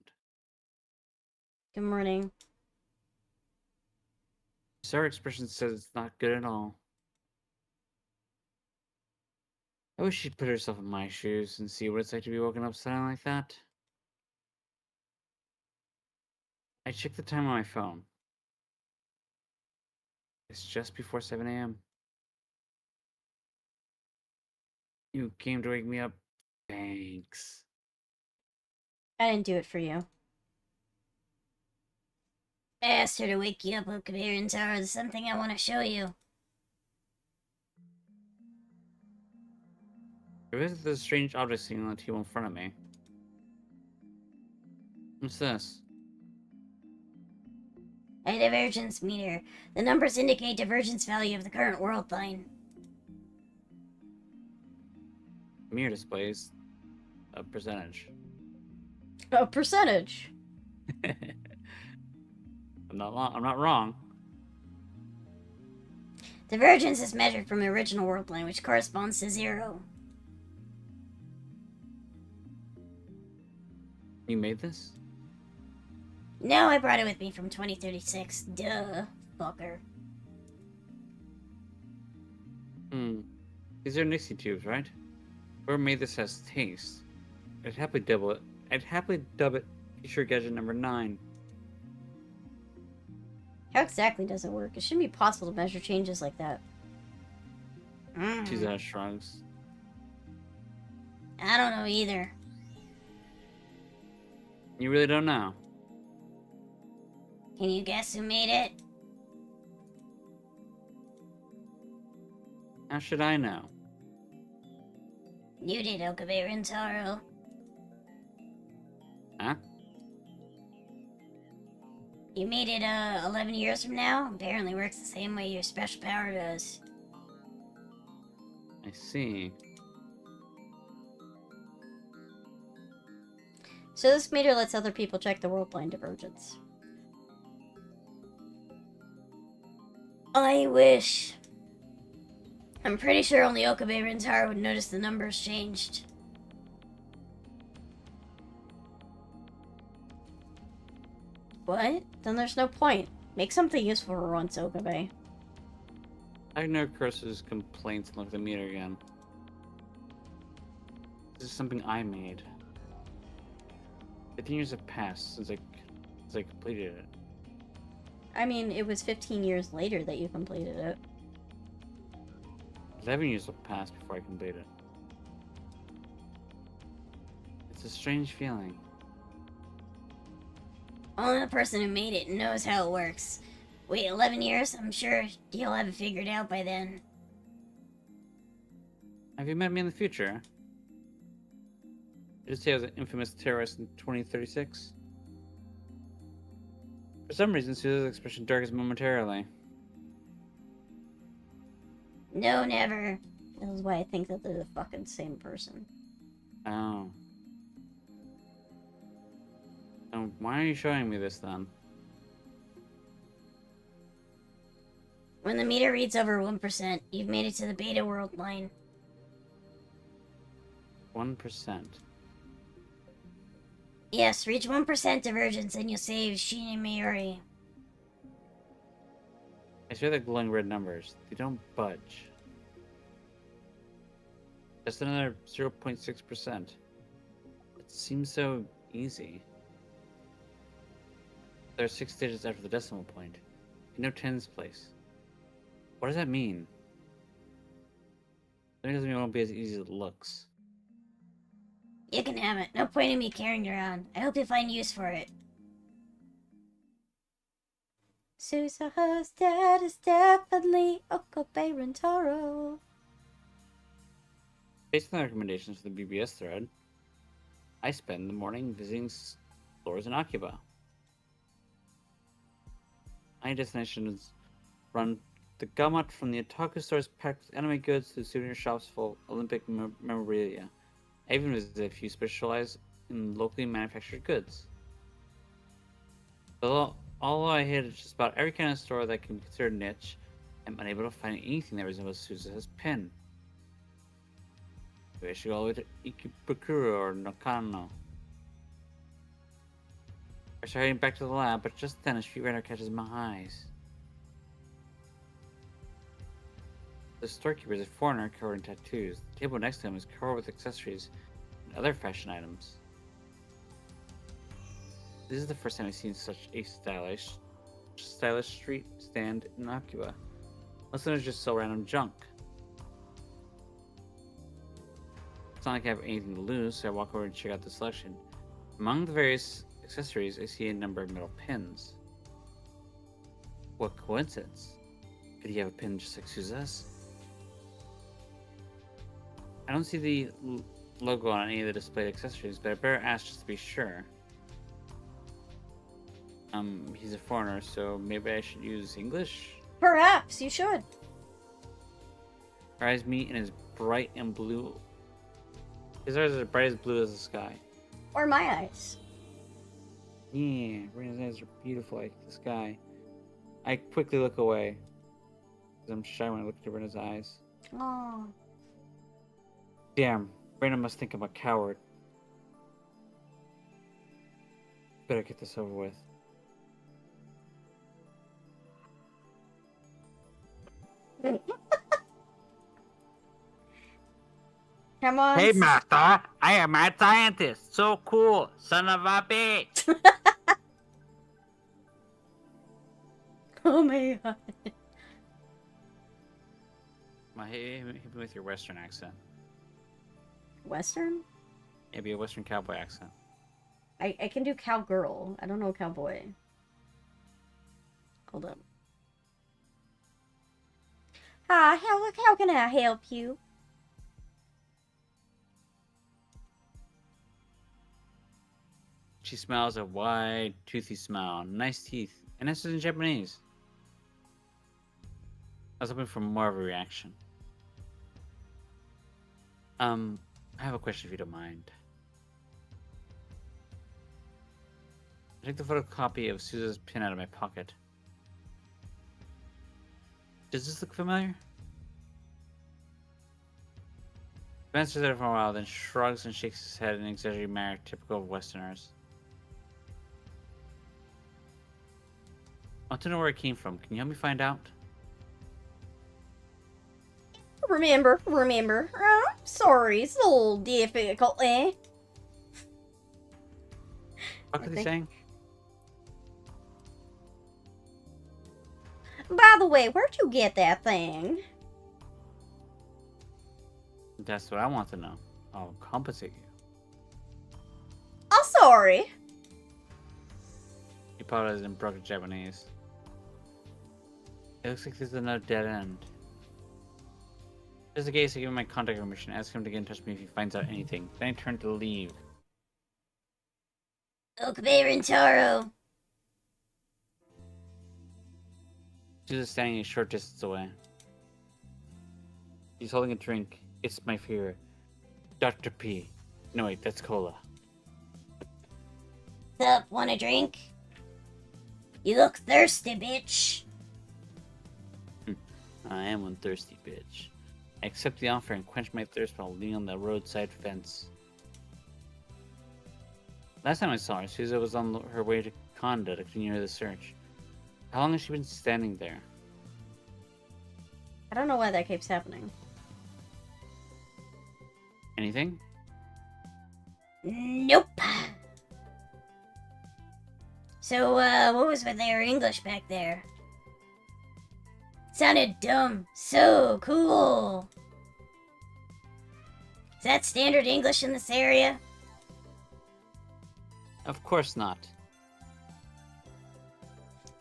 Good morning. Sarah expression says it's not good at all. I wish she'd put herself in my shoes and see what it's like to be woken up suddenly like that. I checked the time on my phone. It's just before 7 a.m. You came to wake me up. Thanks. I didn't do it for you. I asked her to wake you up, Okabe and Taro. There's something I want to show you. There's this strange object sitting on the table in front of me. What's this? A divergence meter. The numbers indicate divergence value of the current world line. Mirror displays a percentage. A percentage. I'm not wrong. Divergence is measured from the original world line, which corresponds to 0. You made this? No, I brought it with me from 2036. Duh, fucker. These are Nixie tubes, right? Whoever made this has taste. I'd happily double it. I'd happily dub it Future Gadget number 9. How exactly does it work? It shouldn't be possible to measure changes like that. Suza shrugs. I don't know either. You really don't know? Can you guess who made it? How should I know? You did, Okabe Rintaro. Huh? You made it, 11 years from now? Apparently works the same way your special power does. I see. So this meter lets other people check the world line divergence. I wish. I'm pretty sure only Okabe Rintaro would notice the numbers changed. What? Then there's no point. Make something useful for once, Okabe. I ignore Kursu's complaints and look at the meter again. This is something I made. 15 years have passed since I completed it. I mean, it was 15 years later that you completed it. 11 years will pass before I complete it. It's a strange feeling. Only the person who made it knows how it works. Wait, 11 years? I'm sure you'll have it figured out by then. Have you met me in the future? Did you say I was an infamous terrorist in 2036? For some reason, Suza's expression darkens momentarily. No, never. This is why I think that they're the fucking same person. Oh. Why are you showing me this then? When the meter reads over 1%, you've made it to the beta world line. 1%. Yes, reach 1% divergence and you'll save Shin and Mayuri. I see the glowing red numbers. They don't budge. Just another 0.6%. It seems so easy. There are 6 digits after the decimal point. No tens place. What does that mean? That doesn't mean it won't be as easy as it looks. You can have it. No point in me carrying it around. I hope you find use for it. Susa's dad is definitely Okabe Rentaro. Based on the recommendations for the BBS thread, I spend the morning visiting stores in Akiba. My destinations run the gamut from the otaku stores packed with anime goods to souvenir shops full of Olympic memorabilia. I even visited a few specialized in locally manufactured goods. Although I hit just about every kind of store that can be considered niche, I'm unable to find anything that resembles Susa's pin. Maybe I should go all the way to Ikebukuro or Nakano. I start heading back to the lab, but just then a street runner catches my eyes. The storekeeper is a foreigner covered in tattoos. The table next to him is covered with accessories and other fashion items. This is the first time I've seen such a stylish street stand in Akiba. Most of them just sell random junk. It's not like I have anything to lose, so I walk over and check out the selection. Among the various accessories, I see a number of metal pins. What coincidence? Could he have a pin just like Suza's? I don't see the logo on any of the displayed accessories, but I better ask just to be sure. He's a foreigner, so maybe I should use English? Perhaps you should. Her eyes meet and is bright and blue. His eyes are as bright as blue as the sky. Or my eyes. Yeah, Rena's eyes are beautiful like the sky. I quickly look away, because I'm shy when I look into Rena's eyes. Oh. Damn, Rena must think I'm a coward. Better get this over with. Come on. Hey, Master! I am mad scientist! So cool! Son of a bitch! Oh my god. Hit me with your Western accent. Western? Maybe a Western cowboy accent. I can do cowgirl. I don't know cowboy. Hold up. Hi, how can I help you? She smiles a wide, toothy smile. Nice teeth. And this is in Japanese. I was hoping for more of a reaction. I have a question if you don't mind. I took the photocopy of Suza's pin out of my pocket. Does this look familiar? Ben stares at it for a while, then shrugs and shakes his head in an exaggerated manner typical of Westerners. I want to know where it came from. Can you help me find out? Remember. Sorry, it's a little difficult, eh? What are they saying? By the way, where'd you get that thing? That's what I want to know. I'll compensate you. Oh, sorry. He apologized in broken Japanese. It looks like there's another dead end. Just in case, I give him my contact information. Ask him to get in touch with me if he finds out anything. Then I turn to leave. Okabe Rentaro. She's standing a short distance away. He's holding a drink. It's my favorite. Dr. P. No, wait, that's cola. What's up, want a drink? You look thirsty, bitch. I am one thirsty bitch. I accept the offer and quench my thirst while leaning on the roadside fence. Last time I saw her, Suza was on her way to Konda to continue the search. How long has she been standing there? I don't know why that keeps happening. Anything? Nope. So, what was with their English back there? Sounded dumb. So cool. Is that standard English in this area? Of course not.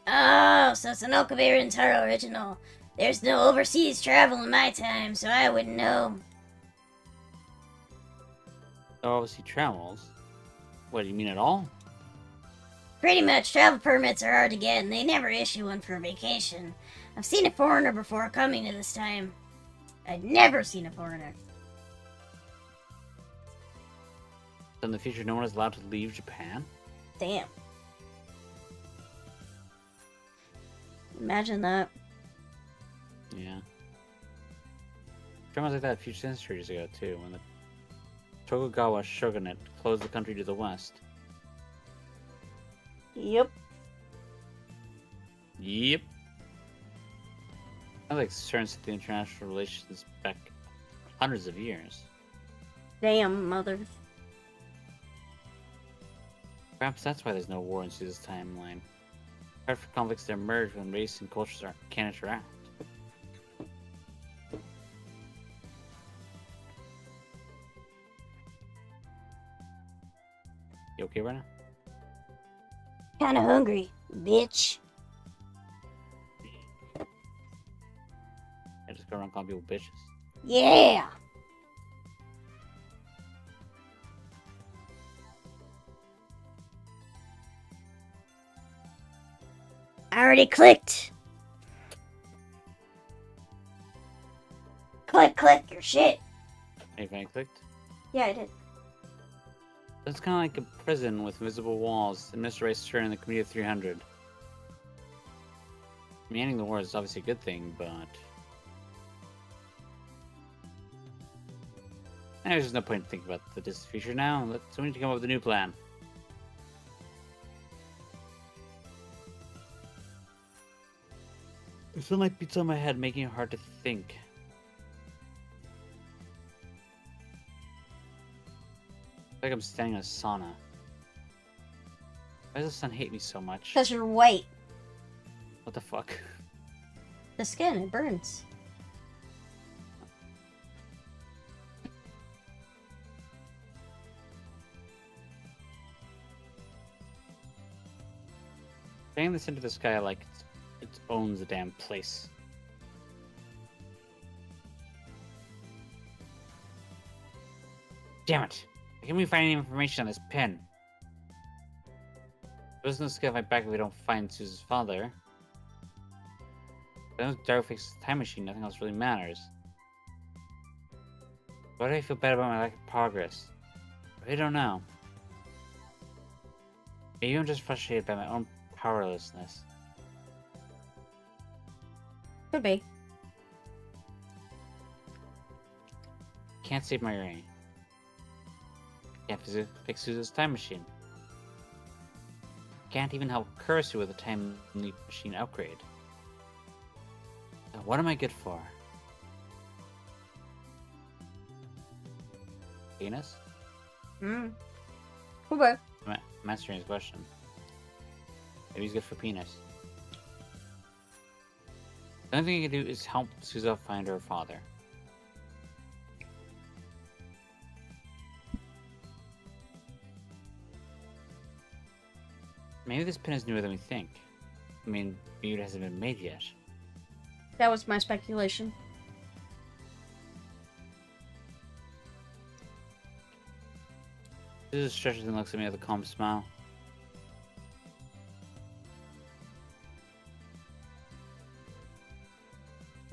Oh, so Sanoka Baron's her original. There's no overseas travel in my time, so I wouldn't know. So obviously travels. What do you mean at all? Pretty much, travel permits are hard to get, and they never issue one for a vacation. I've seen a foreigner before coming to this time. I'd never seen a foreigner. So in the future, no one is allowed to leave Japan? Damn. Imagine that. Yeah. Dramas like that a few centuries ago, too, when the Tokugawa shogunate closed the country to the west. Yep. Yep. I like CERN's the international relations back hundreds of years. Damn, mother. Perhaps that's why there's no war in Suzu's timeline. Hard for conflicts to emerge when race and cultures can't interact. You okay right now? Kinda hungry, bitch. I just go around calling people bitches. Yeah! I already clicked. Click your shit. Hey, if I clicked? Yeah, I did. It's kind of like a prison with invisible walls. And Mr. Rice turned in the Committee of 300. I mean, ending the war is obviously a good thing, but... There's just no point in thinking about the distant future now. So we need to come up with a new plan. The sunlight beats on my head, making it hard to think. It's like I'm standing in a sauna. Why does the sun hate me so much? Because you're white. What the fuck? The skin, it burns. Banging this into the sky like it owns the damn place. Damn it! Why can't we find any information on this pen? There's no skill fight back if we don't find Suzu's father. But once Daru fixes the time machine, nothing else really matters. Why do I feel bad about my lack of progress? I don't know. Maybe I'm just frustrated by my own powerlessness. Could be. Can't save my ring. Can't fix Suzu's time machine. Can't even help Kurisu with a time leap machine upgrade. Now, what am I good for? Penis? Okay. I'm answering his question. Maybe he's good for penis. The only thing I can do is help Suzu find her father. Maybe this pin is newer than we think. I mean, maybe it hasn't been made yet. That was my speculation. Suzu stretches and looks at me with a calm smile.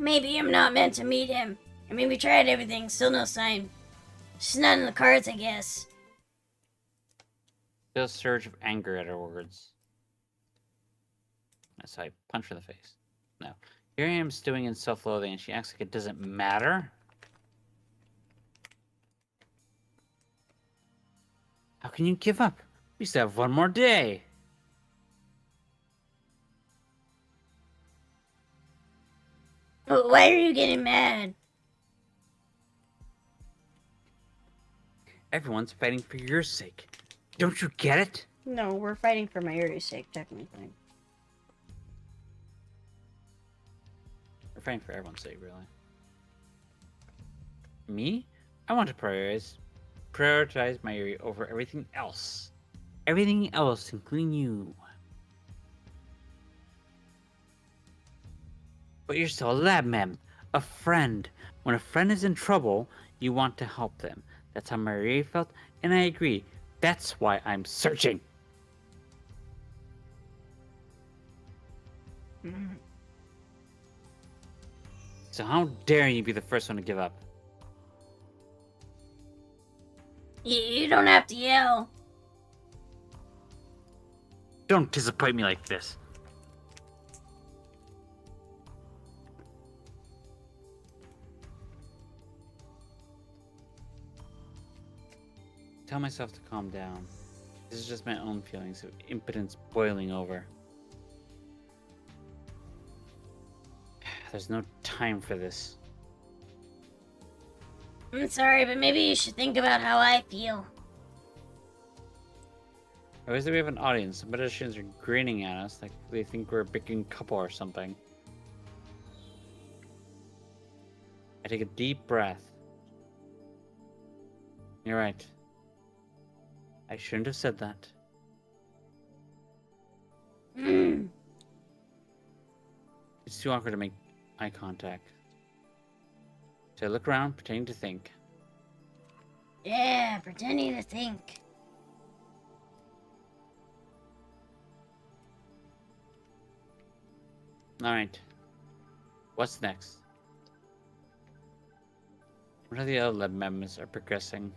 Maybe I'm not meant to meet him. I mean, we tried everything, still no sign. Just not in the cards, I guess. Feel a surge of anger at her words. So I punch her in the face. No. Here I am stewing in self-loathing and she acts like it doesn't matter? How can you give up? We still have one more day. Why are you getting mad? Everyone's fighting for your sake. Don't you get it? No, we're fighting for Mayuri's sake, technically. We're fighting for everyone's sake, really. Me? I want to prioritize Mayuri over everything else. Everything else, including you. But you're still a lab mem, a friend. When a friend is in trouble, you want to help them. That's how Mayuri felt, and I agree. That's why I'm searching. So how dare you be the first one to give up? You don't have to yell. Don't disappoint me like this. Tell myself to calm down. This is just my own feelings of impotence boiling over. There's no time for this. I'm sorry, but maybe you should think about how I feel. Or is that we have an audience? Some pedestrians are grinning at us like they think we're a bickering couple or something. I take a deep breath. You're right. I shouldn't have said that. It's too awkward to make eye contact. So I look around, pretending to think. Yeah, pretending to think. Alright. What's next? What are the other lab members are progressing?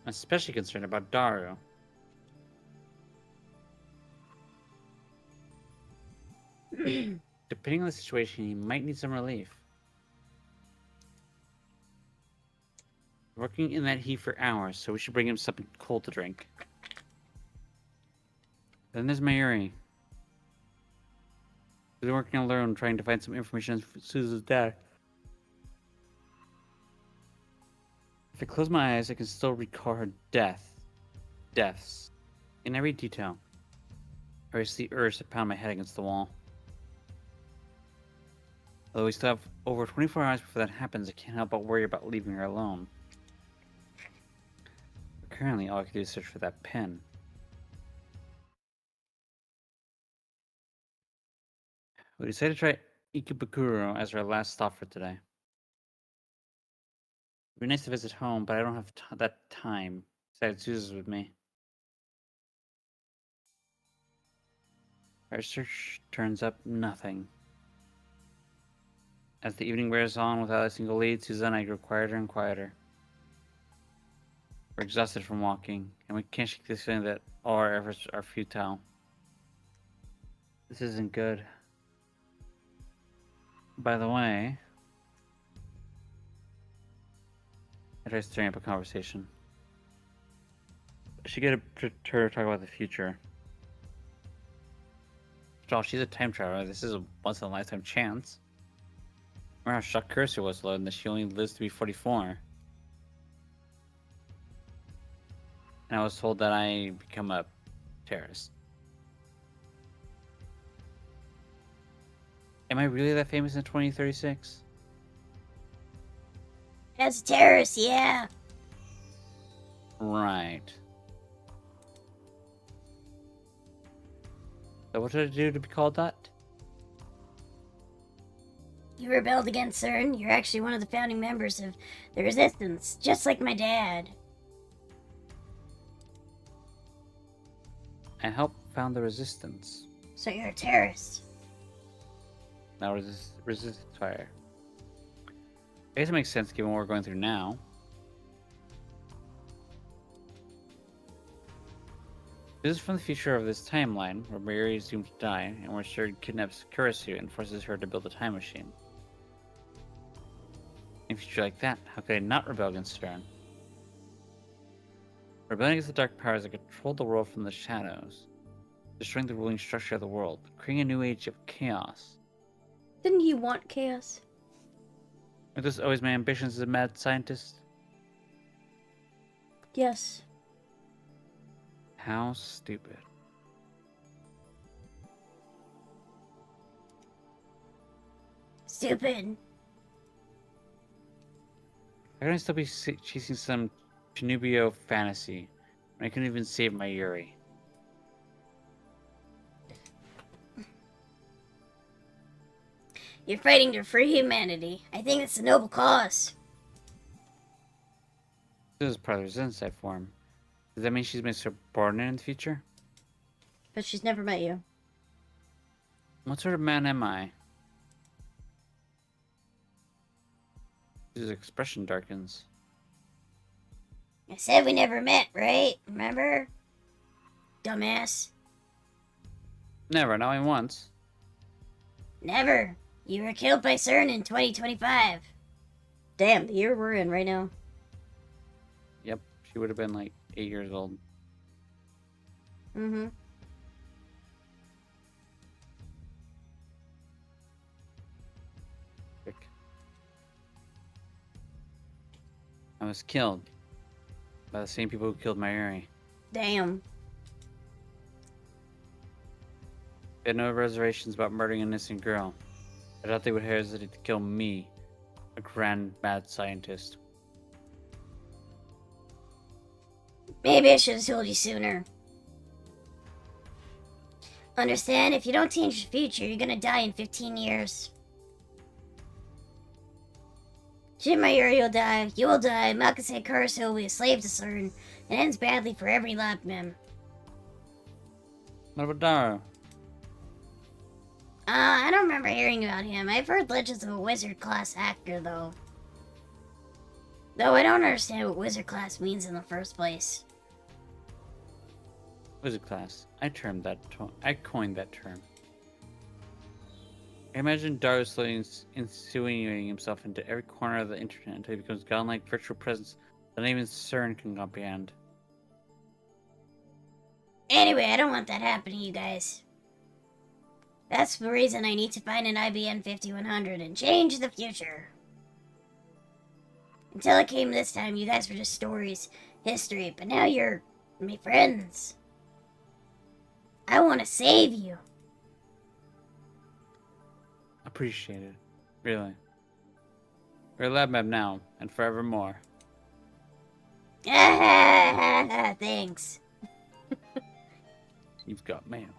I'm especially concerned about Daru. Depending on the situation, he might need some relief. Working in that heat for hours, so we should bring him something cold to drink. Then there's Mayuri. He's been working alone, trying to find some information on Suzu's dad. If I close my eyes, I can still recall her deaths, in every detail. Or I see urge to pound my head against the wall. Although we still have over 24 hours before that happens, I can't help but worry about leaving her alone. Currently, all I can do is search for that pen. We decided to try Ikebukuro as our last stop for today. It'd be nice to visit home, but I don't have that time. Besides, Suzu's with me. Our search turns up nothing. As the evening wears on without a single lead, Suzu and I grow quieter and quieter. We're exhausted from walking, and we can't shake this feeling that all our efforts are futile. This isn't good. By the way, I try stirring up a conversation. I should get her to talk about the future. After all, she's a time traveler. This is a once-in-a-lifetime chance. Remember how shocked Curse was to learn that she only lives to be 44. And I was told that I become a terrorist. Am I really that famous in 2036? As a terrorist, yeah. Right. So what did I do to be called that? You rebelled against CERN. You're actually one of the founding members of the Resistance, just like my dad. I helped found the Resistance. So you're a terrorist. Now resist fire. I guess it makes sense given what we're going through now. This is from the future of this timeline, where Mayuri is doomed to die, and where Stern kidnaps Kurisu and forces her to build a time machine. In a future like that, how could I not rebel against Stern? Rebelling against the dark powers that control the world from the shadows, destroying the ruling structure of the world, creating a new age of chaos. Didn't he want chaos? Are those always my ambitions as a mad scientist? Yes. How stupid. Stupid. How can I still be chasing some Chinubio fantasy when I couldn't even save my Yuri? You're fighting to free humanity. I think it's a noble cause. This is part of the resistance I form. Does that mean she's my subordinate in the future? But she's never met you. What sort of man am I? His expression darkens. I said we never met, right? Remember? Dumbass. Never, not even once. Never. You were killed by CERN in 2025. Damn, the year we're in right now. Yep, she would have been like 8 years old. Mm-hmm. Frick. I was killed by the same people who killed my Yuri. Damn. They had no reservations about murdering an innocent girl. I doubt they would hesitate to kill me, a grand mad scientist. Maybe I should have told you sooner. Understand, if you don't change the future, you're gonna die in 15 years. Jin Mayuri will die, you will die, Makase Kurosu will be a slave to CERN. It ends badly for every lab mem. What about Daro? I don't remember hearing about him. I've heard legends of a wizard class actor, though. Though I don't understand what wizard class means in the first place. Wizard class. I coined that term. I imagine Daro slowly insinuating himself into every corner of the internet until he becomes godlike virtual presence that even CERN can comprehend. Anyway, I don't want that happening to you guys. That's the reason I need to find an IBN 5100 and change the future. Until it came this time, you guys were just stories, history, but now you're my friends. I want to save you. Appreciate it. Really. We're a lab map now, and forevermore. Thanks. You've got mail.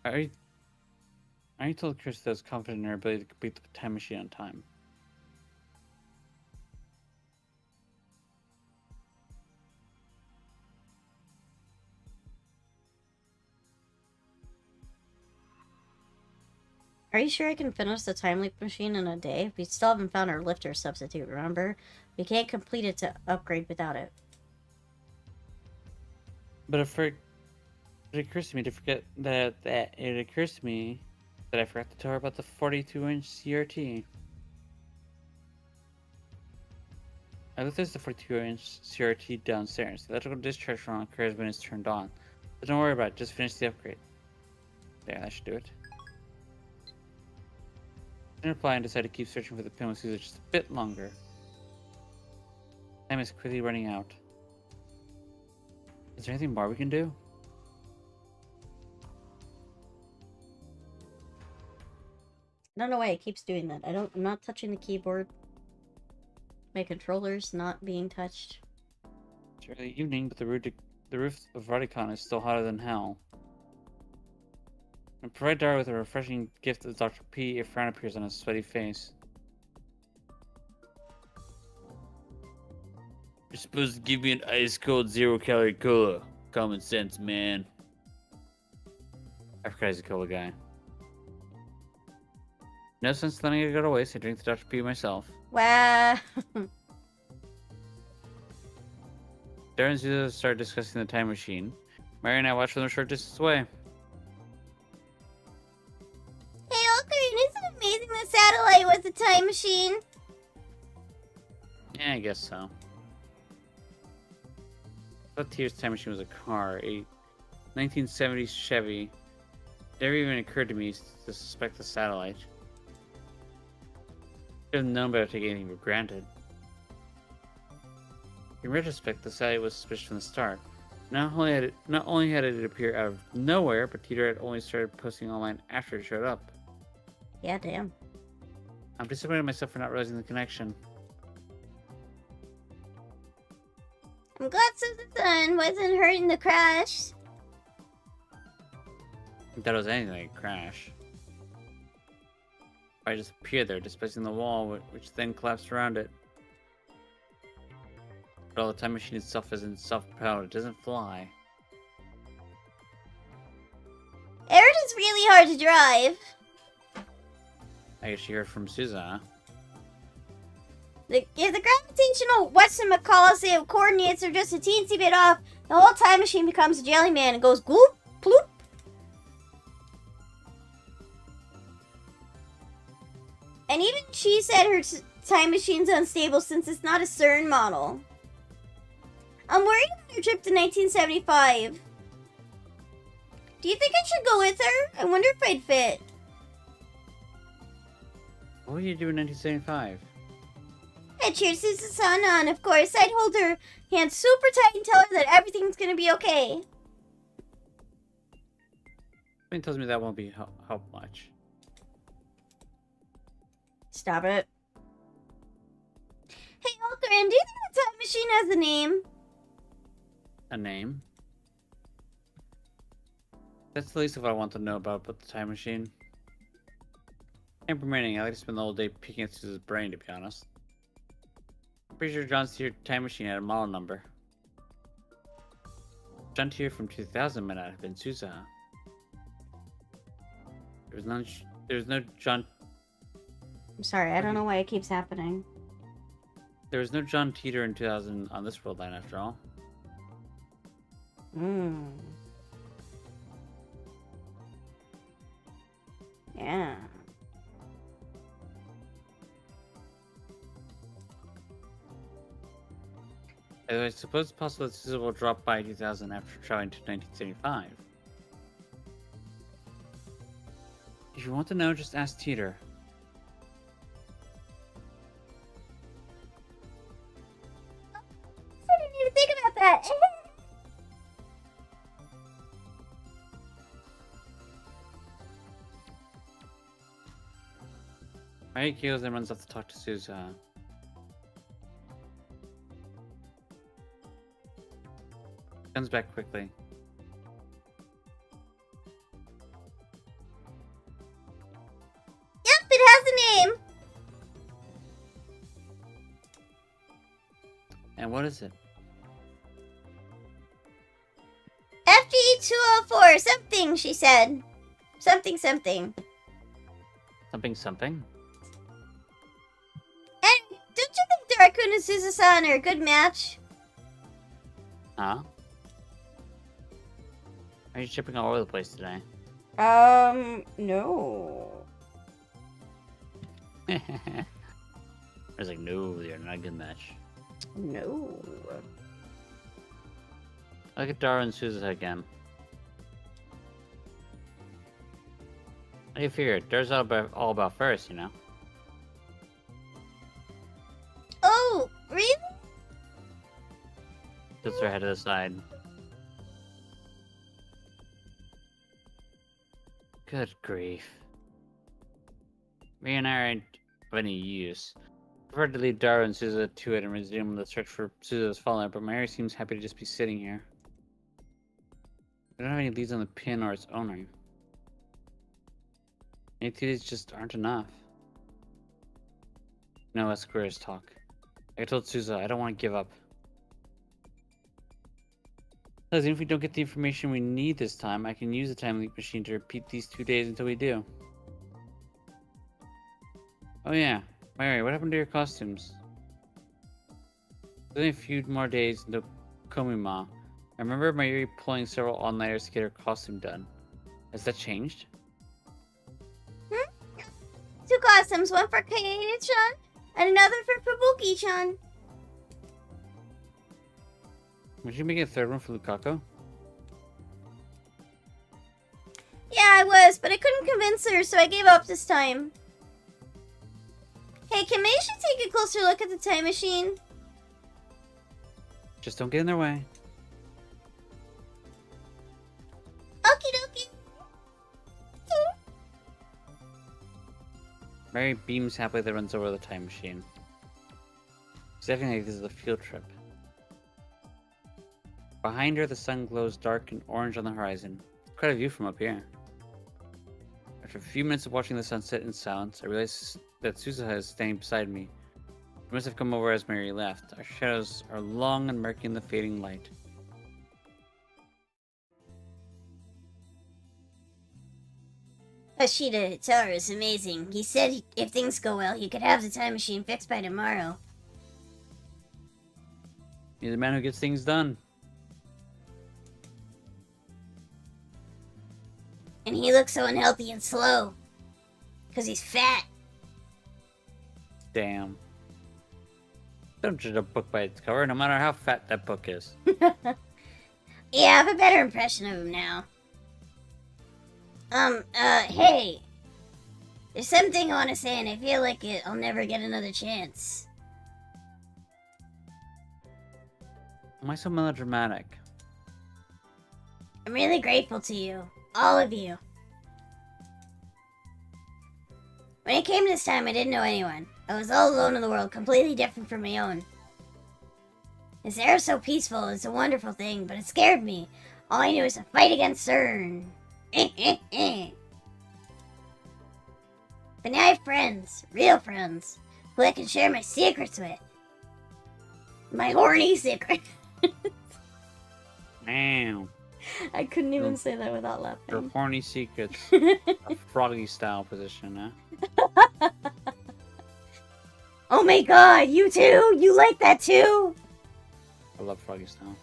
Are you told Chris that was confident in her ability to complete the time machine on time? Are you sure I can finish the time leap machine in a day? We still haven't found our lifter substitute, remember? We can't complete it to upgrade without it. But it occurs to me that I forgot to tell her about the 42-inch CRT. I looked at the 42-inch CRT downstairs. The electrical discharge from occurs when it's turned on. But don't worry about it, just finish the upgrade. There, that should do it. In reply, I decided to keep searching for the pin with Caesar just a bit longer. Time is quickly running out. Is there anything more we can do? I don't know why it keeps doing that. I'm not touching the keyboard. My controller's not being touched. It's early evening, but the roof of Radicon is still hotter than hell. I provide Dara with a refreshing gift of Dr. P. A frown appears on his sweaty face. You're supposed to give me an ice-cold, zero-calorie cola. Common sense, man. I forgot he's a cola guy. No sense letting it go to waste. I drink the Dr. P myself. Wow. Darren and Caesar start discussing the time machine. Mary and I watch from a short distance away. Hey, Ocarina, isn't it amazing the satellite was a time machine? Yeah, I guess so. I thought Tier's time machine was a car, a 1970s Chevy. It never even occurred to me to suspect the satellite. Should have known better to take anything for granted. In retrospect, the site was suspicious from the start. Not only had it appear out of nowhere, but Teeter had only started posting online after it showed up. Yeah, damn. I'm disappointed in myself for not realizing the connection. I'm glad Susan wasn't hurt in the crash. I thought it was anything like a crash. I just appeared there, displacing the wall, which then collapsed around it. But all the time machine itself isn't self-propelled, it doesn't fly. Arid is really hard to drive. I guess you heard from Sousa, huh? If the gravitational whatchamacallit coordinates are just a teensy bit off, the whole time machine becomes a jelly man and goes gloop, bloop. And even she said her time machine's unstable since it's not a CERN model. I'm worried about her trip to 1975. Do you think I should go with her? I wonder if I'd fit. What would you do in 1975? I'd cheer Susan on, of course. I'd hold her hand super tight and tell her that everything's gonna be okay. Something tells me that won't be help much. Stop it. Hey, Alcaran, do you think the time machine has a name? A name? That's the least of what I want to know about the time machine. And remaining, I like to spend the whole day peeking at Sousa's brain, to be honest. I'm pretty sure John Tier time machine had a model number. John Tier from 2000 might not have been Sousa. There was no John. I'm sorry, I don't know why it keeps happening. There was no John Teeter in 2000 on this world line, after all. Yeah. I suppose it's possible that Sousa will drop by 2000 after traveling to 1975. If you want to know, just ask Teeter. I didn't even think about that. Right, Keels then runs off to talk to Sousa. Comes back quickly. Yep, it has a name. And what is it? FG204, something, she said. Something, something. Something? And don't you think the Raccoon and Susan are a good match? Huh? Are you tripping all over the place today? No. I was like, no, they're not a good match. No. Look at Dara and Sousa again. How do you figure? Dara's all about first, you know? Oh, really? Tilts her head to the side. Good grief. Me and I aren't of any use. I prefer to leave Dara and Sousa to it and resume the search for Sousa's fallen, but Mary seems happy to just be sitting here. We don't have any leads on the pin or its owner. ATDs just aren't enough. No, let's squares talk. I told Sousa I don't want to give up. Because even if we don't get the information we need this time, I can use the time leap machine to repeat these 2 days until we do. Oh yeah, Mary, what happened to your costumes? There's only a few more days until Komima. I remember Mary pulling several all-nighters to get her costume done. Has that changed? 2 costumes, one for Kaede-chan and another for Fubuki-chan. Would you make a third one for Lukaku? Yeah, I was, but I couldn't convince her, so I gave up this time. Hey, can Meisha take a closer look at the time machine? Just don't get in their way. Okie dokie. Mary beams happily that runs over the time machine. She's acting like this is a field trip. Behind her, the sun glows dark and orange on the horizon. Quite a view from up here. After a few minutes of watching the sunset in silence, I realized that Suzuha is standing beside me. She must have come over as Mary left. Our shadows are long and murky in the fading light. Hashida Tower is amazing. He said if things go well, he could have the time machine fixed by tomorrow. He's a man who gets things done. And he looks so unhealthy and slow. Because he's fat. Damn. Don't judge a book by its cover, no matter how fat that book is. Yeah, I have a better impression of him now. Hey. There's something I want to say and I feel like I'll never get another chance. Why so melodramatic? I'm really grateful to you. All of you. When it came to this time, I didn't know anyone. I was all alone in the world, completely different from my own. This era is so peaceful, it's a wonderful thing, but it scared me. All I knew was to fight against CERN. But now I have friends, real friends, who I can share my secrets with. My horny secret. Damn. I couldn't even say that without Your laughing. horny secrets. A froggy style position, huh? Oh my god, you too? You like that too? I love froggy style.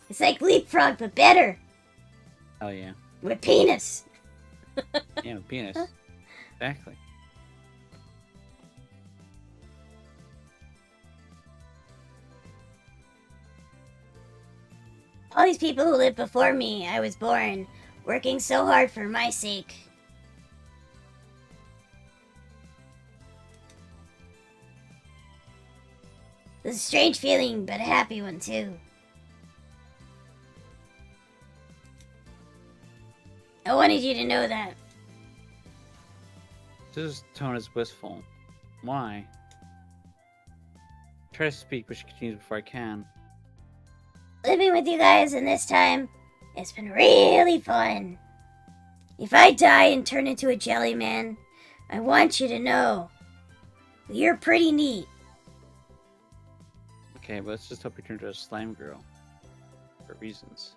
It's like Leapfrog, but better. Hell yeah. With penis. Yeah, penis. Exactly. All these people who lived before me, I was born, working so hard for my sake. It's a strange feeling, but a happy one too. I wanted you to know that. This tone is wistful. Why? Try to speak, but she continues before I can. Living with you guys in this time, it's been really fun. If I die and turn into a jelly man, I want you to know you're pretty neat. Okay, but let's just hope you turn into a slime girl. For reasons.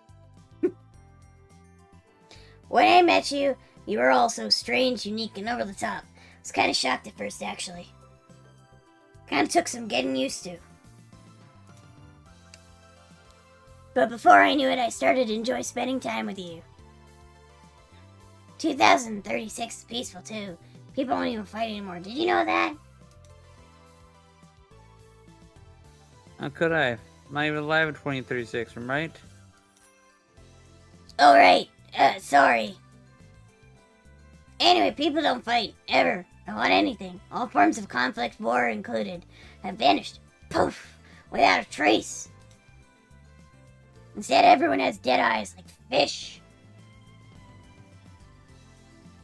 When I met you, you were all so strange, unique, and over the top. I was kind of shocked at first, actually. Kind of took some getting used to. But before I knew it, I started to enjoy spending time with you. 2036 is peaceful, too. People don't even fight anymore. Did you know that? How could I? I'm not even alive in 2036, am I right? Oh, right. Sorry. Anyway, people don't fight, ever, about anything. All forms of conflict, war included, have vanished. Poof! Without a trace. Instead, everyone has dead eyes, like fish.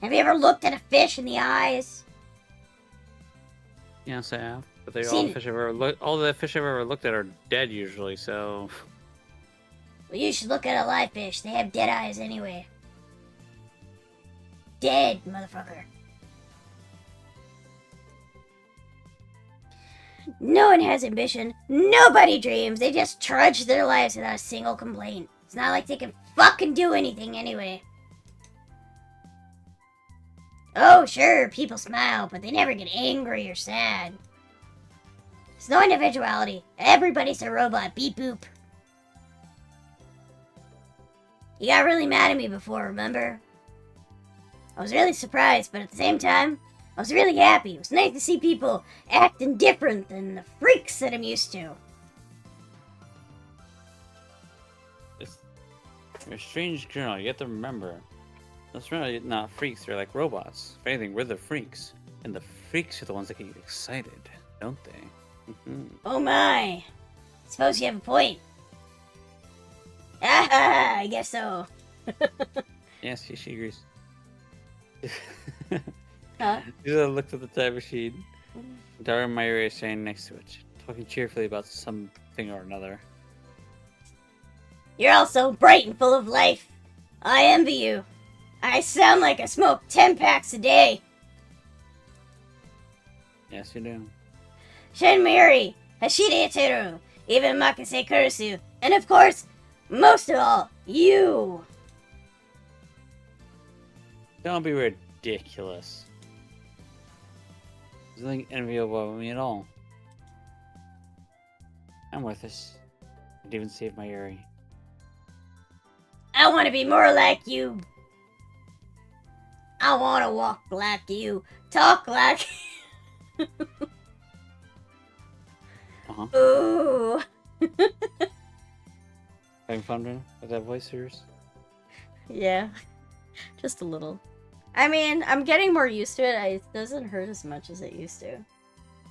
Have you ever looked at a fish in the eyes? Yes, I have. But they all Seen the it. fish I've ever all the fish I've ever looked at are dead usually, so Well, you should look at a live fish. They have dead eyes anyway. Dead, motherfucker. No one has ambition. Nobody dreams. They just trudge their lives without a single complaint. It's not like they can fucking do anything anyway. Oh, sure, people smile, but they never get angry or sad. There's no individuality. Everybody's a robot. Beep boop. You got really mad at me before, remember? I was really surprised, but at the same time, I was really happy. It was nice to see people acting different than the freaks that I'm used to. you're a strange girl. You have to remember, those really not freaks. They're like robots. If anything, we're the freaks, and the freaks are the ones that get you excited, don't they? Mhm. Oh my. Suppose you have a point. Ah, I guess so. Yes, she agrees. Huh? Yuza looks at the time machine. Dara and Mayuri is standing next to it, talking cheerfully about something or another. You're all so bright and full of life. I envy you. I sound like I smoke 10 packs a day. Yes, you do. Shinmiri, Hashide Teru, even Makase Kurisu, and of course, most of all, you. Don't be ridiculous. There's nothing enviable about me at all. I'm worth this. I'd even save Mayuri. I want to be more like you. I want to walk like you, talk like. Uh-huh. Ooh. Having fun with that voice of yours? Yeah, just a little. I mean, I'm getting more used to it. It doesn't hurt as much as it used to.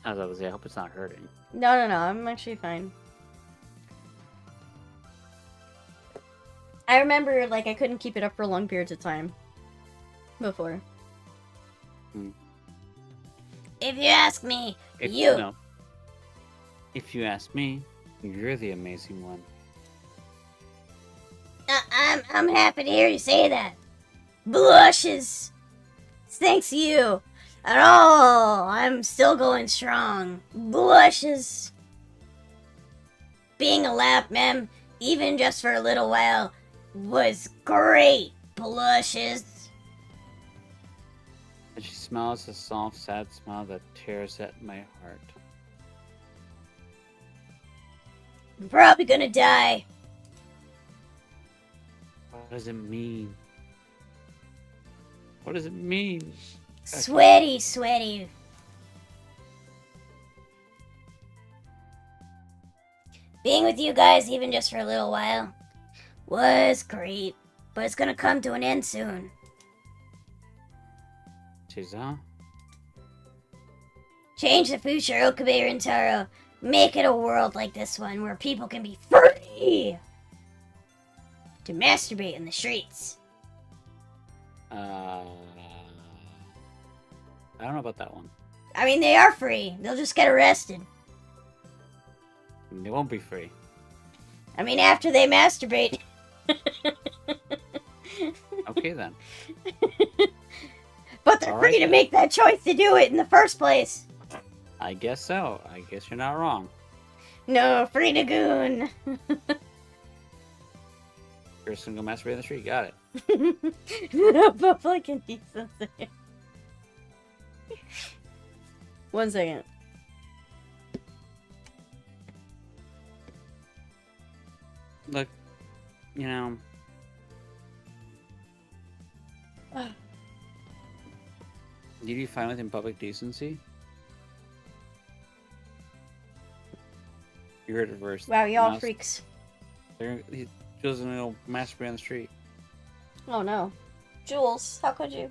As I was saying, I hope it's not hurting. No, I'm actually fine. I remember, like, I couldn't keep it up for long periods of time. Before. If you ask me, If, you. No. If you ask me, you're the amazing one. I'm happy to hear you say that. Blushes. It's thanks to you. At all, I'm still going strong. Blushes. Being a lap mem, even just for a little while, was great. Blushes. And she smiles a soft, sad smile that tears at my heart. I'm probably gonna die. What does it mean? What does it mean? Sweaty, sweaty. Being with you guys, even just for a little while, was great. But it's gonna come to an end soon. Chiza? Change the future, Okabe Rintaro. Make it a world like this one where people can be free to masturbate in the streets. I don't know about that one. I mean, they are free. They'll just get arrested. They won't be free. I mean, after they masturbate. Okay then. But they're All free right, to then. make that choice to do it in the first place. I guess so. I guess you're not wrong. No, free to goon. You're just gonna go masturbate in the street. Got it. Public indecency. 1 second. Look, you know. Did you find within public decency? You heard it first. Wow, y'all Mouse- freaks. He goes and he'll masturbate on the street. Oh no. Jules, how could you?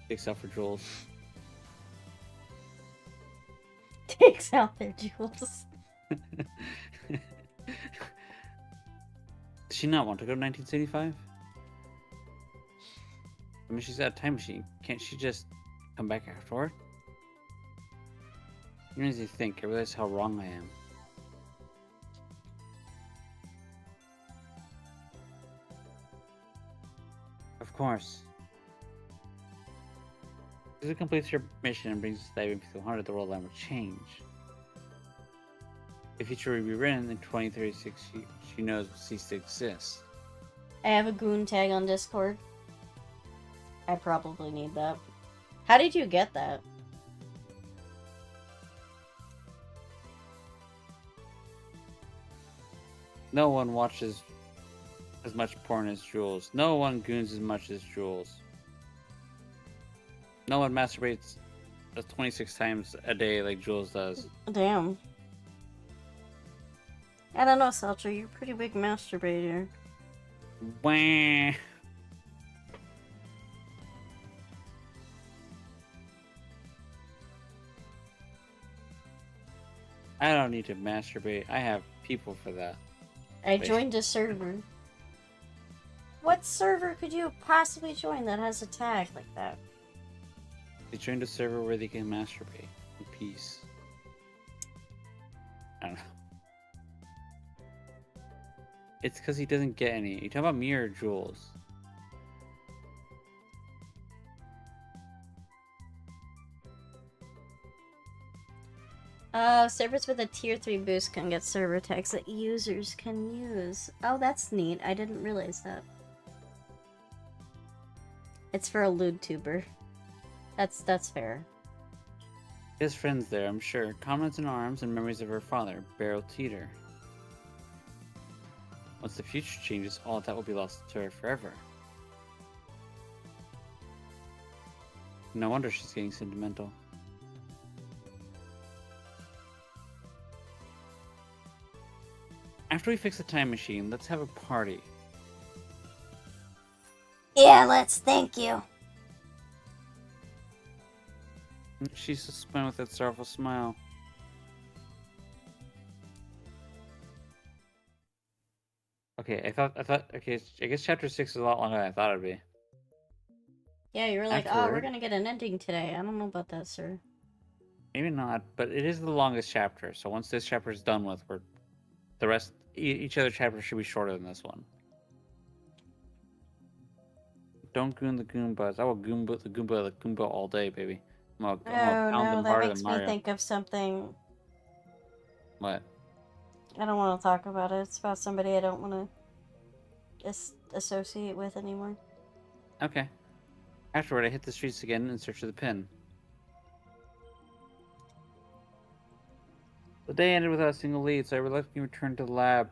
Takes out for Jules. Takes out their Jules. Does she not want to go to 1975? I mean, she's got a time machine. Can't she just come back afterward? You know, as you think, I realize how wrong I am. Of course. As it completes your mission and brings us diving to the 100, the world line will change. The future will be written in 2036. She knows will cease to exist. I have a goon tag on Discord. I probably need that. How did you get that? No one watches as much porn as Jules. No one goons as much as Jules. No one masturbates 26 times a day like Jules does. Damn. I don't know, Selcher. You're a pretty big masturbator. Wah. I don't need to masturbate. I have people for that. I joined a server. What server could you possibly join that has a tag like that? They joined a server where they can masturbate in peace. I don't know. It's because he doesn't get any. You talking about me or Jules? Servers with a tier 3 boost can get server tags that users can use. Oh, that's neat. I didn't realize that. It's for a lewd tuber. That's fair. He has friends there, I'm sure. Comments in arms and memories of her father, Beryl Teeter. Once the future changes, all that will be lost to her forever. No wonder she's getting sentimental. After we fix the time machine, let's have a party. Yeah, let's. Thank you. She's just spun with that sorrowful smile. Okay, okay, I guess chapter 6 is a lot longer than I thought it'd be. Yeah, you were like, oh, Afterward- we're gonna get an ending today. I don't know about that, sir. Maybe not, but it is the longest chapter, so once this chapter is done with, the rest, each other chapter should be shorter than this one. Don't goon the Goombas. I will Goomba the Goomba all day, baby. I'm gonna pound Oh no, them that harder makes than me Mario. think of something. What? I don't want to talk about it. It's about somebody I don't want to associate with anymore. Okay. Afterward, I hit the streets again in search of the pin. The day ended without a single lead, so I reluctantly returned to the lab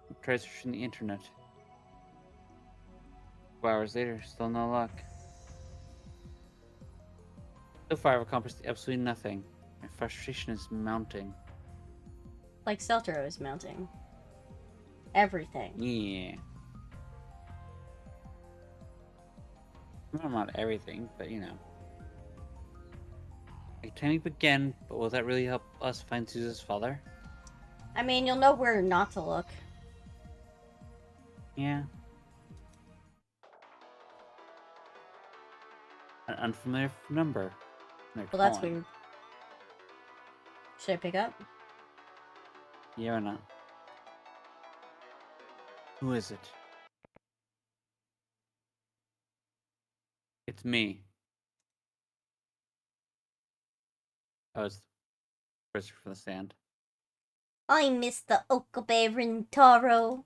and tried searching the internet. 2 hours later, still no luck. So far, I've accomplished absolutely nothing. My frustration is mounting. Like Celtro is mounting. Everything. Yeah. Well, not everything, but you know. I can again, but will that really help us find Susan's father? I mean, you'll know where not to look. Yeah. An unfamiliar number. They're Well, that's calling. weird. Should I pick up? Yeah or not? Who is it? It's me. Oh, it's Christopher from the Stand. I'm Mr. Okabe Taro.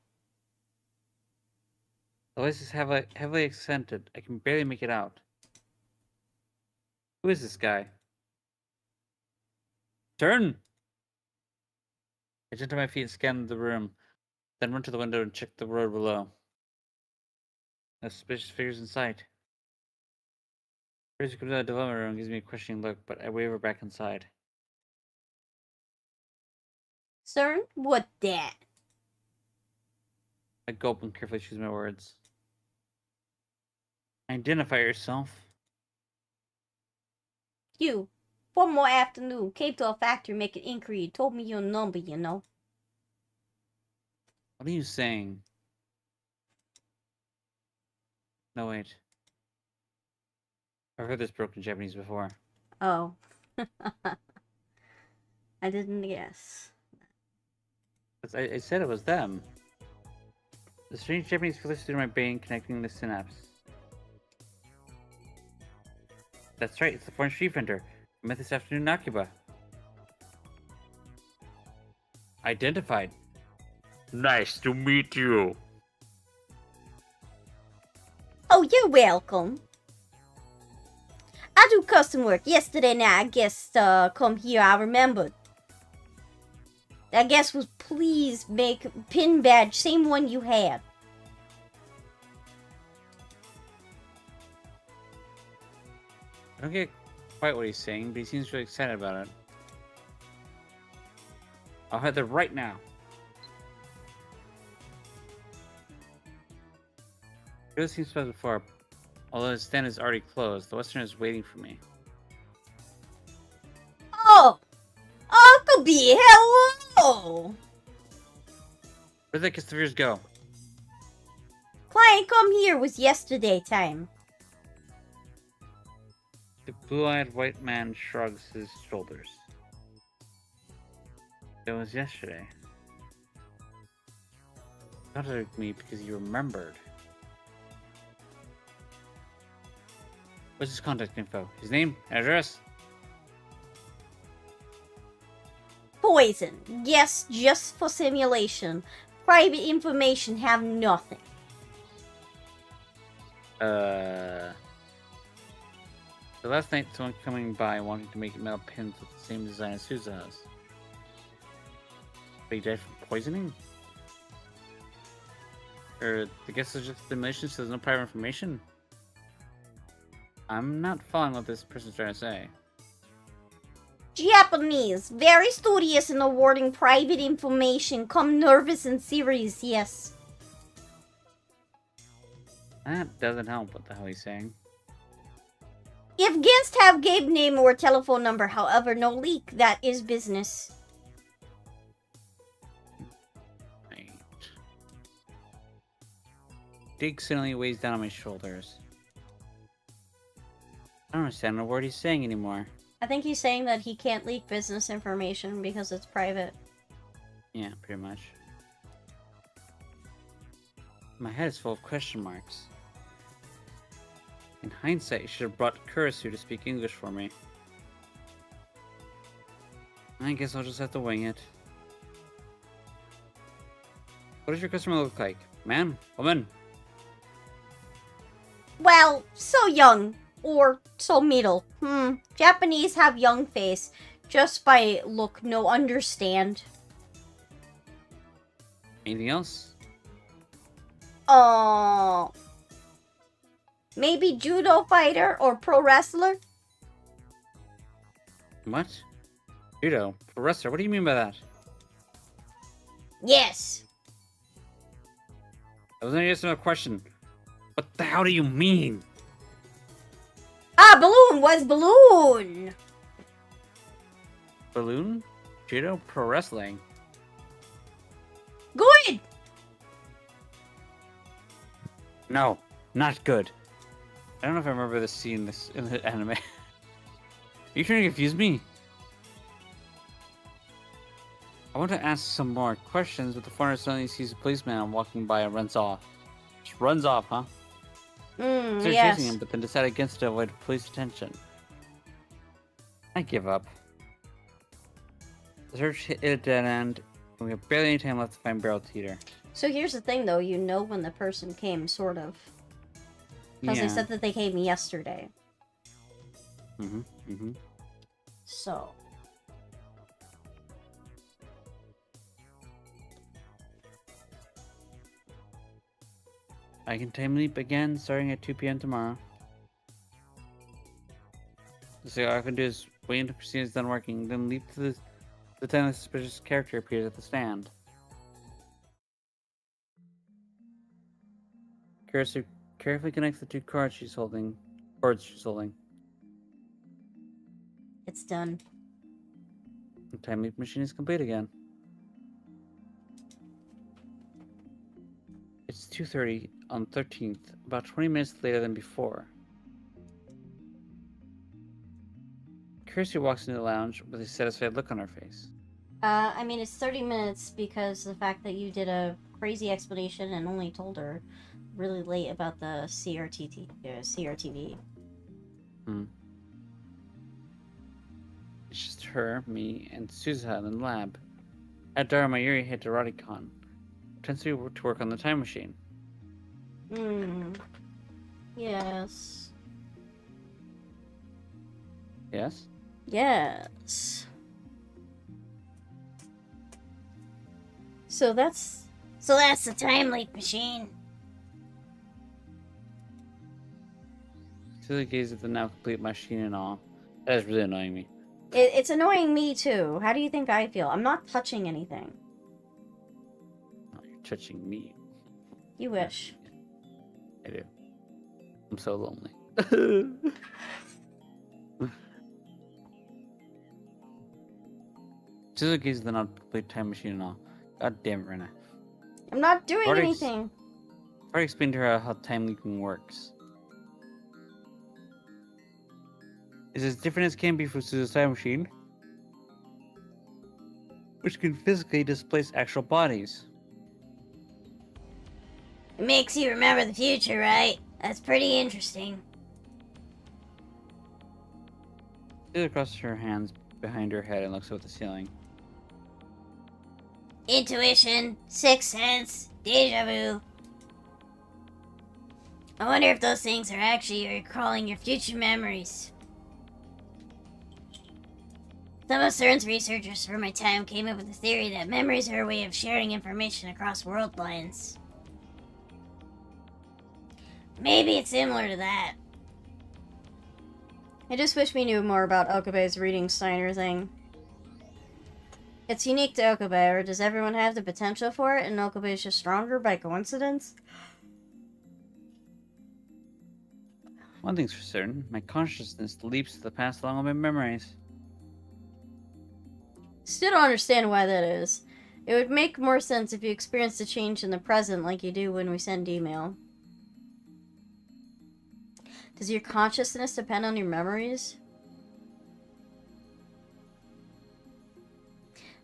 The voice is heavily accented. I can barely make it out. Who is this guy? Turn! I jumped to my feet and scanned the room, then went to the window and checked the road below. No suspicious figures in sight. Crazy comes out of the development room and gives me a questioning look, but I waver back inside. Sir, what that? I gulp and carefully choose my words. Identify yourself. You. One more afternoon. Came to a factory making inquiry. Told me your number, you know. What are you saying? No, wait. I've heard this broken Japanese before. Oh. I didn't guess. I said it was them. The strange Japanese filters through my brain, connecting the synapse. That's right, it's the foreign street vendor. I met this afternoon in Akiba. Identified. Nice to meet you. Oh, you're welcome. I do custom work. Yesterday night, I guess, come here, I remembered. I guess was please make pin badge, same one you had. I don't get quite what he's saying, but he seems really excited about it. I'll head there right now. I've seen spots before. Although his stand is already closed, the Western is waiting for me. Oh! Oh, Ruby, hello! Where'd the Kistavers go? Client come here was yesterday time. The blue-eyed white man shrugs his shoulders. It was yesterday. You contacted me because you remembered. What's his contact info? His name? Address? Poison. Yes, just for simulation. Private information have nothing. So last night someone coming by wanting to make metal pins with the same design as Suza's. But he died from poisoning? Or I guess it's just simulation, so there's no private information? I'm not following what this person's trying to say. Japanese. Very studious in awarding private information. Come nervous and serious, yes. That doesn't help what the hell he's saying. If guests have Gabe name or telephone number, however, no leak, that is business. Right. Dig suddenly weighs down on my shoulders. I don't understand a word he's saying anymore. I think he's saying that he can't leak business information because it's private. Yeah, pretty much. My head is full of question marks. In hindsight, I should have brought Kurisu to speak English for me. I guess I'll just have to wing it. What does your customer look like? Man? Woman? Well, so young. Or so middle. Japanese have young face. Just by look, no understand. Anything else? Maybe judo fighter or pro wrestler? What? Judo? Pro wrestler? What do you mean by that? Yes. That wasn't just another question. What the hell do you mean? Ah, balloon was balloon. Balloon? Judo? Pro wrestling? Good. No, not good. I don't know if I remember this scene in the anime. Are you trying to confuse me? I want to ask some more questions, but the foreigner suddenly sees a policeman walking by and runs off. Just runs off, huh? Starts Yes. chasing him, but then decided against to avoid police attention. I give up. The search hit a dead end, and we have barely any time left to find Barrel Teeter. So here's the thing, though. You know when the person came, sort of. Because they said that they came yesterday. So. I can time leap again, starting at 2 p.m. tomorrow. So all I can do is wait until Christina's done working, then leap to the time the suspicious character appears at the stand. Kurisu carefully connects the two cords she's holding. It's done. The time leap machine is complete again. It's 2:30 on 13th, about 20 minutes later than before. Kirsty walks into the lounge with a satisfied look on her face. I mean, it's 30 minutes because the fact that you did a crazy explanation and only told her really late about the CRTV. It's just her, me, and Suzuha in the lab. At Dara Mayuri head to Radicon. Pretends to work on the time machine. Yes. Yes? Yes. So that's the time leap machine. Suzuha gazes at the now complete machine and all. That is really annoying me. it's annoying me too. How do you think I feel? I'm not touching anything. Oh, you're touching me. You wish. I do. I'm so lonely. Suzuki's the not complete time machine and all. God damn it, Rena. I'm not doing Already- anything. I've already explained to her how time leaking works. It's as different as can be from Suzu's time machine, which can physically displace actual bodies. It makes you remember the future, right? That's pretty interesting. Suzu crosses her hands behind her head and looks up at the ceiling. Intuition, sixth sense, deja vu. I wonder if those things are actually recalling your future memories. Some of CERN's researchers from my time came up with the theory that memories are a way of sharing information across world lines. Maybe it's similar to that. I just wish we knew more about Okabe's reading Steiner thing. It's unique to Okabe, or does everyone have the potential for it and Okabe is just stronger by coincidence? One thing's for certain, my consciousness leaps to the past along with my memories. Still don't understand why that is. It would make more sense if you experienced a change in the present like you do when we send email. Does your consciousness depend on your memories?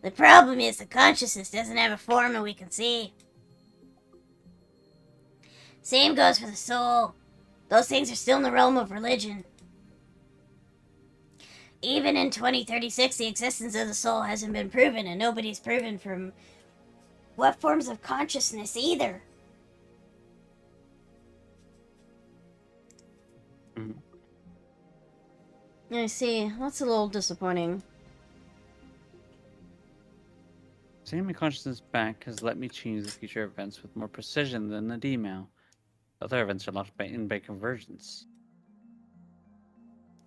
The problem is the consciousness doesn't have a form that we can see. Same goes for the soul. Those things are still in the realm of religion. Even in 2036, the existence of the soul hasn't been proven, and nobody's proven from what forms of consciousness either. I see. That's a little disappointing. Sending my consciousness back has let me change the future events with more precision than the email. Other events are locked by convergence.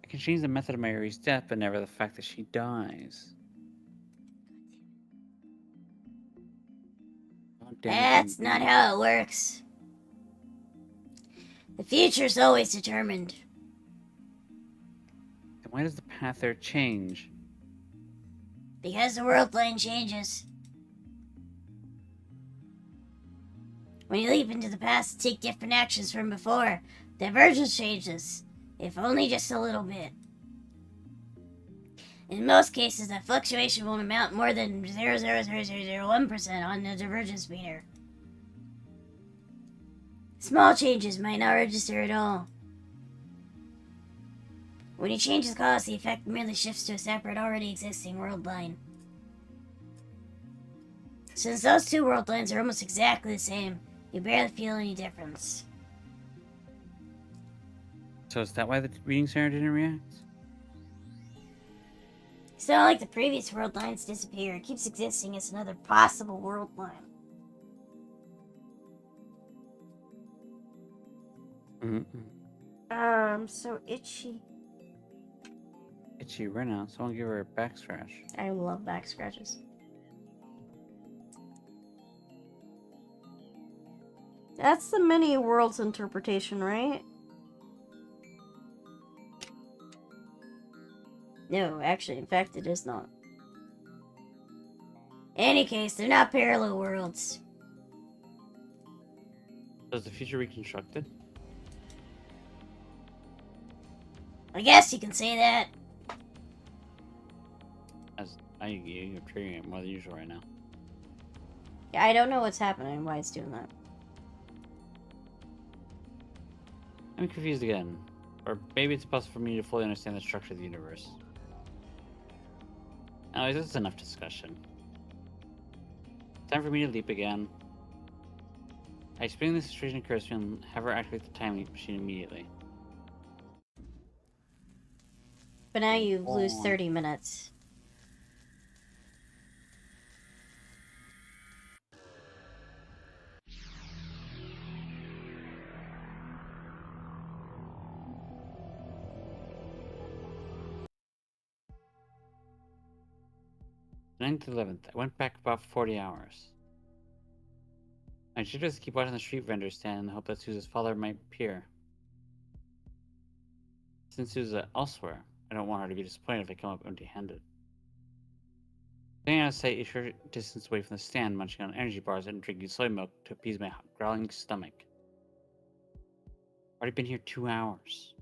I can change the method of Mary's death, but never the fact that she dies. Oh, damn it, That's damn not how it works. The future's always determined. Then why does the path there change? Because the world plane changes. When you leap into the past and take different actions from before, divergence changes, if only just a little bit. In most cases, that fluctuation won't amount more than 0.00001% on the divergence meter. Small changes might not register at all. When you change the cause, the effect merely shifts to a separate, already existing world line. Since those two world lines are almost exactly the same, you barely feel any difference. So is that why the reading center didn't react? It's not like the previous world lines disappear. It keeps existing as another possible world line. Mm-mm. So itchy. Itchy Rena, someone give her a back scratch. I love back scratches. That's the many worlds interpretation, right? No, actually, in fact, it is not. In any case, they're not parallel worlds. Is the future reconstructed? I guess you can say that. You're triggering it more than usual right now. Yeah, I don't know what's happening, why it's doing that. I'm confused again. Or maybe it's possible for me to fully understand the structure of the universe. Anyways, this is enough discussion. Time for me to leap again. I explain the situation to Kirsty and have her activate the time leap machine immediately. But now you lose Oh. 30 minutes. The 9th to 11th, I went back about 40 hours. I should just keep watching the street vendor stand in the hope that Sousa's father might appear. Since Sousa elsewhere, I don't want her to be disappointed if I come up empty-handed. Standing out of sight a short distance away from the stand, munching on energy bars and drinking soy milk to appease my growling stomach. Already been here 2 hours.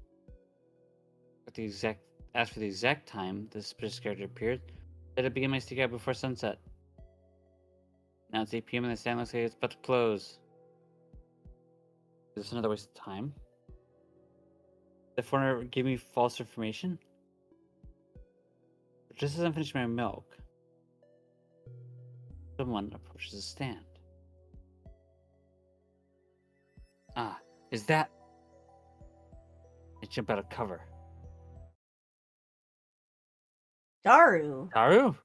As for the exact time the suspicious character appeared, said I began my sneak out before sunset. Now it's 8 p.m. and the stand looks like it's about to close. Is this another waste of time? Did the foreigner give me false information? But just as I'm finishing my milk, someone approaches the stand. Ah, is that? I jump out of cover. Daru. Taru?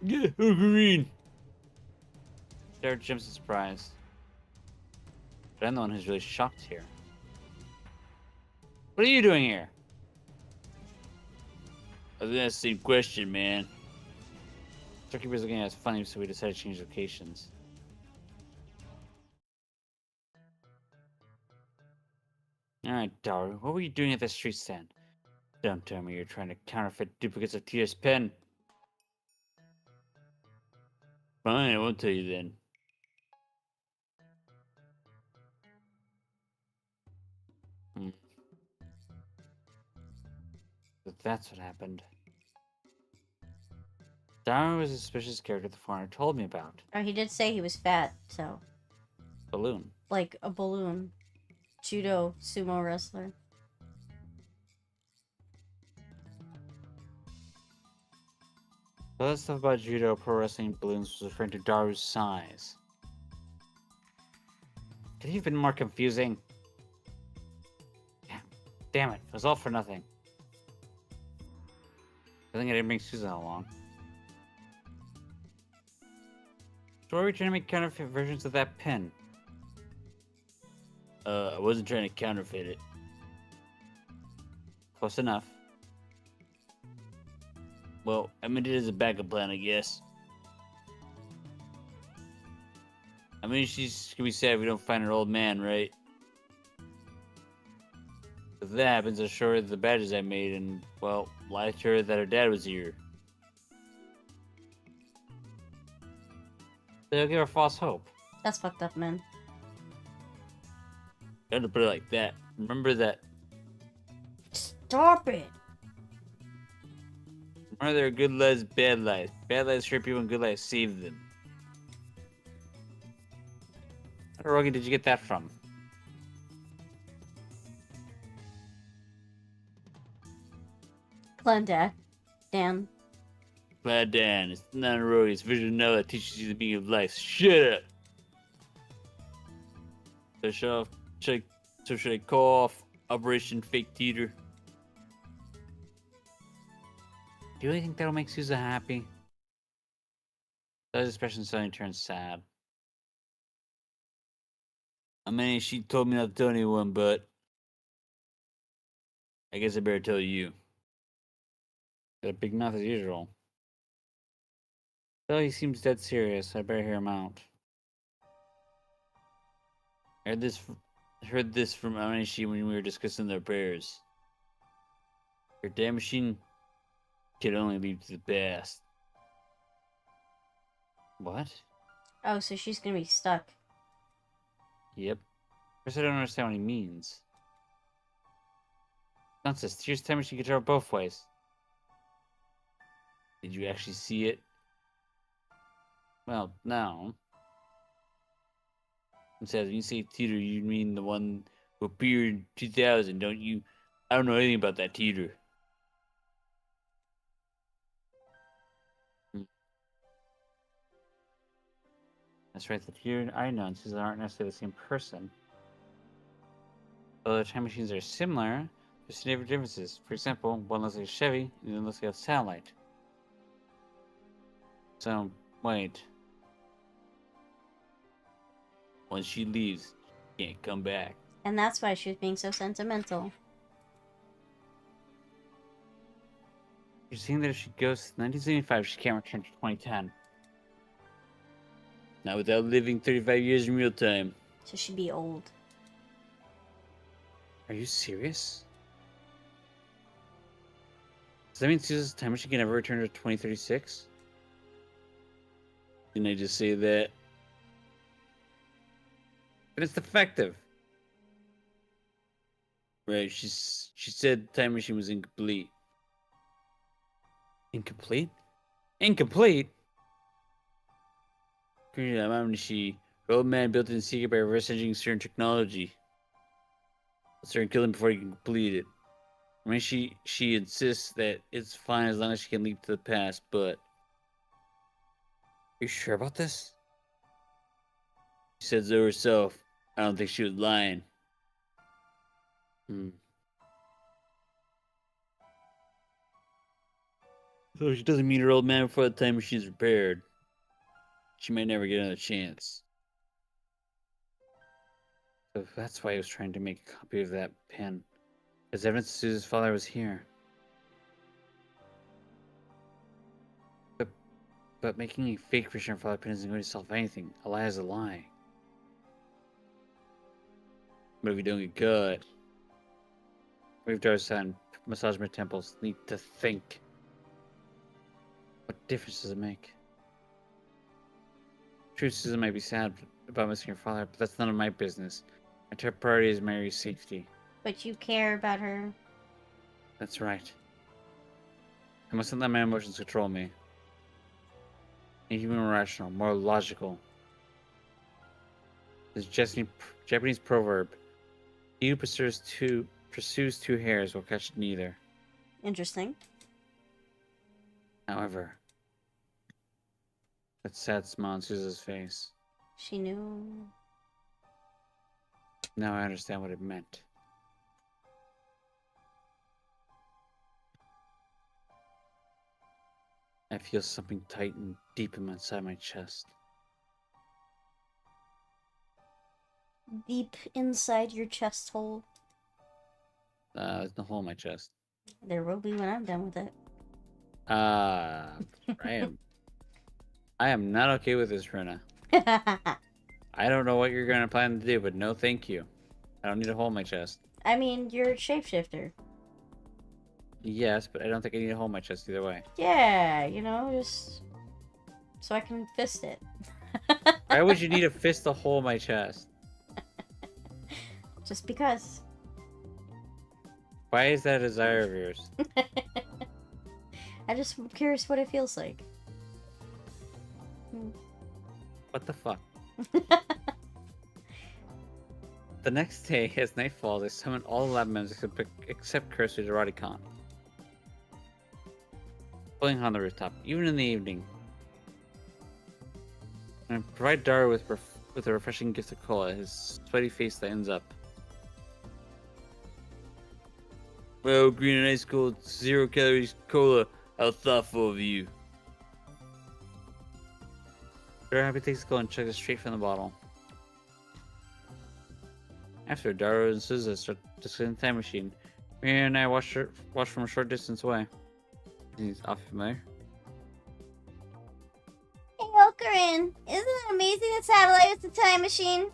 Yeah, green. Sarah jumps in surprise. But I'm the one who's really shocked here. What are you doing here? I was gonna ask the same question, man. Storekeeper's looking at us funny, so we decided to change locations. Alright, Daru, what were you doing at the street stand? Don't tell me you're trying to counterfeit duplicates of Tita's pen. Fine, I won't tell you then. So that's what happened. Daru was a suspicious character the foreigner told me about. Oh, he did say he was fat, so. Balloon. Like a balloon. Judo sumo wrestler. All that stuff about judo, pro wrestling, balloons was referring to Daru's size. Could he have been more confusing? Damn it, it was all for nothing. I think I didn't bring Susan along. So why are we trying to make counterfeit versions of that pen? I wasn't trying to counterfeit it. Close enough. Well, I meant it as a backup plan, I guess. I mean, she's gonna be sad if we don't find her old man, right? If that happens, I'll show her the badges I made and, well, lie to her that her dad was here. They'll give her false hope. That's fucked up, man. You gotta put it like that. Remember that. Stop it! Remember there are good lies, bad lies. Bad lies hurt people and good lies save them. What Rogan did you get that from? Glenda. Dan. Glad Dan, it's not a road, it's Vision Now that teaches you the meaning of life. Shut up! So should I call off Operation Fake Teeter? Do you really think that'll make Susan happy? That expression suddenly turns sad. I mean, she told me not to tell anyone, but I guess I better tell you. Got a big mouth as usual. Well, he seems dead serious. I better hear him out. I heard this from Amanishi when we were discussing their prayers. Your damn machine can only lead to the best. What? Oh, so she's gonna be stuck. Yep. First, I don't understand what he means. Nonsense. Tears time machine can travel both ways. Did you actually see it? Well, no. It says when you say teeter, you mean the one who appeared in 2000, don't you? I don't know anything about that teeter. That's right, the teeter and I know and Susan aren't necessarily the same person. Although time machines are similar, there's significant differences. For example, one looks like a Chevy, and the other looks like a satellite. So, wait. Once she leaves, she can't come back. And that's why she was being so sentimental. You're saying that if she goes to 1975, she can't return to 2010. Not without living 35 years in real time. So she'd be old. Are you serious? Does that mean Susan's time machine can never return to 2036? Didn't I just say that? But it's defective. Right, she said time machine was incomplete. Incomplete? Incomplete? Her old man built it in secret by reverse engineering certain technology. Certain killed him before he can complete it. I mean, she insists that it's fine as long as she can leap to the past, but... Are you sure about this? She said so herself. I don't think she was lying. So she doesn't meet her old man before the time machine's repaired. She might never get another chance. So that's why he was trying to make a copy of that pen. As evidence Susan's father was here. But making a fake version of her father pen isn't going to solve anything. A lie is a lie. But if you don't get caught, we've Darsan, massage my temples, need to think. What difference does it make? True, Susan might be sad about missing her father, but that's none of my business. My top priority is Mary's safety. But you care about her. That's right. I mustn't let my emotions control me. Need to be more rational, more logical. This Japanese proverb: "He who pursues two hares will catch neither." Interesting. However, that sad smile on Susan's face. She knew. Now I understand what it meant. I feel something tighten deep inside my chest. Deep inside your chest hole. There's no hole in my chest. There will be when I'm done with it. I am not okay with this, Rena. I don't know what you're gonna plan to do, but no thank you. I don't need a hole in my chest. I mean, you're a shapeshifter. Yes, but I don't think I need a hole in my chest either way. Yeah, you know, just so I can fist it. Why would you need to fist a hole in my chest? Just because. Why is that a desire of yours? I just am curious what it feels like. What the fuck? The next day, as night falls, I summon all the lab members except Cursor to Radicon. Pulling on the rooftop, even in the evening. And I provide Dara with a refreshing gift of cola. His sweaty face lightens up. Well, green and ice cold, 0 calories cola. How thoughtful of you. Dara happy takes the cola and chugs it straight from the bottle. After, Dara and Suza start discussing the time machine. Mary and I watch from a short distance away. He's off familiar. Hey, Okarin, isn't it amazing that satellite is the time machine?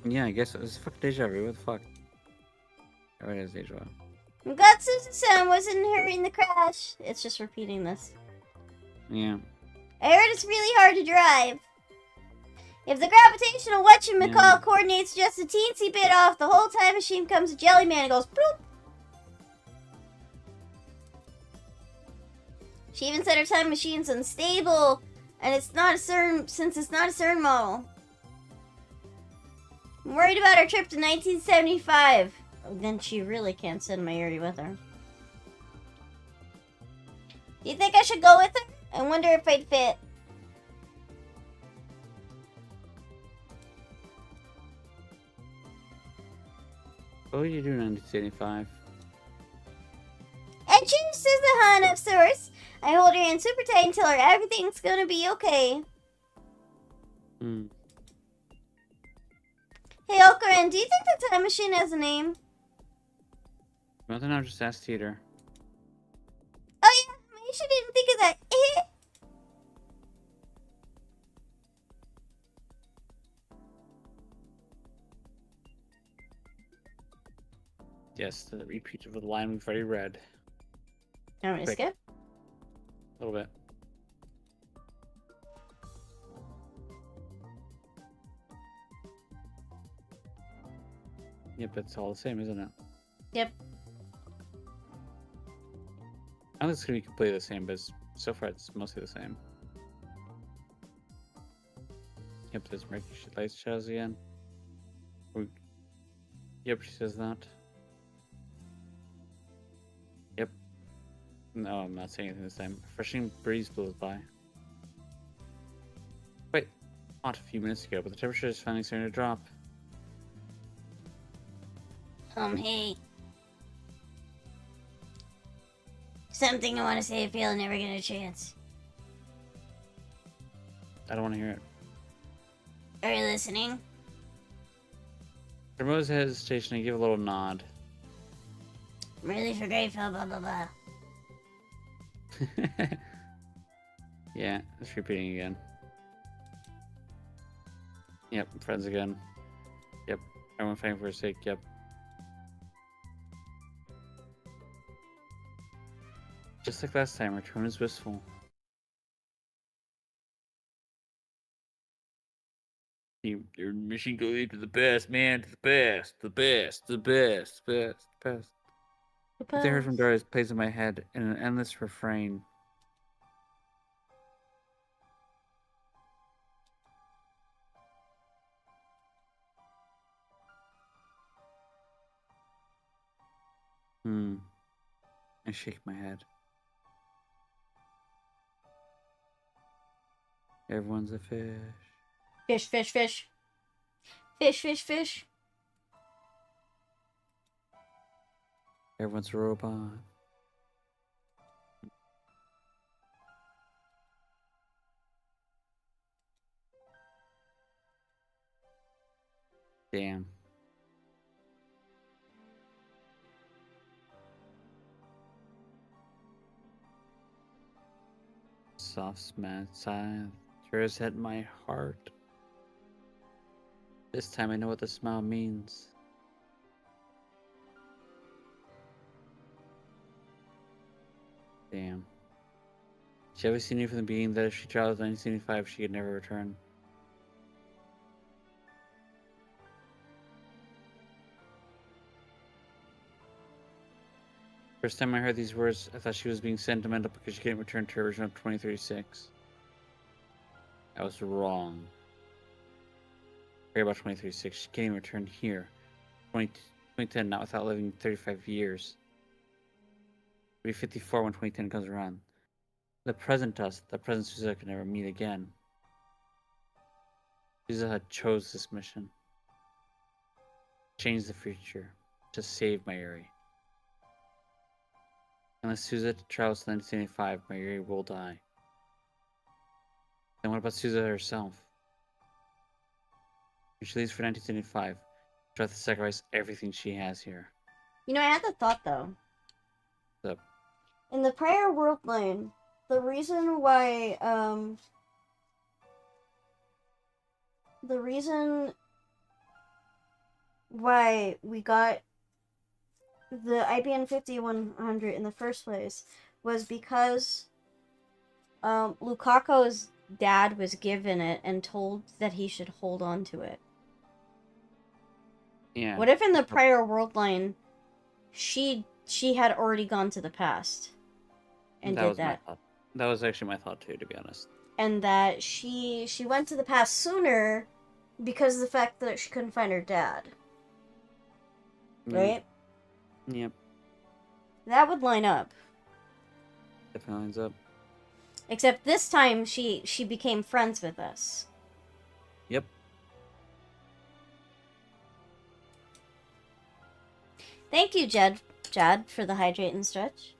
Yeah, I guess it was fucking deja vu. What the fuck? Oh, it is deja vu. I'm glad Susan wasn't hurting the crash. It's just repeating this. Yeah. I heard it's really hard to drive. If the gravitational whatchamacall coordinates just a teensy bit off, the whole time machine comes a jelly man and goes bloop. She even said her time machine's unstable, and it's not a CERN, since it's not a CERN model. I'm worried about our trip to 1975. Then she really can't send Mayuri with her. Do you think I should go with her? I wonder if I'd fit. What would you do in 1975? And cheers to the Han of sorts. I hold her hand super tight and tell her everything's gonna be okay. Hmm. Hey, Okarin, do you think the time machine has a name? Well, then I'll just ask Teeter. Oh yeah, maybe she didn't think of that. Yes, the repeat of the line we've already read. You want me to Quick. skip? A little bit. Yep, it's all the same, isn't it? Yep. I think it's gonna be completely the same, but so far it's mostly the same. Yep, there's Murky Lights Shadows again. Yep, she says that. Yep. No, I'm not saying anything this time. A refreshing breeze blows by. Wait, not a few minutes ago, but the temperature is finally starting to drop. Hey. Something I want to say, I feel I never get a chance. I don't want to hear it. Are you listening? Removes hesitation and give a little nod. I'm really for grateful, blah blah blah. Yeah, it's repeating again. Yep, friends again. Yep, everyone fighting for his sake. Yep. Just like last time, our tone is wistful. Your mission go lead to the best, man, to the best, the best, the best, best, best. What they heard from Doris plays in my head in an endless refrain. I shake my head. Everyone's a fish. Fish, fish, fish. Fish, fish, fish. Everyone's a robot. Damn. Soft smell side tears hit my heart. This time I know what the smile means. Damn. She obviously knew from the beginning that if she traveled to 1975, she could never return. First time I heard these words, I thought she was being sentimental because she couldn't return to her original 2036. I was wrong. Forget about 2036. She can't even return here. 2010, not without living 35 years. It'll be 54 when 2010 comes around. The present us, the present Suza could never meet again. Suza had chose this mission. Change the future. To save Mayuri. Unless Suza travels to 1985, Mayuri will die. Then what about Suza herself? If she leaves for 1975, she'll have to sacrifice everything she has here. You know, I had the thought though. The In the prior world line, the reason why we got the IBN 5100 in the first place was because Lukako's dad was given it and told that he should hold on to it. yeah. What if in the prior world line she had already gone to the past and that did was that? my thought. That was actually my thought too, to be honest. And that she went to the past sooner because of the fact that she couldn't find her dad. Right? Yep. That would line up. Definitely lines up. Except this time she became friends with us. Yep. Thank you, Jad, for the hydrate and stretch.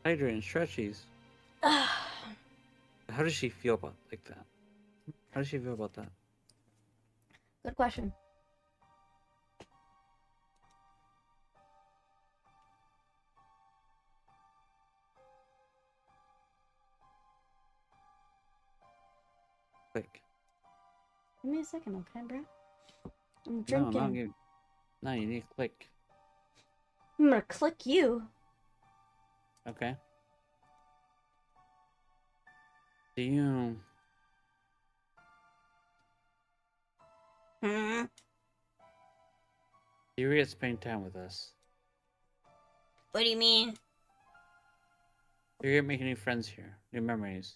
Hydrate and stretchies. How does she feel about like that? How does she feel about that? Good question. Click. Give me a second, okay, bro? I'm No, drinking. no, you need to click. I'm gonna click you. Okay. Do you... Hmm? Do you regret spending time with us? What do you mean? Do you regret making new friends here? New memories?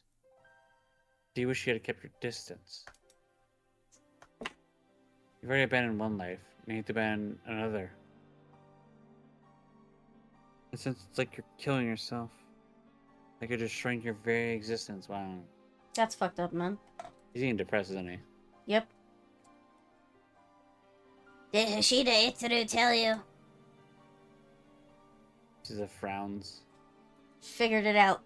Do you wish you had kept your distance? You've already abandoned one life. You need to abandon another. And since it's like you're killing yourself. Like you're destroying your very existence. Wow. That's fucked up, man. He's getting depressed, isn't he? Yep. Did Hashida Itsuru tell you? She's the frowns. Figured it out.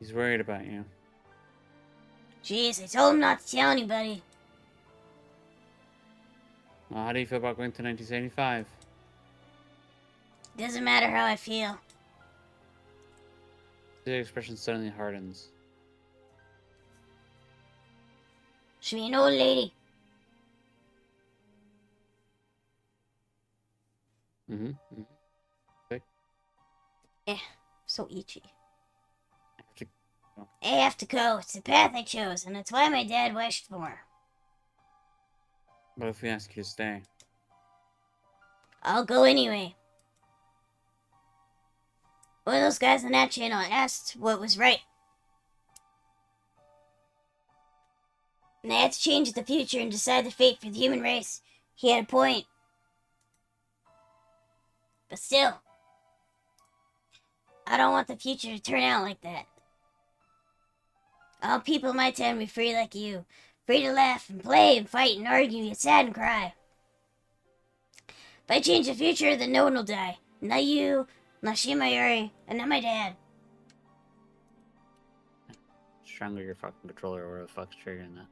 He's worried about you. Jeez, I told him not to tell anybody. Well, how do you feel about going to 1975? Doesn't matter how I feel. The expression suddenly hardens. She be an old lady. Mm-hmm. So itchy. I have to go. It's the path I chose, and it's why my dad wished for. What if we ask you to stay? I'll go anyway. One of those guys on that channel asked what was right. And I had to change the future and decide the fate for the human race. He had a point. But still, I don't want the future to turn out like that. I want people in my town to be free like you. Free to laugh and play and fight and argue, get sad and cry. If I change the future, then no one will die. Not you, not Shimayori, and not my dad. Strangle your fucking controller or the fuck's triggering that.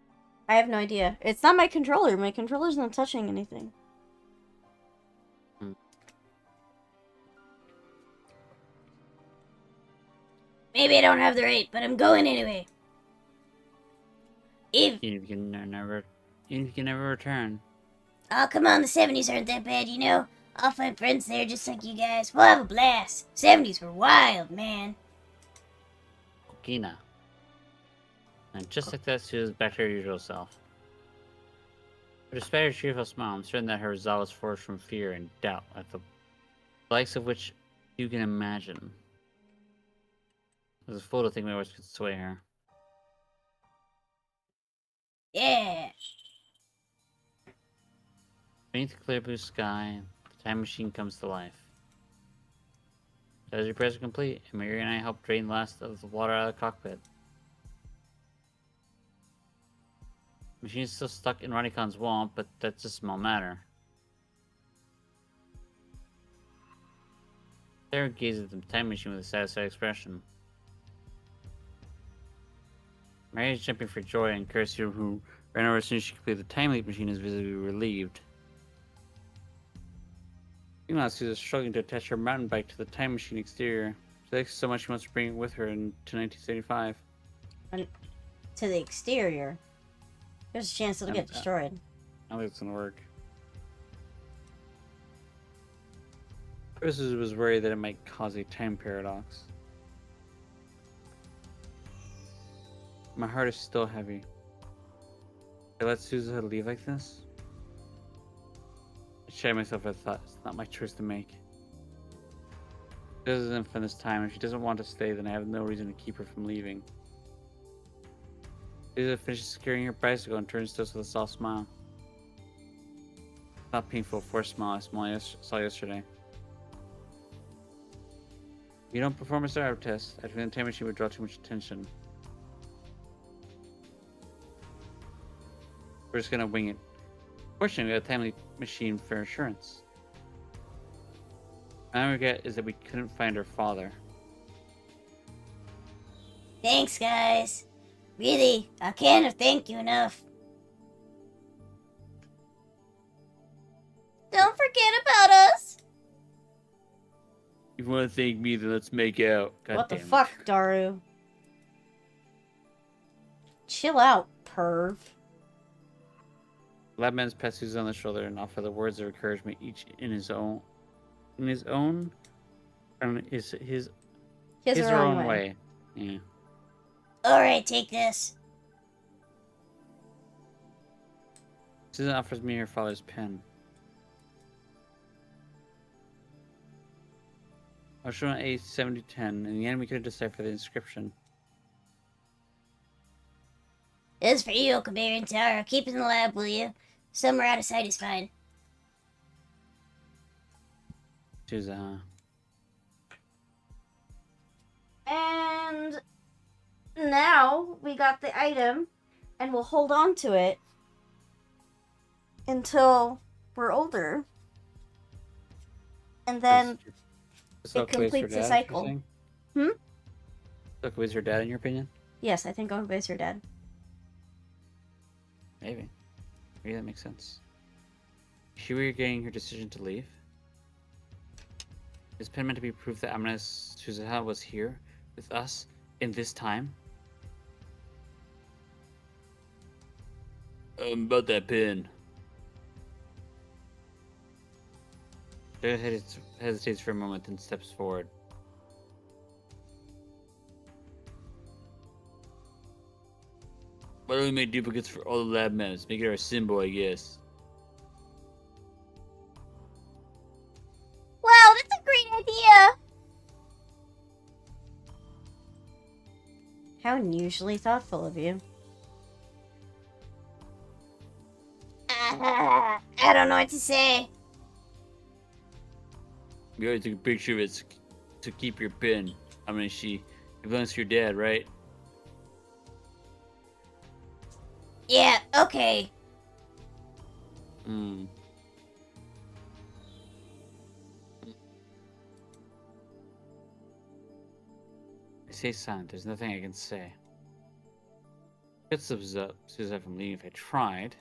I have no idea. It's not my controller. My controller's not touching anything. Maybe I don't have the right, but I'm going anyway. Even if you can never return. Oh, come on, the 70s aren't that bad, you know? I'll find friends there just like you guys. We'll have a blast. 70s were wild, man. Kokina. And just like that, she was back to her usual self. But despite her cheerful smile, I'm certain that her resolve was forged from fear and doubt, like the likes of which you can imagine. It was a fool to think my words could sway her. Yeah. Beneath the clear blue sky, the time machine comes to life. As your prayers are complete, Amiri and I help drain the last of the water out of the cockpit. The machine is still stuck in Ranikon's wall, but that's a small matter. Sarah gazes at the time machine with a satisfied expression. Mary is jumping for joy, and Kirsty, who ran over as soon as she completed the time leap machine, is visibly relieved. Meanwhile, Susan is struggling to attach her mountain bike to the time machine exterior. She likes it so much she wants to bring it with her into 1975. To the exterior. There's a chance it'll get destroyed. I don't think it's gonna work. Chris was worried that it might cause a time paradox. My heart is still heavy. Did I let Susan leave like this? I chide myself at the thought it's not my choice to make. This isn't for this time. If she doesn't want to stay, then I have no reason to keep her from leaving. Susan finishes securing her bicycle and turns to us with a soft smile. It's not painful, forced smile I saw yesterday. If you don't perform a startup test, I think the time machine would draw too much attention. We're just gonna wing it. Fortunately, we have a timely machine for assurance. My only regret is that we couldn't find her father. Thanks, guys. Really, I can't thank you enough. Don't forget about us! If you want to thank me, then let's make out. God What the damn it. fuck, Daru? Chill out, perv. Labman's pat Susan on the shoulder and offer the words of encouragement, each in his own, his Her or own own way. way. Yeah. Alright, take this. Susan offers me her father's pen. I was shown A7010. In the end, we couldn't decipher the inscription. This is for you, Okabe and Tara. Keep it in the lab, will you? Somewhere out of sight is fine. Susan, And now we got the item, and we'll hold on to it until we're older. And then it completes the cycle. Hmm? Was your dad, in your opinion? Yes, I think Okabe's her dad. Maybe. Maybe that makes sense. Is she regretting her decision to leave? Is pen meant to be proof that Amina Suzuha was here with us in this time? About that pen. Jared hesitates for a moment, then steps forward. Why don't we make duplicates for all the lab men? Make it our symbol, I guess. Wow, that's a great idea! How unusually thoughtful of you. I don't know what to say. You always take a picture of it to keep your pin. I mean, it belongs to your dad, right? Yeah, okay. Hmm. I stay silent. There's nothing I can say. It slips up Susan from leaving if I tried.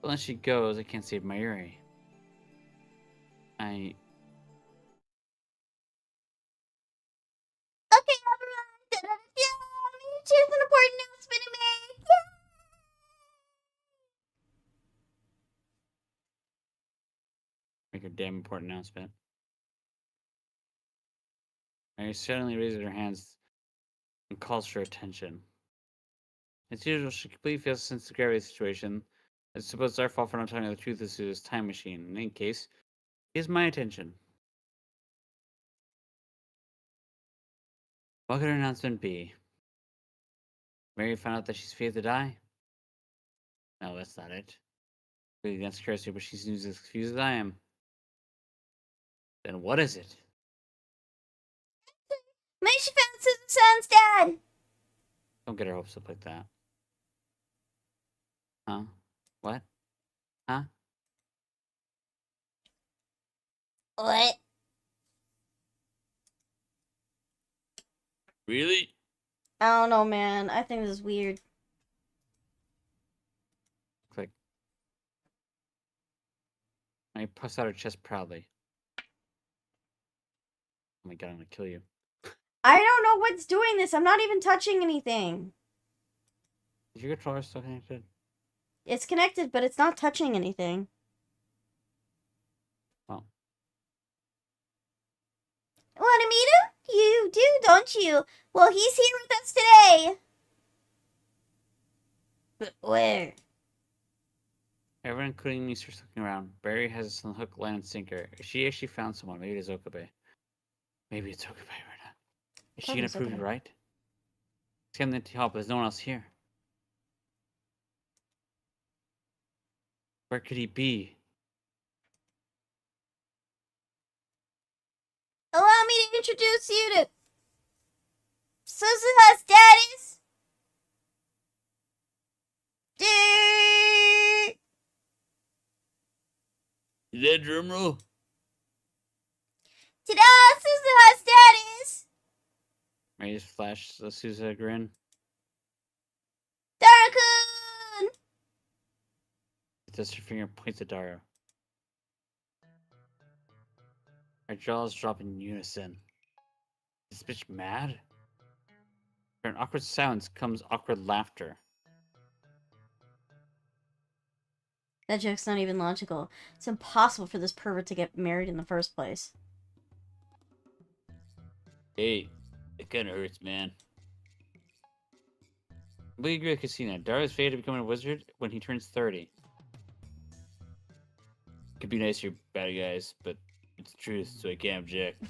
But once she goes, I can't save Mayuri. Okay, everyone. Here's an important announcement to make. Make a damn important announcement. Mary suddenly raises her hands and calls for attention. As usual, she completely fails to sense the gravity of the situation. I suppose it's our fault for not telling her the truth as to this time machine. In any case, here's my attention. What could her announcement be? Mary found out that she's fated to die? No, that's not it. Really, that's curiosity, but she's as confused as I am. Then what is it? Maybe she found Susan-san's dad. Don't get her hopes up like that. Huh? What? Huh? What? Really? I don't know, man. I think this is weird. Click. Mary puffs out her chest proudly. Oh my god, I'm gonna kill you. I don't know what's doing this. I'm not even touching anything. Is your controller still connected? It's connected, but it's not touching anything. Well. Want to meet him? You do, don't you? Well, he's here with us today. But where? Everyone, including me, starts looking around. Barry has us on the hook, line, and sinker. She actually found someone. Maybe it is Okabe. Maybe it's Okabe right now. Is she gonna prove me right? Scan the empty hall, but there's no one else here. Where could he be? Allow me to introduce you to Suzuha's daddies. Is that drum roll? Ta-da! Suzuha's daddies. Mary just flashed the Susa grin. Dara-kun! Does her finger points at Dara. Our jaws drop in unison. Is this bitch mad? After an awkward silence comes awkward laughter. That joke's not even logical. It's impossible for this pervert to get married in the first place. Hey, it kinda hurts, man. We agree with Casino. Dara's fated to become a wizard when he turns 30. Could be nicer, bad guys, but it's the truth, so I can't object.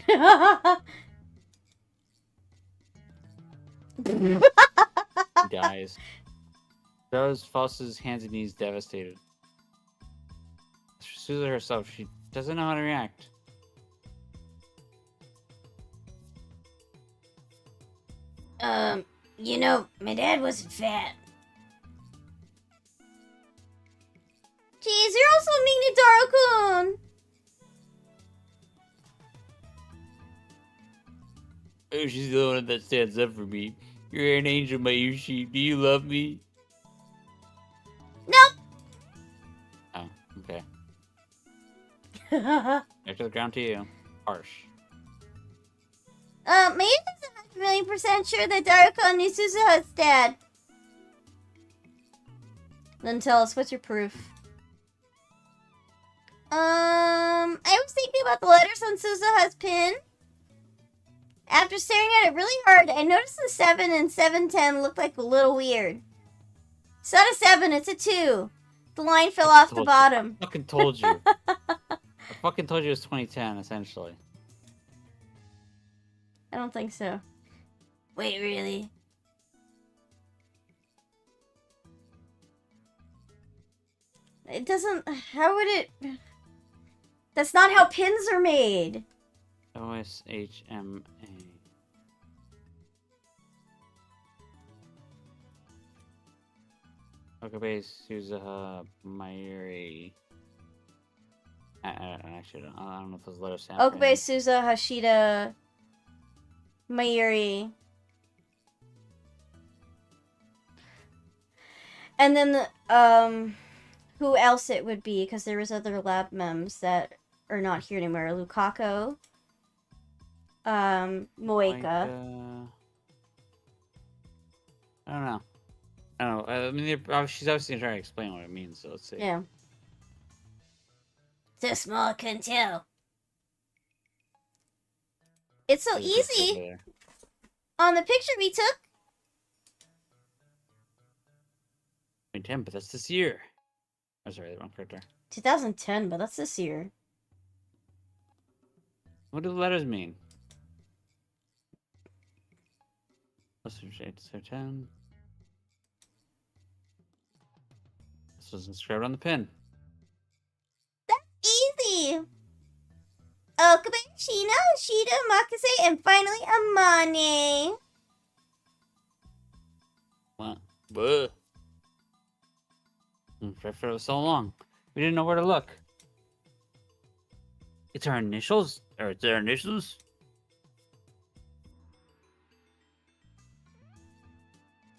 He dies. Dara's falls to his hands and knees, devastated. Susan herself, she doesn't know how to react. You know, my dad wasn't fat. Jeez, you're also mean to Daru-kun! Oh, she's the one that stands up for me. You're an angel, Mayushi. Do you love me? Nope. Oh, okay. Back to the ground to you. Harsh. Mayuki's 100,000,000% sure that Daru-kun is Suzuha's dad. Then tell us, what's your proof? I was thinking about the letters on Suzuha's pin. After staring at it really hard, I noticed the 7 and 710 looked like a little weird. It's not a 7, it's a 2. The line fell off the bottom. I fucking told you. I fucking told you it was 2010, essentially. I don't think so. Wait, really? It doesn't... How would it... That's not how pins are made! OSHMA. Okabe Suzuha Mayuri. Actually, I don't know if those letters sound Okabe, Suza, Hashida, Mayuri. And then, who else it would be, because there was other lab mems that are not here anymore. Lukaku. Moeka. I don't know. I don't know. I mean, she's obviously trying to explain what it means, so let's see. Yeah. So small, I couldn't tell. It's so easy on the picture we took. 2010, but that's this year. I'm sorry, the wrong character. 2010, but that's this year. What do the letters mean? Let's see, 10. This was inscribed on the pin. Easy. Okabe, Shina, Shida, Makase, and finally Amane. What? Buh. For so long, we didn't know where to look. It's our initials? Or it's their initials?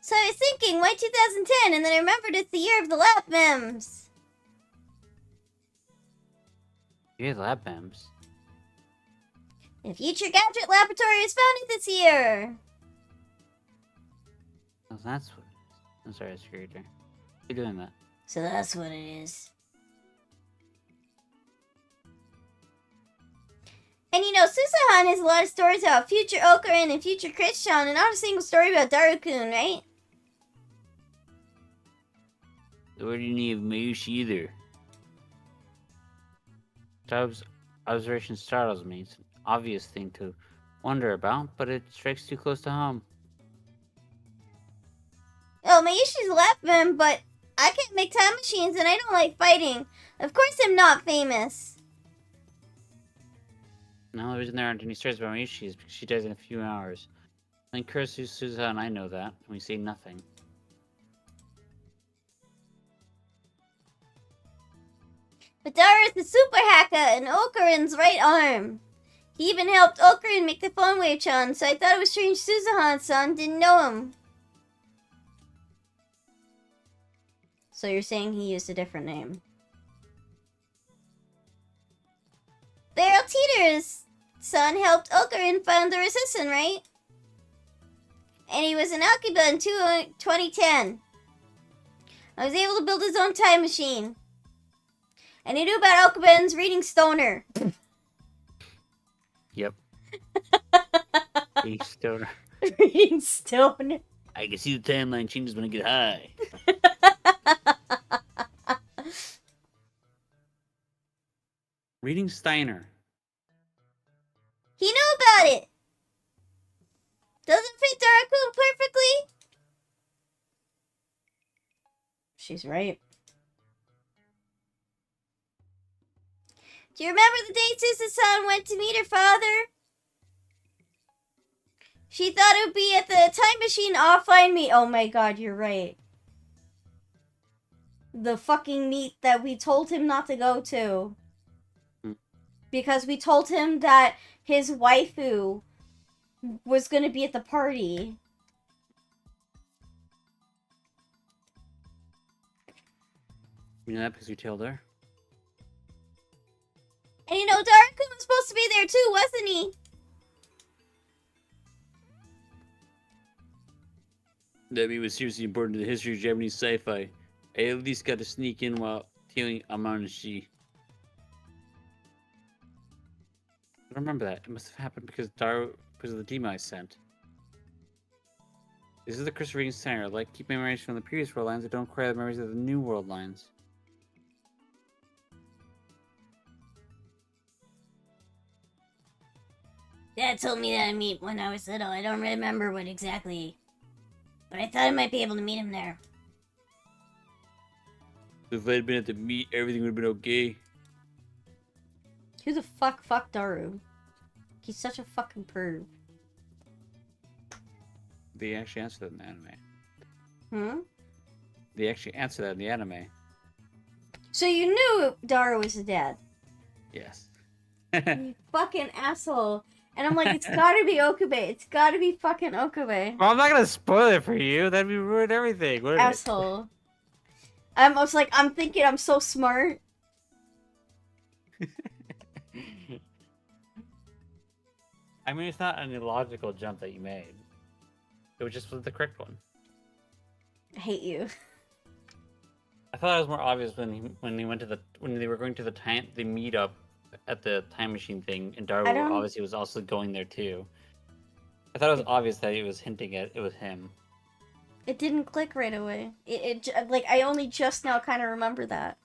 So I was thinking, why 2010? And then I remembered it's the year of the lab mems. Yeah, lab mems. The Future Gadget Laboratory was founded this year. Oh, that's what it is. I'm sorry, I screwed her. You're doing that. So that's what it is. And you know, Susahan has a lot of stories about future Okarin and future Christian, and not a single story about Daru-kun, right? What do you need of Mayushi either? Job's observation startles me. It's an obvious thing to wonder about, but it strikes too close to home. Oh, Mayushi's left them, but I can't make time machines and I don't like fighting. Of course I'm not famous. The only reason there aren't any stories about Mayushi is because she dies in a few hours. I think Kurisu, Suzuha, and I know that, and we say nothing. But Dara is the super hacker and Okarin's right arm. He even helped Okarin make the phone wave-chan, so I thought it was strange Suzuhan-san didn't know him. So you're saying he used a different name? Beryl Teeter's son helped Okarin find the resistant, right? And he was an Akiba in 2010. I was able to build his own time machine. And you knew about Okubens reading Stoner. Yep. Hey, Stoner. Reading Stoner. I can see the timeline changes when I get high. Reading Steiner. He knew about it. Doesn't fit Darakun perfectly. She's right. Do you remember the day Susa-san went to meet her father? She thought it would be at the time machine Offline meet. Oh my god, you're right. The fucking meet that we told him not to go to. Because we told him that his waifu was gonna be at the party. You know that because you told her? And you know, Darakun was supposed to be there too, wasn't he? That meat was seriously important to the history of Japanese sci-fi. I at least got to sneak in while telling Amanashi. I don't remember that. It must have happened because of the demon I sent. This is the Crystal Reading Center. Like, keep memories from the previous world lines that don't require the memories of the new world lines. Dad told me that I meet when I was little. I don't remember what exactly. But I thought I might be able to meet him there. If I'd been at the meet, everything would have been okay. Who the fuck Daru? He's such a fucking perv. They actually answered that in the anime. Hmm? They actually answered that in the anime. So you knew Daru was his dad? Yes. You fucking asshole. And I'm like, it's gotta be Okabe. It's gotta be fucking Okabe. Well, I'm not gonna spoil it for you. That'd be ruin everything. Wouldn't Asshole. I'm thinking I'm so smart. I mean, it's not an illogical jump that you made. It was just the correct one. I hate you. I thought it was more obvious when they were going to the meetup at the time machine thing, and Daru obviously was also going there too. I thought it was obvious that it was hinting at it was him. It didn't click right away. Like I only just now kind of remember that.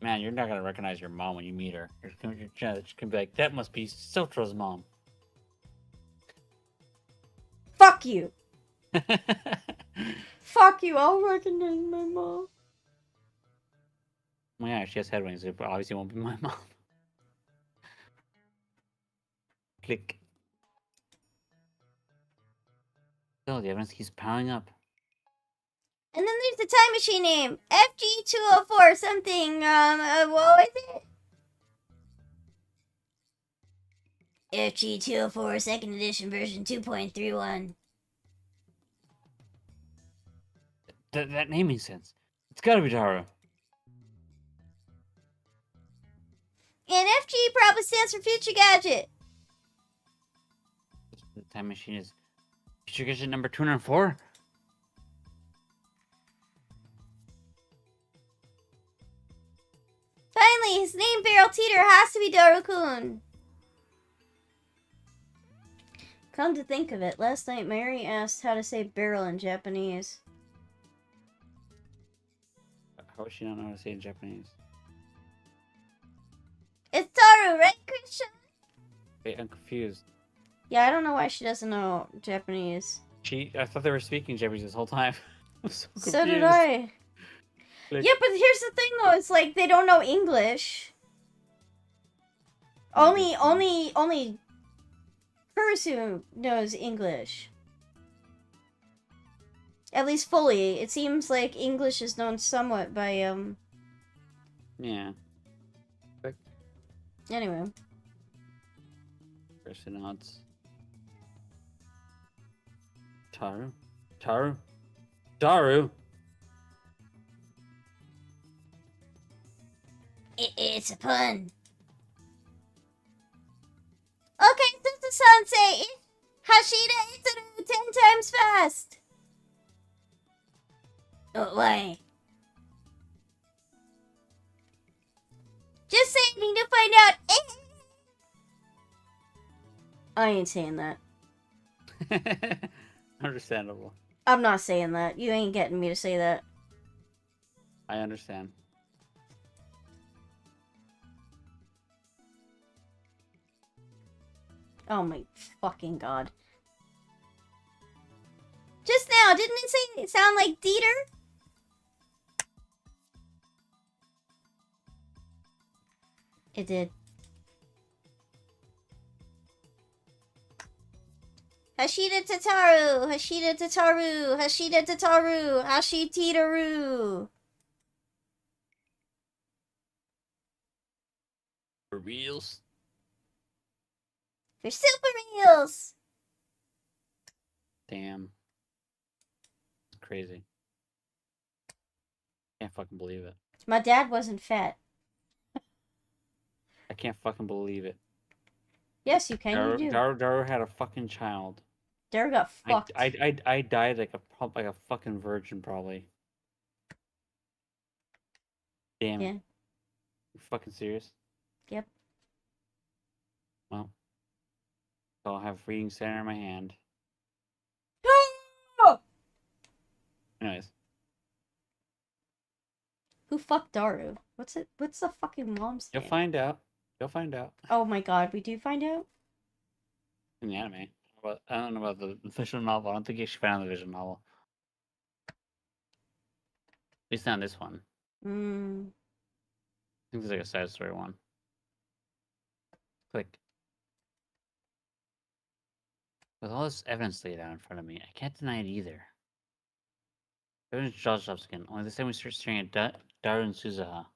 Man, you're not gonna recognize your mom when you meet her. You're gonna be like, that must be Sotra's mom. Fuck you. Fuck you. I'll recognize my mom. Well, yeah, she has head wings. It obviously won't be my mom. Click. Oh, the evidence keeps piling up. And then there's the time machine name. FG204 something. What was it? FG204 second edition version 2.31. That name makes sense. It's gotta be Daru. And FG probably stands for Future Gadget. The time machine is Future Gadget number 204. Finally, his name Barrel Teeter has to be Daru-kun. Come to think of it, last night Mary asked how to say barrel in Japanese. How would she not know how to say it in Japanese? It's Daru, right, Christian? Wait, I'm confused. Yeah, I don't know why she doesn't know Japanese. I thought they were speaking Japanese this whole time. I'm so confused. So did I. Like, Yeah, but here's the thing though, it's like they don't know English. Only Kurisu knows English. At least fully. It seems like English is known somewhat by Yeah. Anyway. Person odds. Taru? Taru? Daru? It's a pun. Okay, Susa-san say Hashida Itsuru 10 times fast. Oh, why? to find out. I ain't saying that. Understandable. I'm not saying that. You ain't getting me to say that. I understand. Oh my fucking god. Just now, didn't it sound like Dieter? It did. Hashida Tataru, Hashida Tataru, Hashida Tataru, Hashititaru. For reals? For super reals. Damn. It's crazy. Can't fucking believe it. My dad wasn't fat. I can't fucking believe it. Yes, you can. You do. Daru had a fucking child. Daru got fucked. I died like a fucking virgin probably. Damn. Yeah. You fucking serious? Yep. Well. So I'll have reading center in my hand. Anyways. Who fucked Daru? What's it? What's the fucking mom's name? You'll find out. You'll find out. Oh my god, we do find out? In the anime. But I don't know about the visual novel. I don't think you should find the visual novel. At least not this one. Hmm. I think there's like a side story one. Click. With all this evidence laid out in front of me, I can't deny it either. Everyone's jaw drops again. Only this time we start staring at Daru and Suzuha.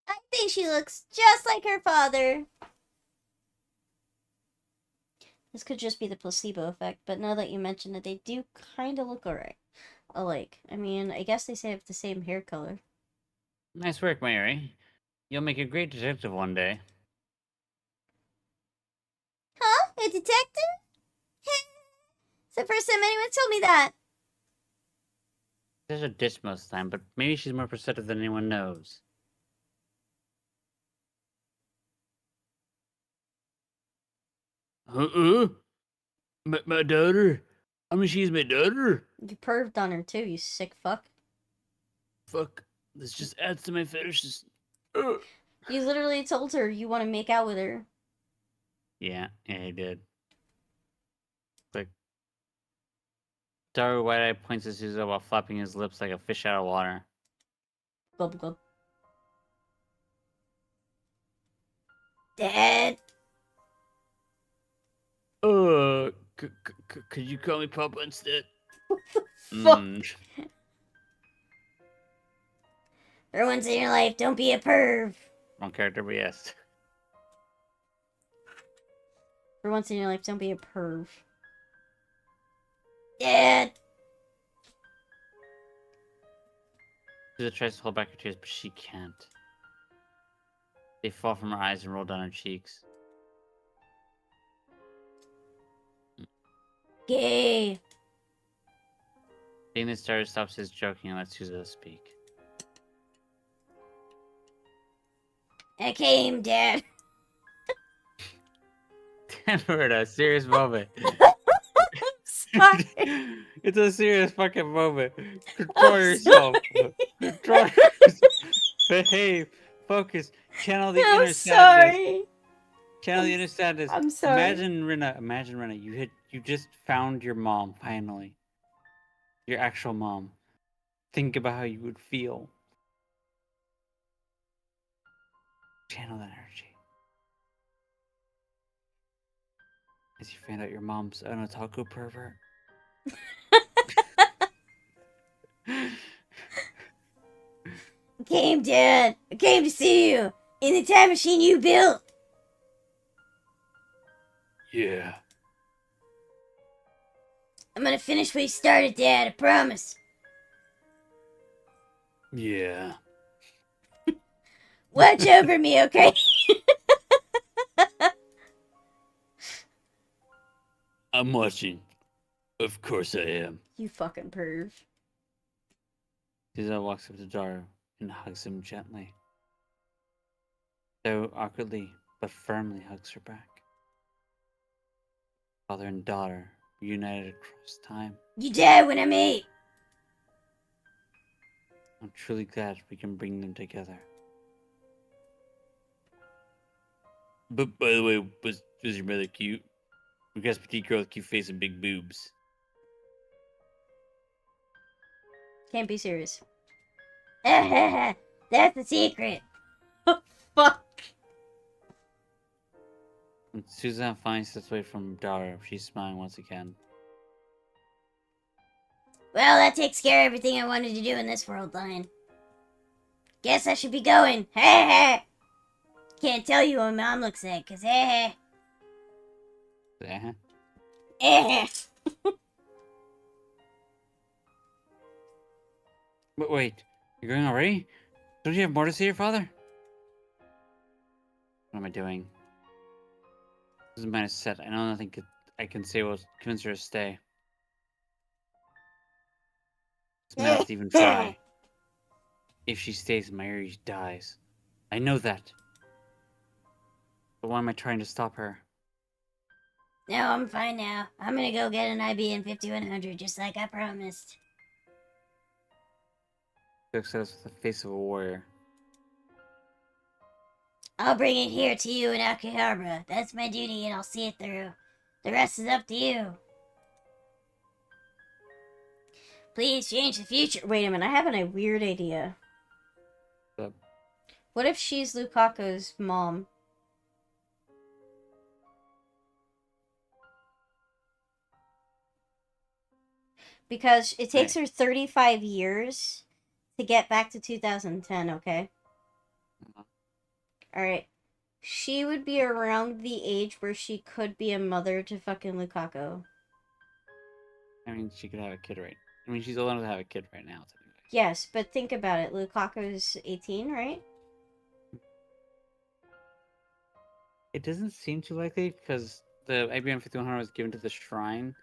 I think she looks just like her father. This could just be the placebo effect, but now that you mention it, they do kind of look alike. I mean, I guess they say have the same hair color. Nice work, Mary. You'll make a great detective one day. Huh? A detective? It's the first time anyone told me that. There's a ditch most of the time, but maybe she's more perceptive than anyone knows. My daughter? I mean, she's my daughter? You perved on her too, you sick fuck. Fuck. This just adds to my fetishes. You literally told her you want to make out with her. Yeah, he did. Like, Daru wide-eyed points at Suzuha while flapping his lips like a fish out of water. Glub glub. Dad. Could you call me Papa instead? Fuck. For once in your life, don't be a perv. Wrong character, but yes. For once in your life, don't be a perv. Dad. Suzuha tries to hold back her tears, but she can't. They fall from her eyes and roll down her cheeks. Gay. Seeing this, Daru stops his joking and lets Suzuha speak. I came, Dad. Damn, we're in a serious moment. Sorry. It's a serious fucking moment. Control yourself. Control yourself. Behave. Focus. Channel the I'm inner sadness. sorry. Channel the inner sadness. I'm sorry. Imagine Rena. You just found your mom finally. Your actual mom. Think about how you would feel. Channel that energy. As you find out your mom's an otaku pervert. I came, Dad. I came to see you. In the time machine you built. Yeah. I'm gonna finish what you started, Dad. I promise. Yeah. Watch over me, okay? I'm watching. Of course I am. You fucking perv. Suza walks up to Daru and hugs him gently. Though awkwardly, but firmly hugs her back. Father and daughter reunited across time. You dead when I meet. I'm truly glad we can bring them together. But by the way, was your mother cute? We got a petite girl with cute face and big boobs. Can't be serious. That's the secret. Fuck. When Suzanne finds this way from Daru, she's smiling once again. Well, that takes care of everything I wanted to do in this world line. Guess I should be going. Can't tell you what mom looks like, cause But wait, you're going already? Don't you have more to say to your father? What am I doing? This is minus set. I know nothing I can say will convince her to stay. This man must even try. If she stays, Mayuri dies. I know that. But why am I trying to stop her? No, I'm fine now. I'm gonna go get an IBN 5100 just like I promised. She looks at us with the face of a warrior. I'll bring it here to you in Akihabara. That's my duty and I'll see it through. The rest is up to you. Please change the future. Wait a minute, I have a weird idea. But What if she's Lukaku's mom? Because it takes her 35 years to get back to 2010, okay? Alright. She would be around the age where she could be a mother to fucking Lukaku. I mean, she could have a kid right. I mean, she's old enough to have a kid right now. Yes, but think about it. Lukaku's 18, right? It doesn't seem too likely because the IBM 5100 was given to the shrine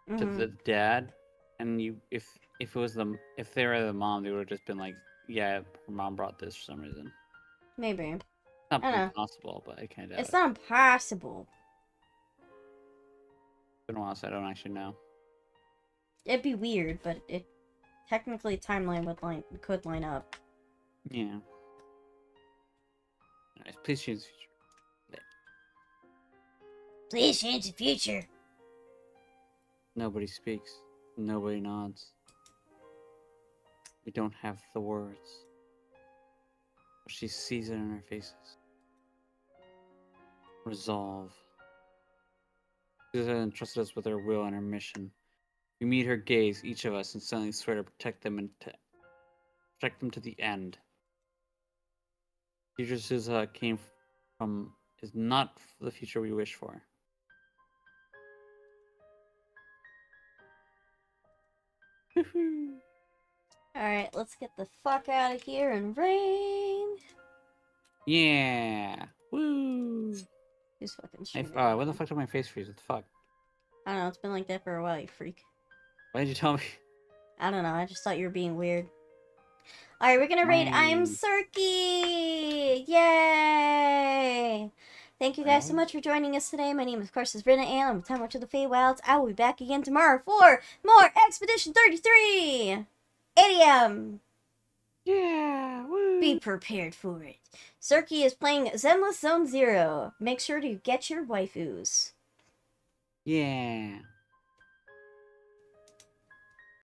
to Mhm. the dad, and if it was if they were the mom, they would have just been like, yeah, her mom brought this for some reason. Maybe. It's not I don't know. impossible, but I kind of. It's not impossible. It's been a while, so I don't actually know. It'd be weird, but it technically timeline could line up. Yeah. Nice. Please choose the future. Please change the future. Nobody speaks. Nobody nods. We don't have the words. But she sees it in our faces. Resolve. She has entrusted us with her will and her mission. We meet her gaze, each of us, and suddenly swear to protect them and protect them to the end. The future Suza came from is not the future we wish for. Alright, let's get the fuck out of here and rain. Yeah! Woo! Who's fucking Hey, streaming? when the fuck did my face freeze? What the fuck? I don't know, it's been like that for a while, you freak. Why did you tell me? I don't know, I just thought you were being weird. Alright, we're gonna raid I'm Fine. Cirky! Yay! Thank you guys so much for joining us today. My name, of course, is Rina, and I'm with Time Watch of the Feywilds. I will be back again tomorrow for more Expedition 33! 8 a.m. Yeah! Woo! Be prepared for it. Cirky is playing Zenless Zone Zero. Make sure to get your waifus. Yeah!